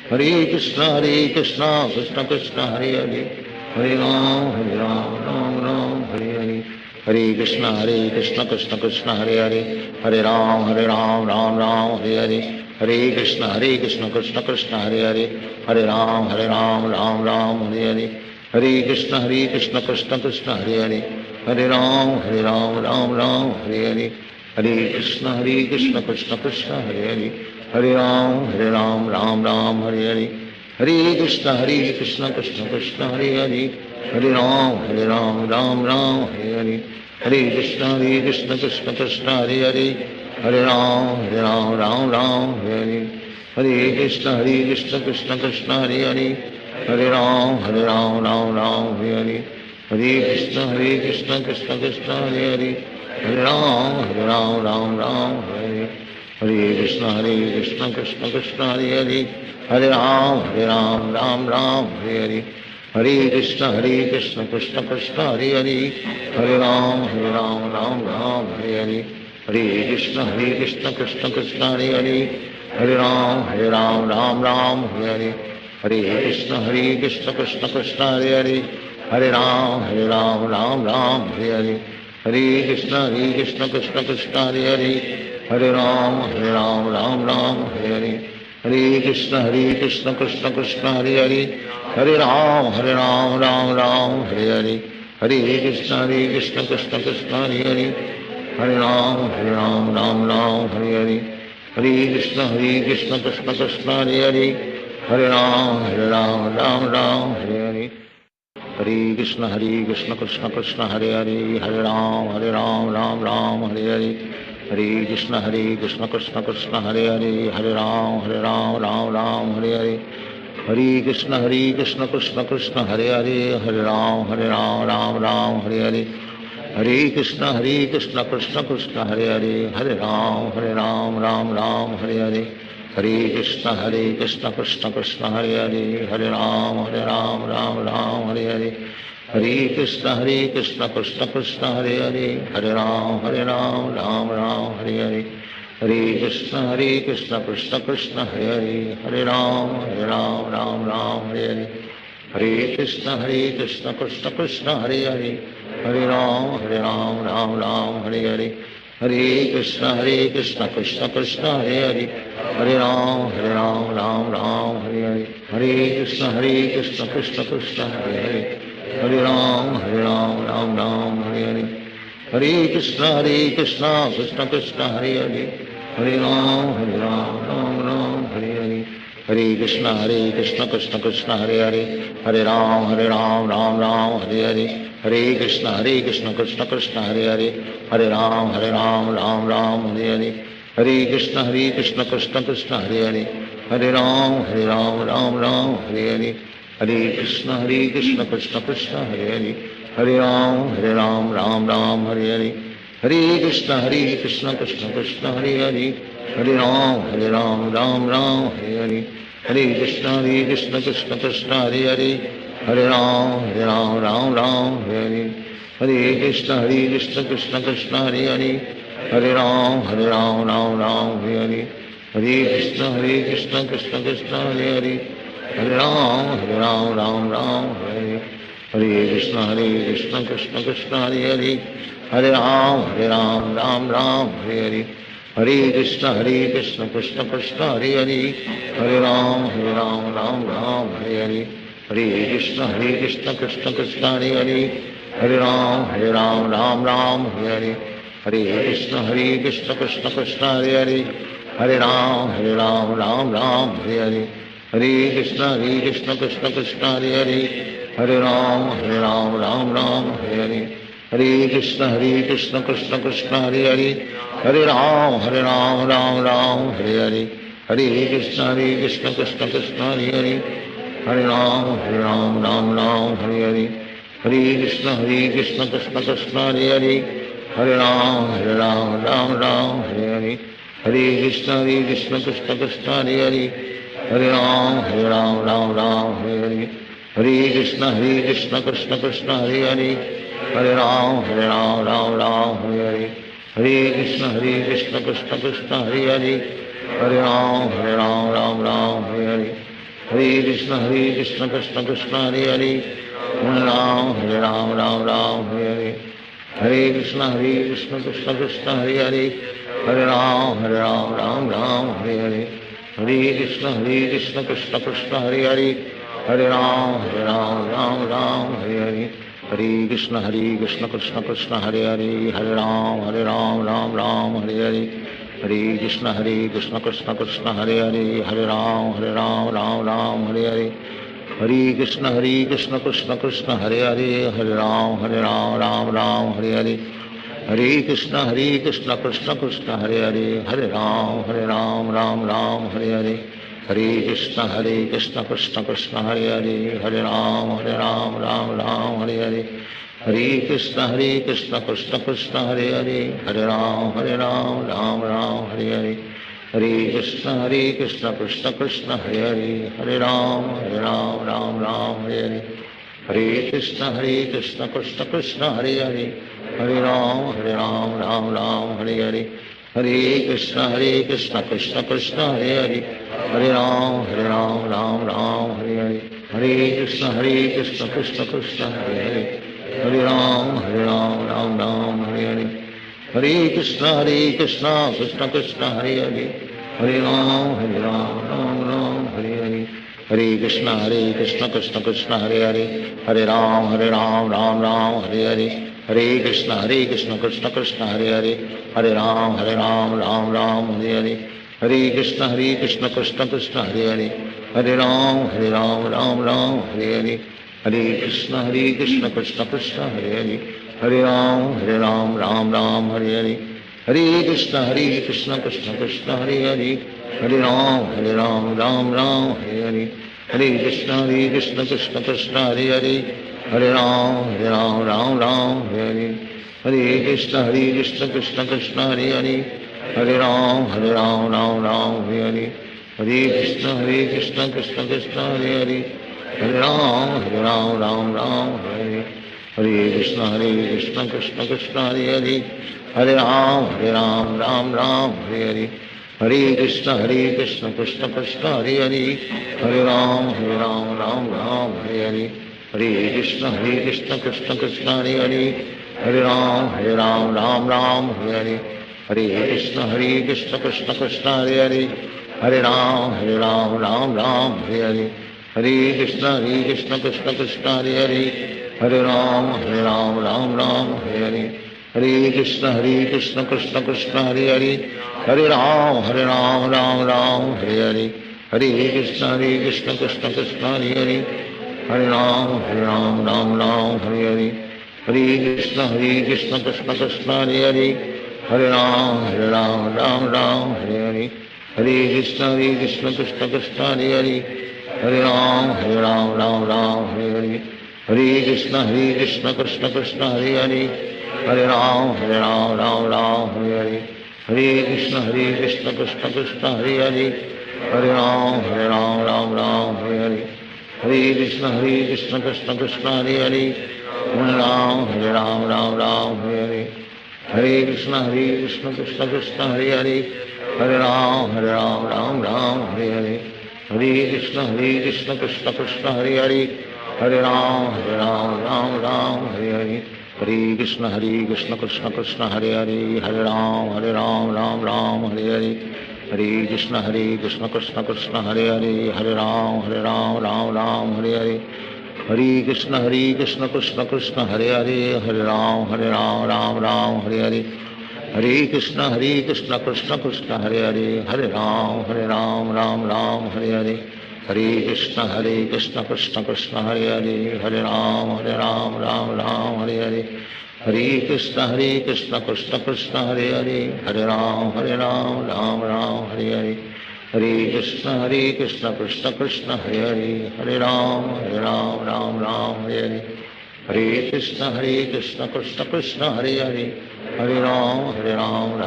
Hare Hare Krishna Krishna Krishna Hare Hare Hare Ram Ram Ram Hare Hare Hare Krishna Krishna Krishna Hare Hare Hare Ram Ram Ram Hare Hare Hare Krishna Krishna Krishna Hare Hare Hare Ram Ram Ram Hare Hare Hare Krishna Krishna Krishna Hare Hare Hare Ram Ram Ram Hare Hare Hare Krishna Krishna Krishna Hare Hare Hare Ram Ram Ram Hare Hare Hare Krishna Krishna Krishna Hare Hare Hare Ram Ram Ram Hare Hare Hare Krishna Krishna Krishna Hare Hare Hare Ram Ram Ram Hare Hare Hare Krishna Krishna Krishna Hare Hare Hare Ram Ram Ram Hare Hare Hare Krishna Krishna Krishna Hare Hare Hare Ram Ram Ram Hare Hare Hare Krishna Krishna Krishna Hare Hare Hare Ram Ram Ram Hare Hare Hare Krishna Krishna Krishna Hare Hare Hare Ram Ram Ram Hare Hare Hare Krishna Krishna Krishna Hare Hare Hare Ram Ram Ram Hare Hare Hare Krishna Krishna Krishna Hare Hare Hare Ram Ram Ram Hare Hare Hare Krishna Krishna Krishna Hare Hare Hare Ram Ram Ram Hare Hare Hare Krishna Krishna Krishna Hare Hare Hare Ram Ram Hare Hare Hare Krishna Krishna Krishna Hare Hare Hare Ram Ram Hare Hare Hare Krishna Krishna Krishna Hare Hare Hare Ram Ram Hare Hare Hare Krishna Krishna Krishna Hare Hare Hare Ram Ram Hare Hare Hare Krishna Krishna Krishna Hare Hare Hare Ram Ram Hare Hare Hare Krishna Krishna Krishna Hare Hare Hare Ram Ram Hare Hare Hare Krishna Krishna Krishna Hare Hare Hare Ram Ram Hare Hare Hare Krishna Krishna Krishna Hare Hare Hare Ram Ram Hare Hare Hare Krishna Krishna Krishna Hare Hare Hare Ram Ram Hare Hare Hare Krishna Krishna Krishna Hare Hare Hare Ram Ram Hare Hare Hare Krishna Krishna Krishna Hare Hare Hare Ram Ram Hare Hare Hare Krishna Krishna Krishna Hare Hare Hare Ram Ram Hare Hare Hare Krishna Krishna Krishna Hare Hare Hare Ram Ram Hare Hare Hare Krishna Krishna Krishna Hare Hare Hare Ram Ram Hare Hare Hare Krishna Krishna Krishna Hare Hare Hare Ram Ram Hare Hare Hare Krishna Krishna Krishna Hare Hare Hare Ram Ram Hare Hare Hare Krishna Krishna Krishna Hare Hare Hare Ram Ram Hare Hare Hare Krishna Krishna Krishna Hare Hare Hare Ram Ram Hare Hare Hare Krishna Krishna Krishna Hare Hare Hare Ram Ram Hare Hare Hare Krishna Krishna Krishna Hare Hare Hare Ram Ram Hare Hare Hare Krishna Krishna Krishna Hare Hare Hare Ram Ram Hare Hare Hare Krishna Krishna Krishna Hare Hare Hare Ram Ram Hare Hare Hare Krishna Krishna Krishna Hare Hare Hare Ram Ram Hare Hare Hare Krishna Krishna Krishna Hare Hare Hare Ram Ram Hare Hare Hare Krishna Krishna Krishna Hare Hare Hare Ram Ram Hare Hare Hare Krishna Krishna Krishna Hare Hare Hare Ram Ram Hare Hare Hare Krishna Krishna Krishna Hare Hare Hare Ram Ram Hare Hare Hare Krishna Krishna Krishna Hare Hare Hare Ram Ram Hare Hare Hare Krishna Krishna Krishna Hare Hare Hare Ram Hare Hare Hare Krishna Krishna Krishna Hare Hare Hare Ram Hare Hare Hare Krishna Krishna Krishna Hare Hare Hare Ram Hare Hare Hare Krishna Krishna Krishna Hare Hare Hare Ram Hare Hare Hare Krishna Krishna Krishna Hare Hare Hare Ram Ram Ram Hare Hare Hare Krishna Krishna Hare Hare Hare Ram Ram Hare Hare Krishna Krishna Krishna Hare Hare Hare Ram Ram Hare Hare Hare Krishna Krishna Krishna Hare Hare Hare Ram Ram Hare Hare Hare Krishna Krishna Krishna Hare Hare Hare Ram Ram Hare Hare Hare Krishna Krishna Krishna Hare Hare Hare Ram Hare Hare Hare Krishna Krishna Krishna Hare Hare Hare Ram Hare Hare Hare Krishna Krishna Krishna Hare Hare Hare Ram Hare Hare Hare Krishna Krishna Krishna Hare Hare Hare Ram Hare Hare Hare Krishna Krishna Krishna Hare Hare Hare Ram Hare Hare Hare Krishna Krishna Krishna Hare Hare Hare Ram Hare Hare Hare Krishna Krishna Krishna Hare Hare Hare Ram Hare Hare Hare Krishna Krishna Krishna Hare Hare Hare Ram Hare Hare Hare Krishna Krishna Krishna Hare Hare Hare Ram Hare Hare Hare Krishna Krishna Krishna Hare Hare Hare Ram Hare Hare Hare Krishna Krishna Krishna Hare Hare Hare Ram Hare Hare Hare Krishna Krishna Krishna Hare Hare Hare Ram Hare Hare Hare Krishna Krishna Krishna Hare Hare Hare Ram Hare Hare Hare Krishna Krishna Krishna Hare Hare Hare Ram Hare Hare Hare Krishna Krishna Krishna Hare Hare Hare Ram Hare Hare Hare Krishna Krishna Krishna Hare Hare Hare Ram Hare Hare Hare Krishna Krishna Krishna Hare Hare Hare Ram Hare Hare Hare Krishna Krishna Krishna Hare Hare Hare Ram Hare Hare Hare Krishna Krishna Krishna Hare Hare Hare Ram Hare Hare Hare Krishna Krishna Krishna Hare Hare Hare Ram Hare Hare Hare Krishna Krishna Krishna Hare Hare Hare Ram Hare Hare Hare Krishna Krishna Krishna Hare Hare Hare Ram Hare Hare Hare Krishna Krishna Krishna Hare Hare Hare Ram Hare Hare Hare Krishna Krishna Krishna Hare Hare Hare Ram Hare Hare Hare Krishna Krishna Krishna Hare Hare Hare Ram Hare Hare Hare Krishna Krishna Krishna Hare Hare Hare Ram Hare Hare Hare Krishna Krishna Krishna Hare Hare Hare Ram Hare Hare Hare Krishna Krishna Krishna Hare Hare Hare Ram Hare Hare Hare Krishna Krishna Krishna Hare Hare Hare Ram Hare Hare Hare Krishna Krishna Krishna Hare Hare Hare Ram Hare Hare Hare Krishna Krishna Krishna Hare Hare Hare Ram Hare Hare Hare Krishna Krishna Krishna Hare Hare Hare Ram Hare Hare Hare Krishna Krishna Krishna Hare Hare Hare Ram Hare Hare Hare Krishna Krishna Krishna Hare Hare Hare Ram Hare Hare Hare Krishna Krishna Krishna Hare Hare Hare Ram Hare Hare Hare Krishna Krishna Krishna Hare Hare Hare Ram Hare Hare Hare Krishna Krishna Krishna Hare Hare Hare Ram Hare Hare Hare Krishna Krishna Krishna Hare Hare Hare Ram Hare Hare Hare Krishna Krishna Krishna Hare Hare Hare Ram Hare Hare Hare Krishna Krishna Krishna Hare Hare Hare Ram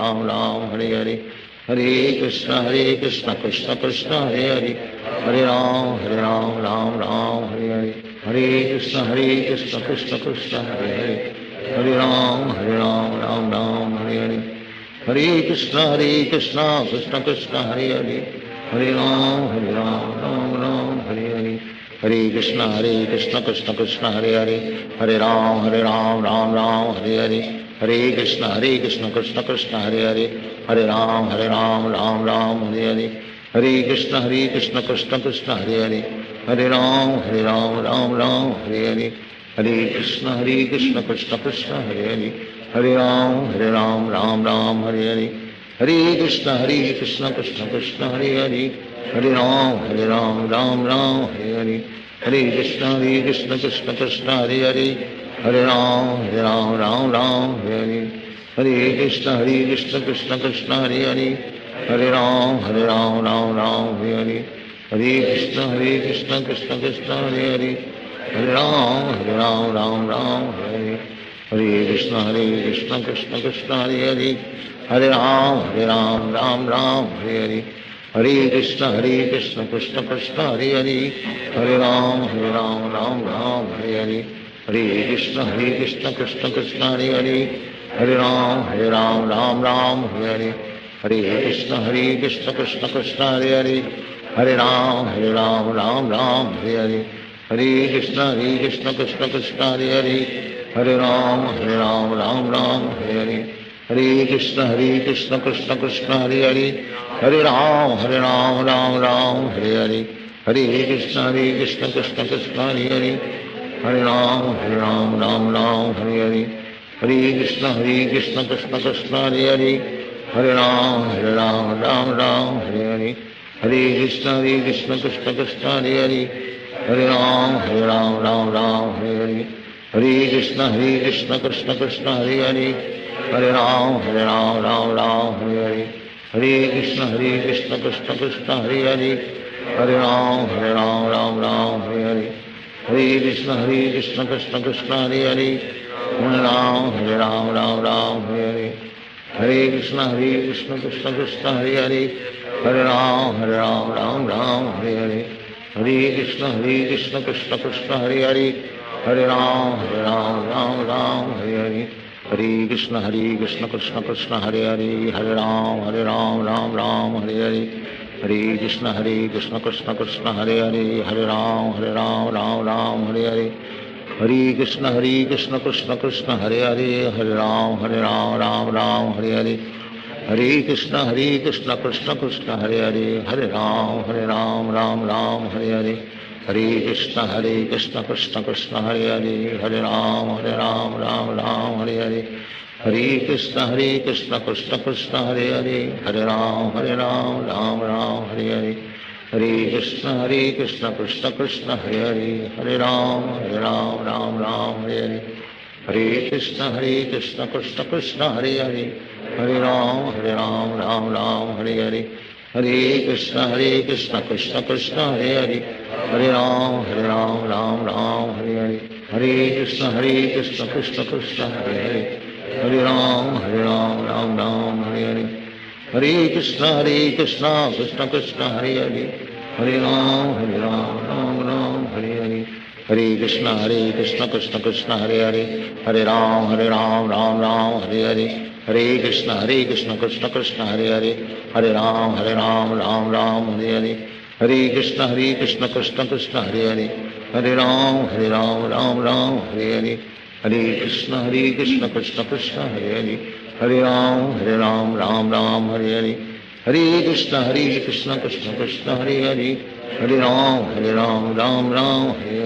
Hare Hare Hare Krishna Krishna Krishna Hare Hare Hare Ram Hare Hare Hare Krishna Krishna Krishna Hare Hare Hare Ram Hare Hare Hare Krishna Krishna Krishna Hare Hare Hare Ram Ram Ram Hare Hare Hare Krishna Krishna Krishna Hare Hare Hare Ram Ram Ram Hare Hare Hare Krishna Krishna Krishna Hare Hare Hare Ram Ram Hare Hare Hare Krishna Krishna Krishna Hare Hare Hare Ram Ram Hare Hare Hare Krishna Krishna Krishna Hare Hare Hare Ram Ram Hare Hare Hare Krishna Krishna Krishna Hare Hare Hare Ram Ram Hare Hare Hare Krishna Krishna Krishna Hare Hare Hare Ram Ram Hare Hare Hare Krishna Krishna Krishna Hare Hare Hare Ram Ram Hare Hare Hare Krishna Krishna Krishna Hare Hare Hare Ram Ram Hare Hare Hare Krishna Krishna Krishna Hare Hare Hare Ram Ram Hare Hare Hare Krishna Krishna Krishna Hare Hare Hare Ram Ram Hare Hare Hare Krishna Krishna Krishna Hare Hare Hare Ram Ram Hare Hare Hare Krishna Krishna Krishna Hare Hare Hare Ram Ram Hare Hare Hare Krishna Krishna Krishna Hare Hare Hare Ram Ram Hare Hare Hare Krishna Krishna Krishna Hare Hare Hare Ram Ram Hare Hare Hare Krishna Krishna Krishna Hare Hare Hare Ram Ram Hare Hare Hare Krishna Krishna Krishna Hare Hare Hare Ram Ram Hare Hare Hare Krishna Krishna Krishna Hare Hare Hare Ram Ram Hare Hare Hare Krishna Krishna Krishna Hare Hare Hare Ram Ram Hare Hare Hare Krishna Krishna Krishna Hare Hare Hare Ram Ram Hare Hare Hare Krishna Krishna Krishna Hare Hare Hare Ram Ram Hare Hare Hare Krishna Krishna Krishna Hare Hare Hare Ram Ram Hare Hare Hare Krishna Krishna Krishna Hare Hare Hare Ram Ram Hare Hare Hare Krishna Krishna Krishna Hare Hare Hare Ram Ram Hare Hare Hare Krishna Krishna Krishna Hare Hare Hare Ram Ram Hare Hare Hare Krishna Krishna Krishna Hare Hare Hare Ram Ram Hare Hare Hare Krishna Krishna Krishna Hare Hare Hare Ram Ram Hare Hare Hare Krishna Krishna Krishna Hare Hare Hare Ram Ram Hare Hare Hare Krishna Krishna Krishna Hare Hare Hare Ram Hare Hare Hare Krishna Krishna Krishna Hare Hare Hare Ram Hare Hare Hare Krishna Krishna Krishna Hare Hare Hare Ram Hare Hare Hare Krishna Krishna Krishna Hare Hare Hare Ram Hare Hare Hare Krishna Krishna Krishna Hare Hare Hare Ram Hare Hare Hare Krishna Krishna Krishna Hare Hare Hare Ram Hare Hare Hare Krishna Krishna Krishna Hare Hare Hare Ram Hare Hare Hare Krishna Krishna Krishna Hare Hare Hare Ram Hare Hare Hare Krishna Krishna Krishna Hare Hare Hare Ram Hare Hare Hare Krishna Krishna Krishna Hare Hare Hare Ram Hare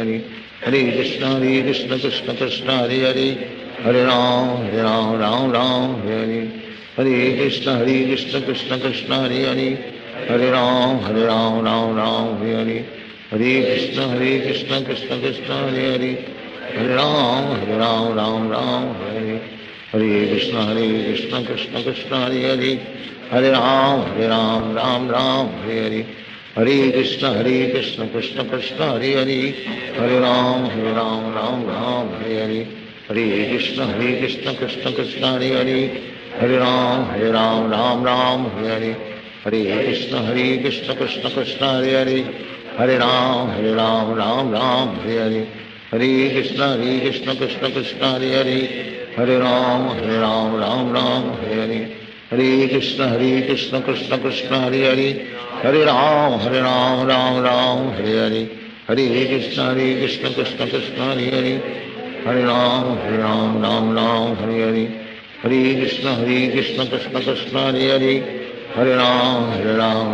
Hare Hare Krishna Krishna Krishna Hare Hare Hare Ram Hare Hare Hare Krishna Krishna Krishna Hare Hare Hare Ram Hare Hare Hare Krishna Krishna Krishna Hare Hare Hare Ram Hare Hare Hare Krishna Krishna Krishna Hare Hare Hare Ram Hare Hare Hare Krishna Krishna Krishna Hare Hare Hare Ram Hare Hare Hare Krishna Krishna Krishna Hare Hare Hare Ram Hare Hare Hare Krishna Krishna Krishna Hare Hare Hare Ram Hare Hare Hare Krishna Krishna Krishna Hare Hare Hare Ram Hare Hare Hare Krishna Krishna Krishna Hare Hare Hare Ram Hare Hare Hare Krishna Krishna Krishna Hare Hare Hare Ram Ram Ram Hare Hare Hare Krishna Krishna Krishna Hare Hare Hare Ram Ram Ram Hare Hare Hare Krishna Krishna Krishna Hare Hare Hare Ram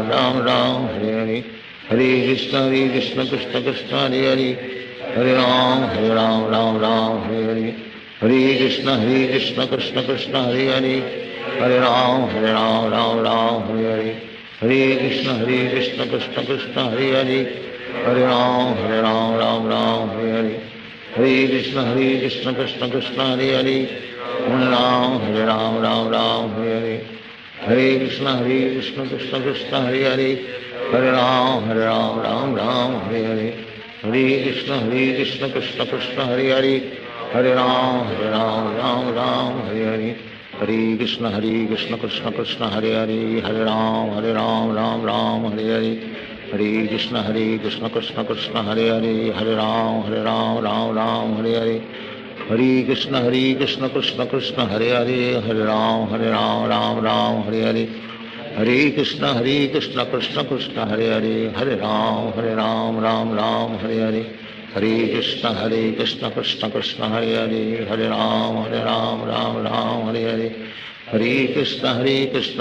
Ram Hare Hare Hare Krishna Krishna Krishna Hare Hare Hare Ram Ram Hare Hare Hare Krishna Krishna Krishna Hare Hare Hare Ram Ram Hare Hare Hare Krishna Krishna Krishna Hare Hare Hare Ram Ram Hare Hare Hare Krishna Krishna Krishna Hare Hare Hare Ram Ram Hare Hare Hare Krishna Krishna Krishna Hare Hare Hare Ram Ram Hare Hare Hare Krishna Krishna Krishna Hare Hare Hare Ram Ram Hare Hare Hare Krishna Krishna Krishna Hare Hare Hare Ram Ram Hare Hare Hare Krishna Krishna Krishna Hare Hare Hare Ram Ram Hare Hare Hare Krishna Krishna Krishna Hare Hare Hare Ram Ram Hare Hare Hare Krishna Krishna Krishna Hare Hare Hare Ram Ram Hare Hare Hare Krishna Krishna Krishna Hare Hare Hare Ram Ram Hare Hare Hare Krishna Krishna Krishna Hare Hare Hare Ram Ram Hare Hare Hare Krishna Krishna Krishna Hare Hare Hare Ram Ram Hare Hare Hare Krishna Krishna Krishna Hare Hare Hare Ram Ram Hare Hare Hare Krishna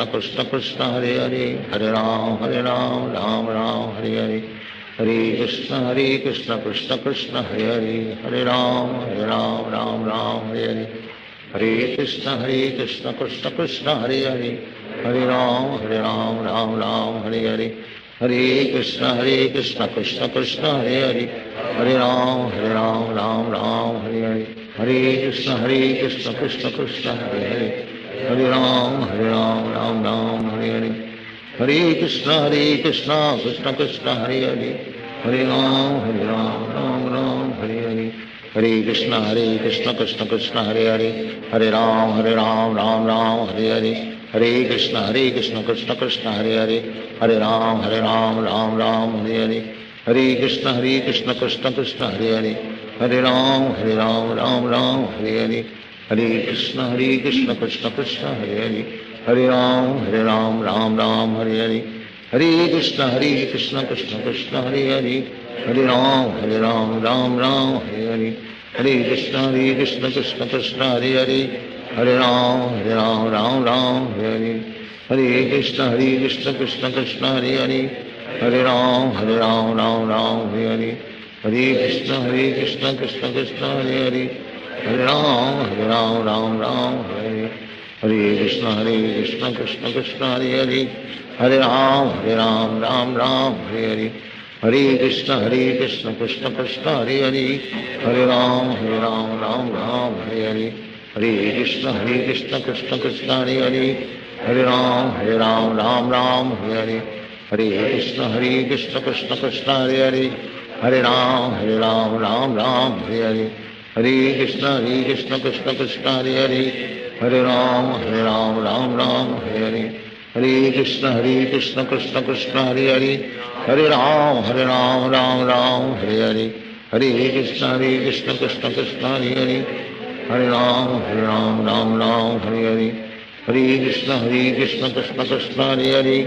Krishna Krishna Hare Hare Hare Ram Ram Hare Hare Hare Krishna Krishna Krishna Hare Hare Hare Ram Ram Hare Hare Hare Krishna Krishna Krishna Hare Hare Hare Ram Ram Hare Hare Hare Krishna Krishna Krishna Hare Hare Hare Ram Ram Hare Hare Hare Krishna Krishna Krishna Hare Hare Hare Ram Ram Hare Hare Hare Krishna Krishna Krishna Hare Hare Hare Ram Ram Hare Hare Hare Krishna Krishna Krishna Hare Hare Hare Ram Ram Hare Hare Hare Krishna Krishna Krishna Hare Hare Hare Ram Ram Hare Hare Hare Krishna Krishna Krishna Hare Hare Hare Ram Ram Hare Hare Hare Krishna Krishna Krishna Hare Hare Hare Ram Ram Hare Hare Hare Krishna Krishna Krishna Hare Hare Hare Ram Ram Hare Hare Hare Krishna Krishna Krishna Hare Hare Hare Ram Ram Hare Hare Hare Krishna Krishna Krishna Hare Hare Hare Ram Ram Hare Hare Hare Krishna Krishna Krishna Hare Hare Hare Ram Ram Hare Hare Hare Krishna Krishna Krishna Hare Hare Hare Ram Ram Hare Hare Hare Krishna Krishna Krishna Hare Hare Hare Ram Ram Hare Hare Hare Krishna Krishna Krishna Hare Hare Hare Ram Ram Hare Hare Hare Krishna Krishna Krishna Hare Hare Hare Ram Ram Hare Hare Hare Krishna Krishna Krishna Hare Hare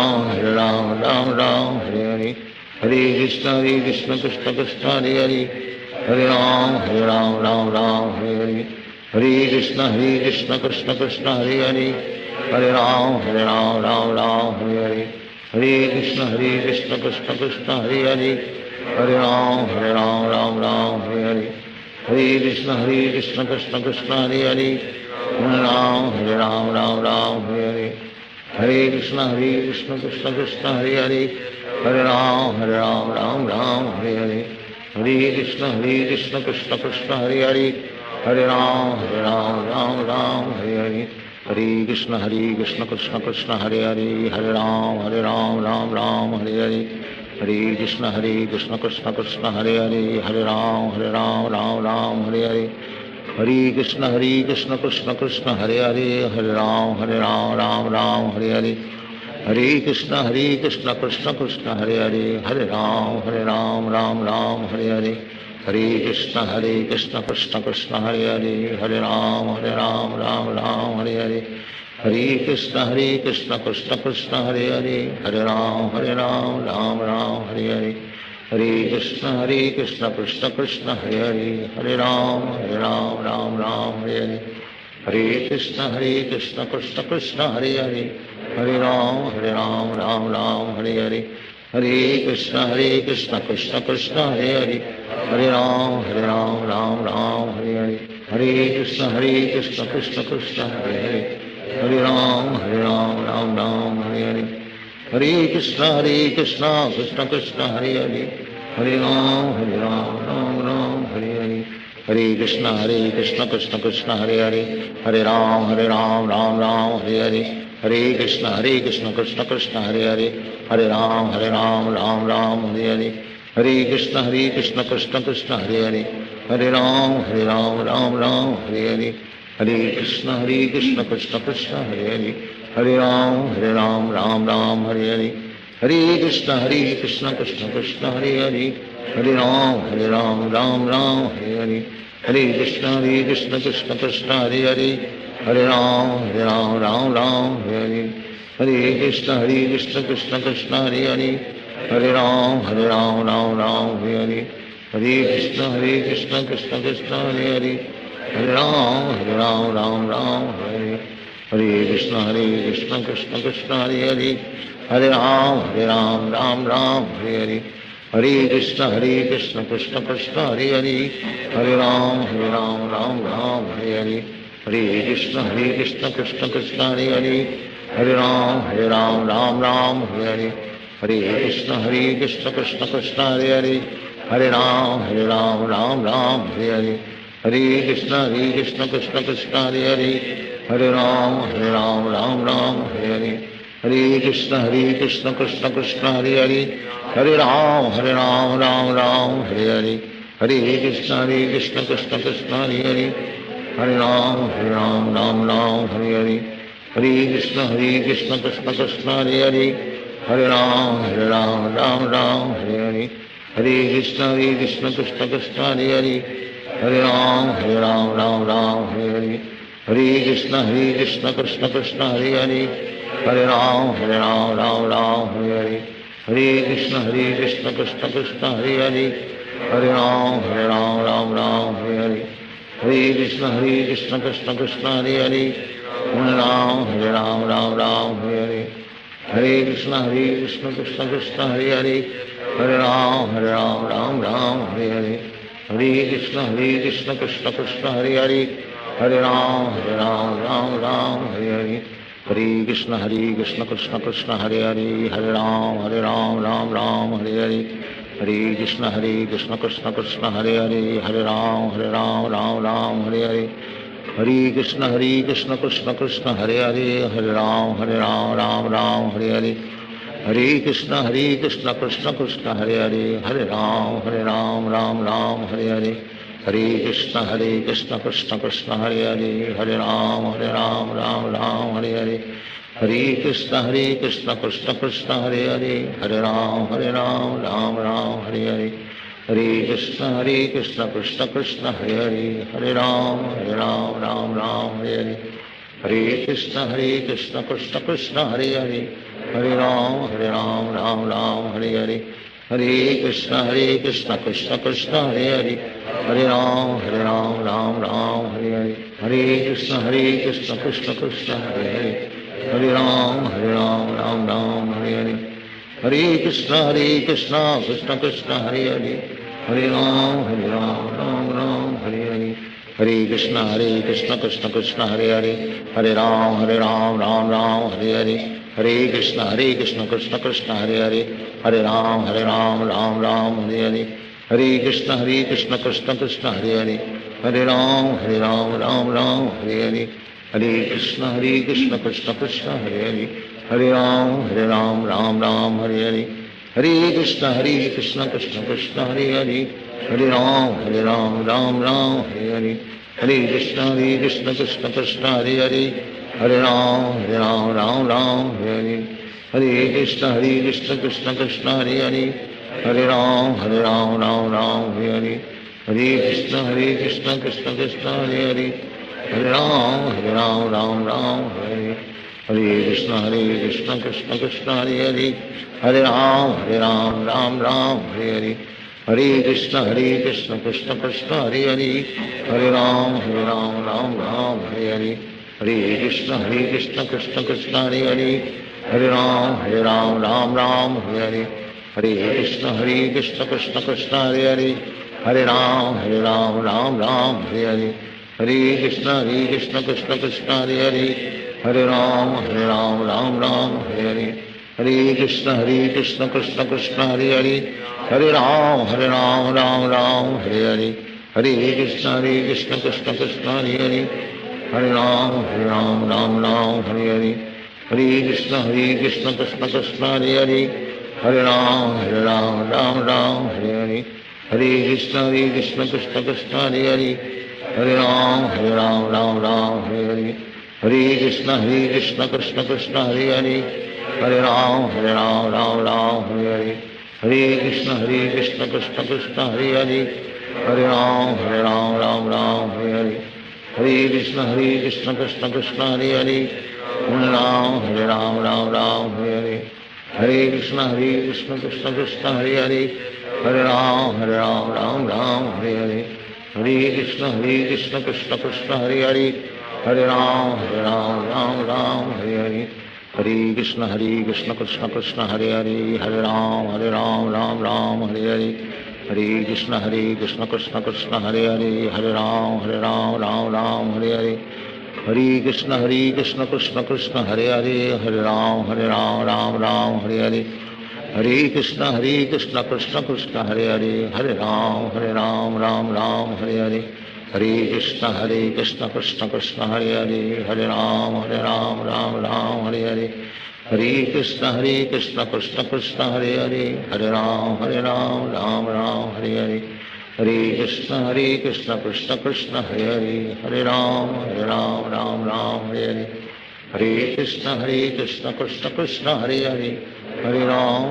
Hare Ram Ram Hare Hare Hare Krishna Krishna Krishna Hare Hare Hare Ram Ram Hare Hare Hare Krishna Krishna Krishna Hare Hare Hare Ram Hare Hare Hare Krishna Krishna Krishna Hare Hare Hare Ram Hare Hare Hare Krishna Krishna Krishna Hare Hare Hare Ram Hare Hare Hare Krishna Krishna Krishna Hare Hare Hare Ram Hare Hare Hare Krishna Krishna Krishna Hare Hare Hare Ram Hare Hare Hare Krishna Krishna Krishna Hare Hare Hare Ram Hare Hare Hare Krishna Krishna Krishna Hare Hare Hare Ram Hare Hare Hare Krishna Krishna Krishna Hare Hare Hare Ram Hare Hare Hare Krishna Krishna Krishna Hare Hare Hare Ram Ram Hare Hare Hare Krishna Krishna Krishna Hare Hare Hare Ram Ram Hare Hare Hare Krishna Krishna Krishna Hare Hare, Hare Ram Ram Ram Hare Hare, Hare Krishna Krishna Krishna Hare Hare, Hare Ram Ram Ram Hare Hare, Hare Krishna Krishna Krishna Hare Hare, Hare Ram Ram Ram Hare Hare, Hare Krishna Krishna Krishna Hare Hare, Hare Ram Ram Hare Hare, Hare Krishna Krishna Krishna Hare Hare, Hare Ram Ram Ram Hare Hare, Hare Krishna Krishna Krishna Hare Hare, Hare Ram Ram Hare Hare, Hare Krishna Krishna Krishna Hare Hare, Hare Ram Ram Ram Hare Hare, Hare Krishna Krishna Krishna Hare Hare, Hare Ram Ram Ram Hare Hare, Hare Krishna Krishna Krishna Hare Hare, Hare Ram Ram Hare Hare, Hare Krishna Krishna Krishna Hare Hare, Hare Ram Ram Hare Hare, Hare Krishna Krishna Krishna Hare Hare, Hare Ram Ram Hare Hare, Hare Krishna Krishna Krishna Hare Hare, Hare Ram Ram Hare Hare, Hare Krishna Krishna Krishna Hare Hare, Hare Ram Ram Hare Hare, Hare Krishna Krishna Krishna Hare Hare, Hare Ram Ram Hare Hare, Hare Krishna Krishna Krishna Hare Hare, Hare Ram Ram Hare Hare, Hare Krishna Krishna Krishna Hare Hare, Hare Ram Ram Hare Hare, Hare Krishna Krishna Krishna Hare Hare, Hare Ram Ram Hare Hare, Hare Krishna Krishna Krishna Hare Hare, Hare Ram Ram Hare Hare, Hare Krishna Krishna Krishna Hare Hare, Hare Ram Ram Hare Hare, Hare Krishna Krishna Krishna Hare Hare, Hare Ram Ram Hare Hare, Hare Krishna Krishna Krishna Hare Hare, Hare Ram Ram Hare Hare, Hare Krishna Krishna Krishna Hare Hare, Hare Ram Ram Hare Hare, Hare Krishna Krishna Krishna Hare Hare, Hare Ram Ram Hare Hare, Hare Krishna Krishna Krishna Hare Hare, Hare Ram Ram Hare Hare, Hare Krishna Krishna Krishna Hare Hare, Hare Ram Ram Hare Hare, Hare Krishna Krishna Krishna Hare Hare, Hare Ram Ram Hare Hare, Hare Krishna Krishna Krishna Hare Hare, Hare Ram Ram Hare Hare, Hare Krishna Krishna Krishna Hare Hare, Hare Ram Ram Hare Hare, Hare Krishna Krishna Krishna Hare Hare, Hare Ram Ram Hare Hare, Hare Krishna Krishna Krishna Hare Hare, Hare Ram Ram Hare Hare, Hare Krishna Krishna Krishna Hare Hare, Hare Ram Ram Hare Hare, Hare Krishna Krishna Krishna Hare Hare, Hare Ram Ram Hare Hare, Hare Krishna Krishna Krishna Hare Hare, Hare Ram Ram Hare Hare, Hare Krishna Krishna Krishna Hare Hare, Hare Ram Ram Hare Hare, Hare Krishna Krishna Krishna Hare Hare, Hare Ram Ram Hare Hare, Hare Krishna Krishna Krishna Hare Hare, Hare Ram Ram Hare Hare, Hare Krishna Krishna Krishna Hare Hare, Hare Ram Ram Hare Hare, Hare Krishna Krishna Krishna Hare Hare, Hare Ram Ram Hare Hare, Hare Krishna Krishna Krishna Hare Hare, Hare Ram Ram Hare Hare, Hare Krishna Krishna Krishna Hare Hare, Hare Ram Ram Hare Hare, Hare Krishna Krishna Krishna Hare Hare, Hare Ram Ram Hare Hare, Hare Krishna Krishna Krishna Hare Hare, Hare Ram Ram Hare Hare, Hare Krishna Krishna Krishna Hare Hare, Hare Ram Ram Hare Hare, Hare Krishna Krishna Krishna Hare Hare, Hare Ram Ram Hare Hare, Hare Krishna Krishna Krishna Hare Hare, Hare Ram Ram Hare Hare, Hare Krishna Krishna Krishna Hare Hare, Hare Ram Ram Hare Hare, Hare Krishna Krishna Krishna Hare Hare, Hare Ram Ram Hare Hare Krishna Krishna Krishna Hare Hare Hare Ram Ram Hare Hare Krishna Krishna Krishna Hare Hare Hare Ram Ram Hare Hare Krishna Krishna Krishna Hare Hare Hare Ram Ram Hare Hare Krishna Krishna Krishna Hare Hare Hare Ram Hare Hare Krishna Krishna Krishna Hare Hare Hare Ram Hare Hare Krishna Krishna Krishna Hare Hare Hare Ram Hare Hare Hare Krishna Krishna Krishna Hare Hare Hare Ram Hare Hare Hare Krishna Krishna Krishna Hare Hare Hare Ram Hare Hare Hare Krishna Krishna Krishna Hare Hare Hare Ram Hare Hare Hare Krishna Krishna Krishna Hare Hare Hare Ram Hare Hare Hare Krishna Krishna Krishna Hare Hare Hare Ram Hare Hare Hare Krishna Krishna Krishna Hare Hare Hare Ram Hare Hare Hare Krishna Krishna Krishna Hare Hare Hare Ram Hare Hare Hare Krishna Krishna Krishna Hare Hare Hare Ram Hare Hare Hare Krishna Krishna Krishna Hare Hare Hare Ram Hare Hare Hare Krishna Krishna Krishna Hare Hare Hare Ram Hare Hare Hare Krishna Krishna Krishna Hare Hare Hare Ram Hare Hare Hare Krishna Krishna Krishna Hare Hare Hare Ram Hare Hare Hare Krishna Krishna Krishna Hare Hare Hare Ram Hare Hare Hare Krishna Krishna Krishna Hare Hare Hare Ram Hare Hare Hare Krishna Krishna Krishna Hare Hare Hare Ram Hare Hare Hare Krishna Krishna Krishna Hare Hare Hare Ram Hare Hare Hare Krishna Krishna Krishna Hare Hare Hare Ram Hare Hare Hare Krishna Krishna Krishna Hare Hare Hare Ram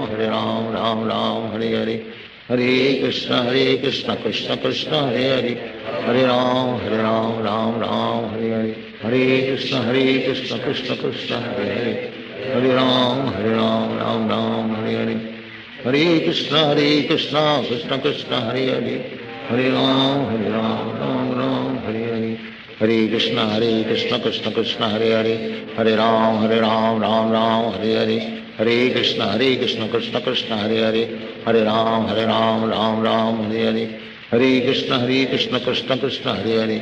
Hare Hare Hare Krishna Krishna Krishna Hare Hare Hare Ram Hare Hare Hare Krishna Krishna Krishna Hare Hare Hare Ram Hare Hare Hare Krishna Krishna Krishna Hare Hare Hare Ram Hare Hare Hare Krishna Krishna Krishna Hare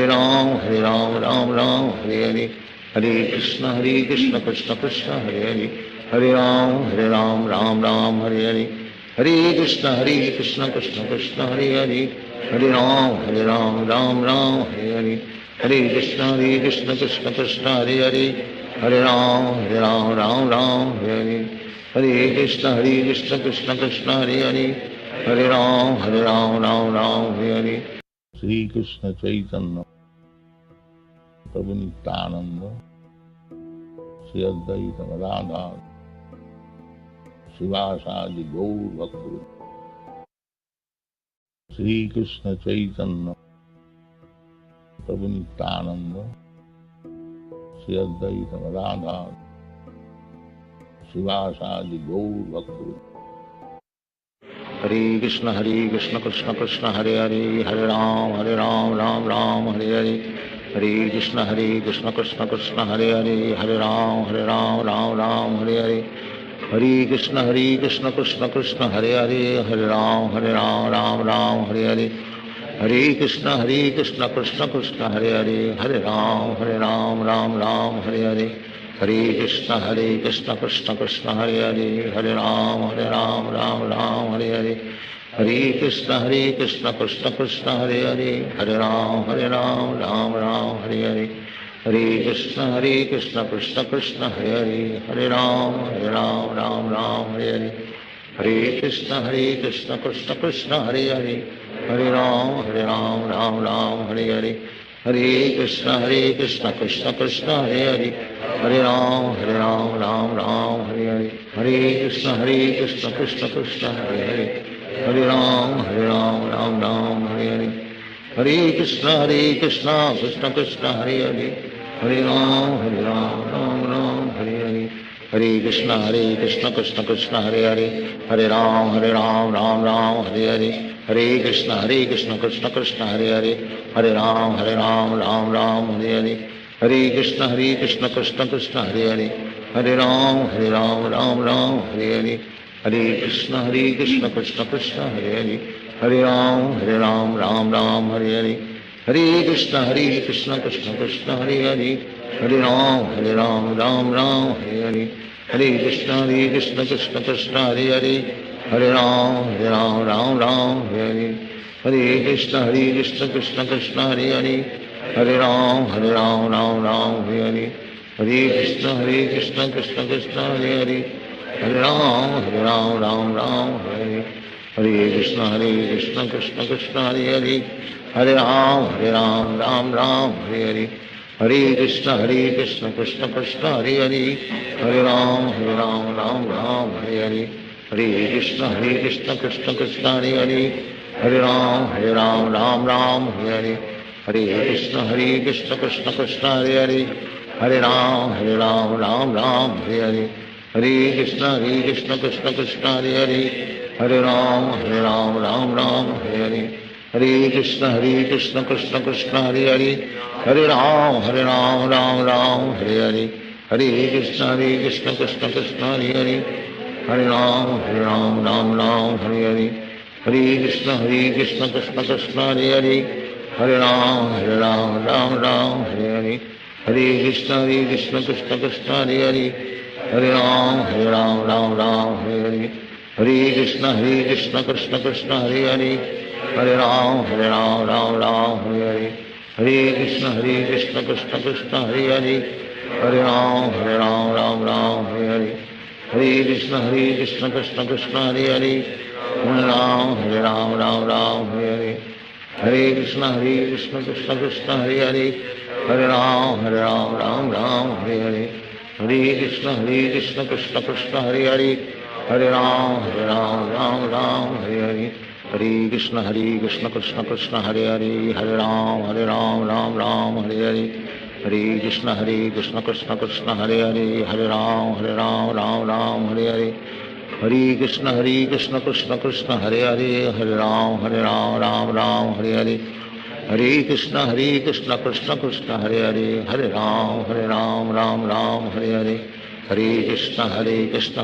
Hare Hare Ram Hare Hare Hare Krishna Krishna Krishna Hare Hare Hare Ram Hare Hare Hare Krishna Krishna Krishna Hare Hare Hare Ram Hare Hare Hare Krishna Krishna Krishna Hare Hare Hare Ram Hare Hare Hare Krishna Krishna Krishna Hare Hare Hare Ram Hare Hare Shri Krishna Chaitanya Prabhu Nityananda Shri Advaita Gadadhar Srivasadi Gaur Bhakta Shri Krishna Chaitanya Prabhu Nityananda Shri Advaita Gadadhar Srivasadi Gaur Bhakta Hare Krishna Krishna Krishna Hare Hare Hare Ram Ram Hare Hare Hare Krishna Krishna Krishna Hare Hare Hare Ram Ram Hare Hare Hare Krishna Krishna Krishna Hare Hare Hare Ram Hare Hare Hare Krishna Krishna Krishna Hare Hare Hare Ram Hare Hare Hare Krishna Krishna Krishna Hare Hare Hare Ram Hare Hare Hare Krishna Krishna Krishna Hare Hare Hare Ram Hare Hare Hare Krishna Krishna Krishna Hare Hare Hare Ram Hare Hare Hare Krishna Krishna Krishna Hare Hare Hare Ram Hare Hare Hare Krishna Krishna Krishna Hare Hare Hare Ram Hare Hare Hare Krishna Krishna Krishna Hare Hare Hare Ram Hare Hare Hare Krishna Krishna Krishna Hare Hare Hare Ram Ram Ram Hare Hare Hare Krishna Krishna Krishna Hare Hare Hare Ram Ram Ram Hare Hare Hare Krishna Krishna Krishna Hare Hare Hare Ram Ram Ram Hare Hare Hare Krishna Krishna Krishna Hare Hare Hare Ram Ram Ram Hare Hare Hare Krishna Krishna Krishna Hare Hare Hare Ram Ram Ram Hare Hare Hare Krishna Krishna Krishna Hare Hare Hare Ram Ram Ram Hare Hare Hare Krishna Krishna Krishna Hare Hare Hare Ram Ram Hare Hare Hare Krishna Krishna Krishna Hare Hare Hare Ram Ram Hare Hare Hare Krishna Krishna Krishna Hare Hare Hare Ram Ram Hare Hare Hare Krishna Krishna Krishna Hare Hare Hare Ram Ram Hare Hare Hare Krishna Krishna Krishna Hare Hare Hare Ram Ram Hare Hare Hare Krishna Krishna Krishna Hare Hare Hare Ram Ram Hare Hare Hare Krishna Krishna Krishna Hare Hare Hare Ram Ram Hare Hare Hare Krishna Krishna Krishna Hare Hare Hare Ram Ram Hare Hare Hare Krishna Krishna Krishna Hare Hare Hare Ram Ram Hare Hare Hare Krishna Krishna Krishna Hare Hare Hare Ram Ram Hare Hare Hare Krishna Krishna Krishna Hare Hare Hare Ram Ram Hare Hare Hare Krishna Krishna Krishna Hare Hare Hare Ram Ram Hare Hare Hare Krishna Krishna Krishna Hare Hare Hare Ram Ram Hare Hare Hare Krishna Krishna Krishna Hare Hare Hare Ram Ram Hare Hare Hare Krishna Krishna Krishna Hare Hare Hare Ram Ram Hare Hare Hare Krishna Krishna Krishna Hare Hare Hare Ram Ram Hare Hare Hare Krishna Krishna Krishna Hare Hare Hare Ram Ram Hare Hare Hare Krishna Krishna Krishna Hare Hare Hare Ram Ram Hare Hare Hare Krishna Krishna Krishna Hare Hare Hare Ram Ram Hare Hare Hare Krishna Krishna Krishna Hare Hare Hare Ram Ram Hare Hare Hare Krishna Krishna Krishna Hare Hare Hare Ram Ram Hare Hare Hare Krishna Krishna Krishna Hare Hare Hare Ram Ram Hare Hare Hare Krishna Krishna Krishna Hare Hare Hare Ram Ram Hare Hare Hare Krishna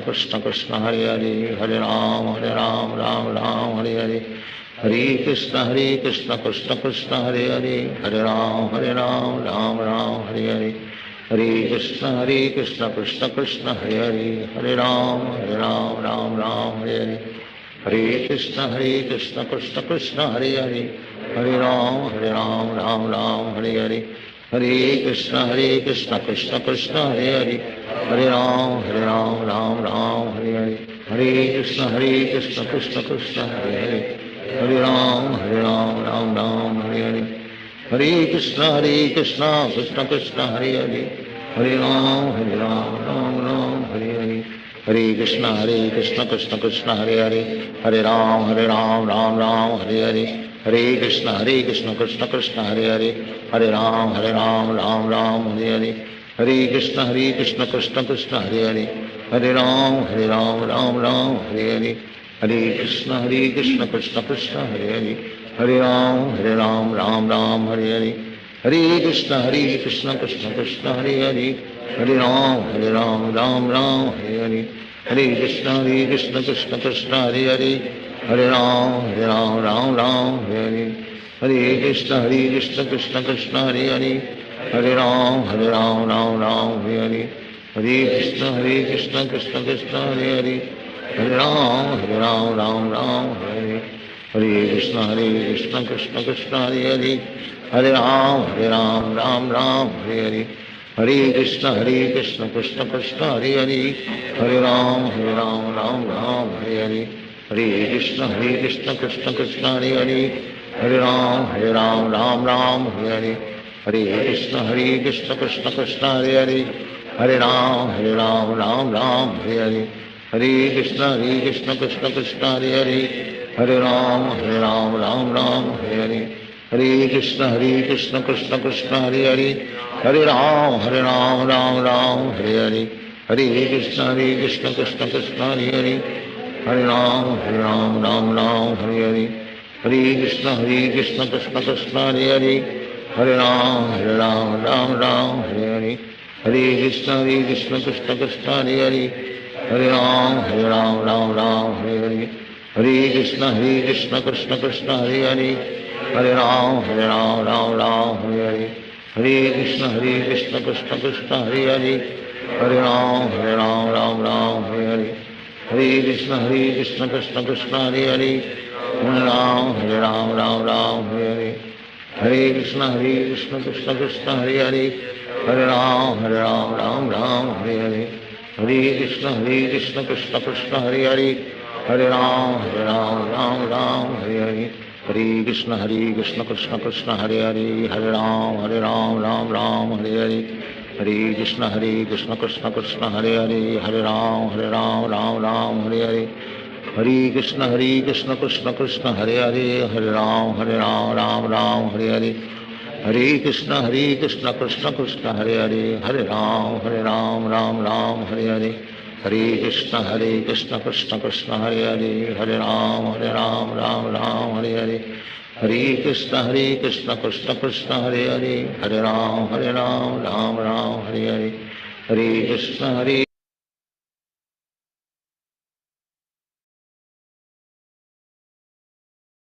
Krishna Krishna Hare Hare Hare Ram Hare Hare Hare Krishna Krishna Krishna Hare Hare Hare Ram Hare Hare Hare Krishna Krishna Krishna Hare Hare Hare Ram Hare Hare Hare Krishna Krishna Krishna Hare Hare Hare Ram Hare Hare Hare Krishna Krishna Krishna Hare Hare Hare Ram Hare Hare Hare Krishna Krishna Krishna Hare Hare Hare Ram Hare Hare Hare Krishna Krishna Krishna Hare Hare Hare Ram Hare Hare Hare Krishna Krishna Krishna Hare Hare Hare Ram Hare Hare Hare Krishna Krishna Krishna Hare Hare Hare Ram Hare Hare Hare Krishna Krishna Krishna Hare Hare Hare Ram Hare Hare Hare Krishna Krishna Krishna Hare Hare Hare Ram Hare Hare Hare Krishna Krishna Krishna Hare Hare Hare Ram Hare Hare Hare Krishna Krishna Krishna Hare Hare Hare Ram Hare Hare Hare Krishna Krishna Krishna Hare Hare Hare Ram Hare Hare Hare Krishna Krishna Krishna Hare Hare Hare Ram Hare Hare Hare Krishna Krishna Krishna Hare Hare Hare Ram Hare Hare Hare Krishna Krishna Krishna Hare Hare Hare Ram Hare Hare Hare Krishna Krishna Krishna Hare Hare Hare Ram Hare Hare Hare Krishna Krishna Krishna Hare Hare Hare Ram Ram Ram Hare Hare Hare Krishna Krishna Krishna Hare Hare Hare Ram Ram Ram Hare Hare Hare Krishna Krishna Krishna Hare Hare Hare Ram Ram Ram Hare Hare Hare Krishna Krishna Krishna Hare Hare Hare Ram Ram Ram Hare Hare Hare Krishna Krishna Krishna Hare Hare Hare Ram Ram Ram Hare Hare Hare Krishna Krishna Krishna Hare Hare Hare Ram Ram Ram Hare Hare Hare Krishna Krishna Krishna Hare Hare Hare Ram Ram Hare Hare Hare Krishna Krishna Krishna Hare Hare Hare Ram Ram Hare Hare Hare Krishna Krishna Krishna Hare Hare Hare Ram Ram Hare Hare Hare Krishna Krishna Krishna Hare Hare Hare Ram Ram Ram Hare Hare Hare Krishna Krishna Krishna Hare Hare Hare Ram Ram Hare Hare Hare Krishna Krishna Krishna Hare Hare Hare Ram Ram Hare Hare Hare Krishna Krishna Krishna Hare Hare Hare Ram Ram Hare Hare Hare Krishna Krishna Krishna Hare Hare Hare Ram Ram Hare Hare Hare Krishna Krishna Krishna Hare Hare Hare Ram Ram Ram Hare Hare Hare Krishna